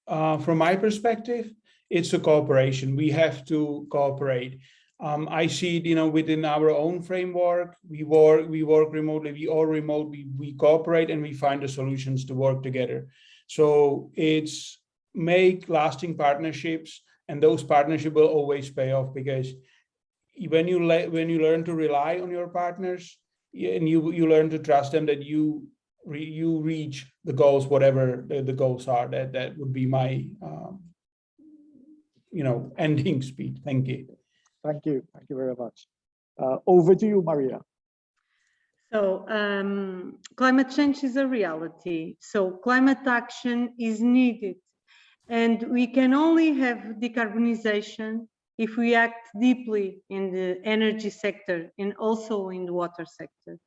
From my perspective, it's a cooperation. We have to cooperate. I see it, within our own framework. We work remotely. We all remote. We cooperate and we find the solutions to work together. So it's make lasting partnerships, and those partnerships will always pay off, because when you learn to rely on your partners and you learn to trust them, that you reach the goals, whatever the goals are. That would be my ending speech. Thank you. Thank you very much. Over to you, Maria. So climate change is a reality. So climate action is needed. And we can only have decarbonization if we act deeply in the energy sector and also in the water sector.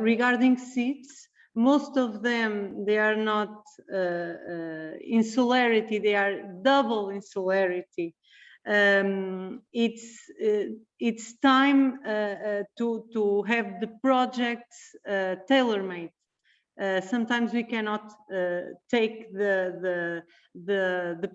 Regarding SIDS, most of them, they are not insularity, they are double insularity. It's time to have the projects tailor-made. Sometimes we cannot take the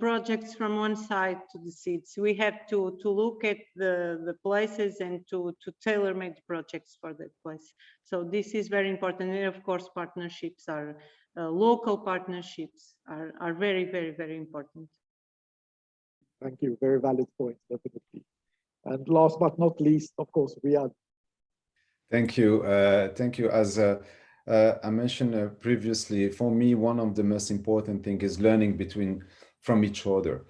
projects from one side to the SIDS. We have to look at the places and to tailor-make projects for that place. So this is very important. And of course, partnerships are local partnerships are very, very, very important. Thank you. Very valid point, definitely. And last but not least, of course, Riyadh. Thank you. Thank you. As I mentioned previously, for me, one of the most important things is learning from each other.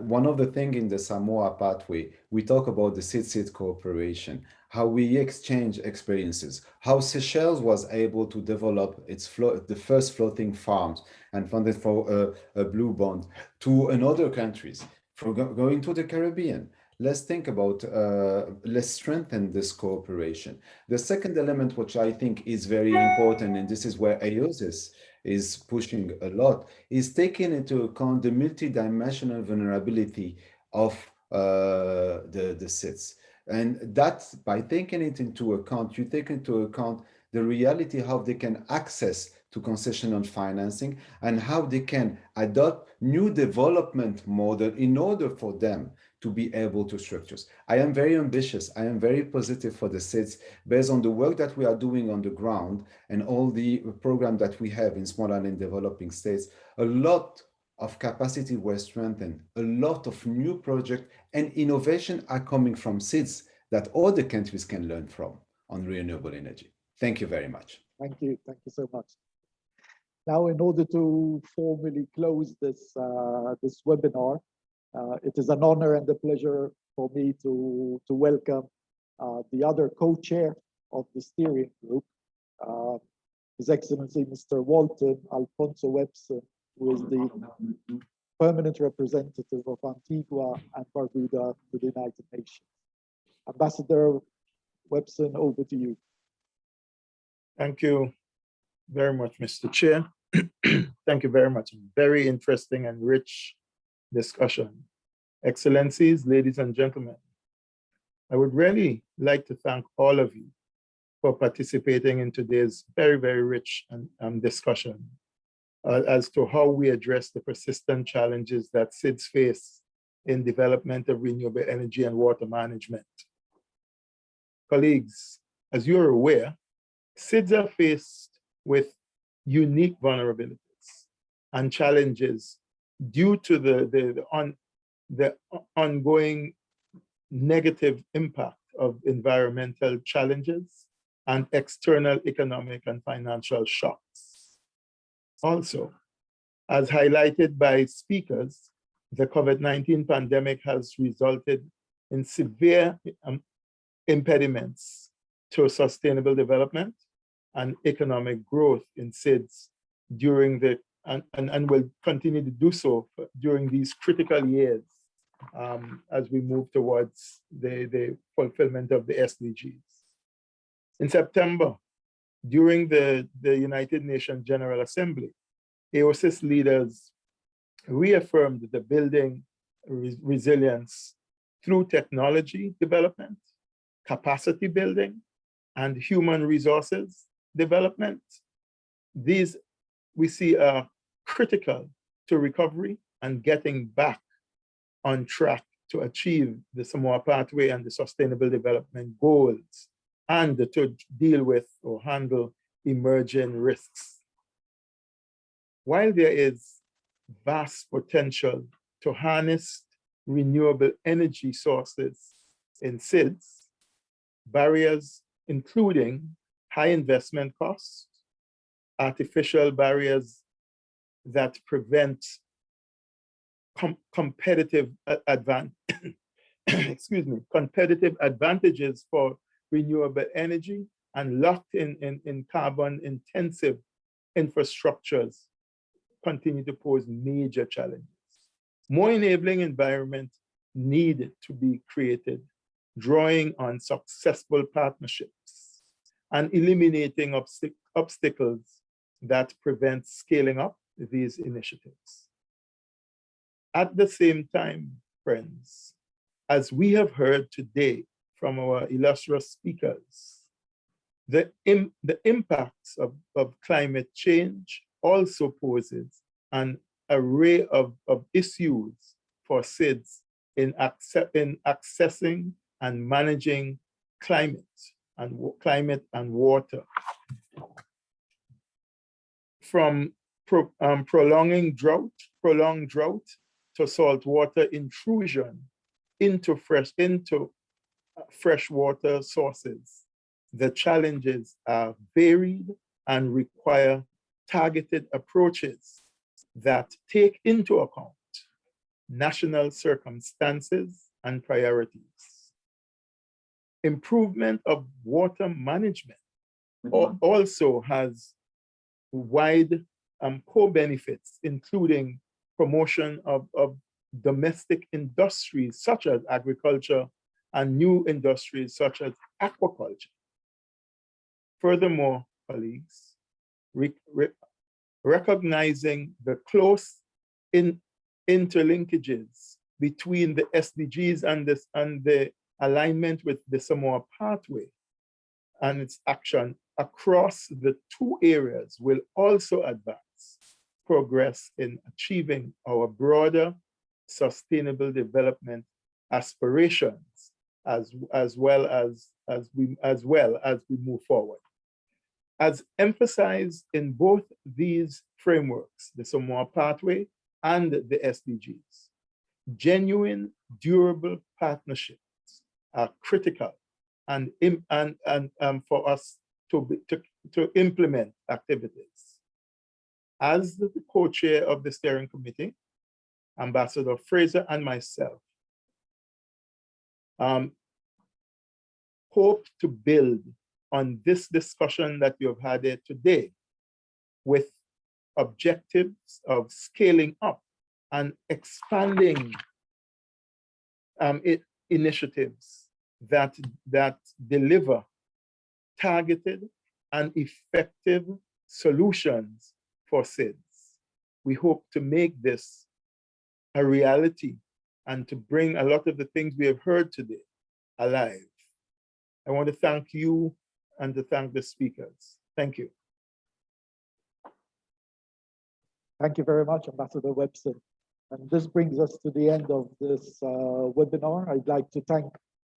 One of the things in the Samoa pathway, we talk about the SIDS cooperation, how we exchange experiences, how Seychelles was able to develop the first floating farms and funded for a blue bond, to another countries, from going to the Caribbean. Let's think about, let's strengthen this cooperation. The second element, which I think is very important, and this is where AOSIS is pushing a lot, is taking into account the multidimensional vulnerability of the SIDS. And that, by taking it into account, you take into account the reality, how they can access to concessional financing and how they can adopt new development model in order for them to be able to structure. I am very ambitious. I am very positive for the SIDS based on the work that we are doing on the ground and all the programs that we have in small and in developing states. A lot of capacity was strengthened. A lot of new projects and innovation are coming from SIDS that all the countries can learn from on renewable energy. Thank you very much. Thank you so much. Now, in order to formally close this webinar, it is an honor and a pleasure for me to welcome The other co-chair of the steering group, His Excellency Mr. Walton Alfonso Webson, who is the permanent representative of Antigua and Barbuda to the United Nations. Ambassador Webson, over to you. Thank you very much, Mr. Chair. Thank you very much. Very interesting and rich discussion. Excellencies, ladies and gentlemen, I would really like to thank all of you for participating in today's very, very rich discussion as to how we address the persistent challenges that SIDS face in development of renewable energy and water management. Colleagues, as you're aware, SIDS are faced with unique vulnerabilities and challenges due to the ongoing negative impact of environmental challenges and external economic and financial shocks. Also, as highlighted by speakers, the COVID-19 pandemic has resulted in severe impediments to sustainable development and economic growth in SIDS during the, and will continue to do so during these critical years as we move towards the fulfillment of the SDGs. In September, during the United Nations General Assembly, AOSIS leaders reaffirmed the building resilience through technology development, capacity building, and human resources development. These we see are critical to recovery and getting back on track to achieve the Samoa Pathway and the Sustainable Development Goals, and to deal with or handle emerging risks. While there is vast potential to harness renewable energy sources in SIDS, barriers including high investment costs, artificial barriers that prevent competitive competitive advantages for renewable energy, and locked in carbon intensive infrastructures continue to pose major challenges. More enabling environments need to be created, drawing on successful partnerships and eliminating obstacles that prevent scaling up these initiatives. At the same time, friends, as we have heard today from our illustrious speakers, the impacts of climate change also poses an array of issues for SIDS in accessing and managing climate and water. From prolonged drought to saltwater intrusion into freshwater sources, the challenges are varied and require targeted approaches that take into account national circumstances and priorities. Improvement of water management also has wide co-benefits, including promotion of domestic industries such as agriculture and new industries such as aquaculture. Furthermore, colleagues, recognizing the close interlinkages between the SDGs and the alignment with the Samoa Pathway and its action across the two areas will also advance progress in achieving our broader sustainable development aspirations as well as we move forward. As emphasized in both these frameworks, the Samoa Pathway and the SDGs, genuine, durable partnerships are critical and for us to implement activities. As the co-chair of the steering committee, Ambassador Fraser and myself hope to build on this discussion that you have had here today with objectives of scaling up and expanding initiatives that deliver targeted and effective solutions for SIDS. We hope to make this a reality and to bring a lot of the things we have heard today alive. I want to thank you and to thank the speakers. Thank you. Thank you very much, Ambassador Webster. And this brings us to the end of this webinar. I'd like to thank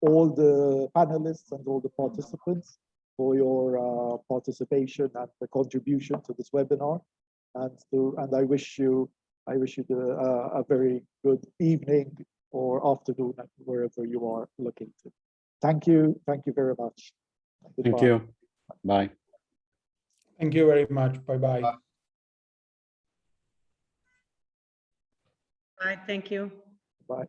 all the panelists and all the participants for your participation and the contribution to this webinar. And I wish you a very good evening or afternoon wherever you are looking to. Thank you very much. Goodbye. Thank you. Bye. Thank you very much. Bye-bye. Bye, thank you. Bye.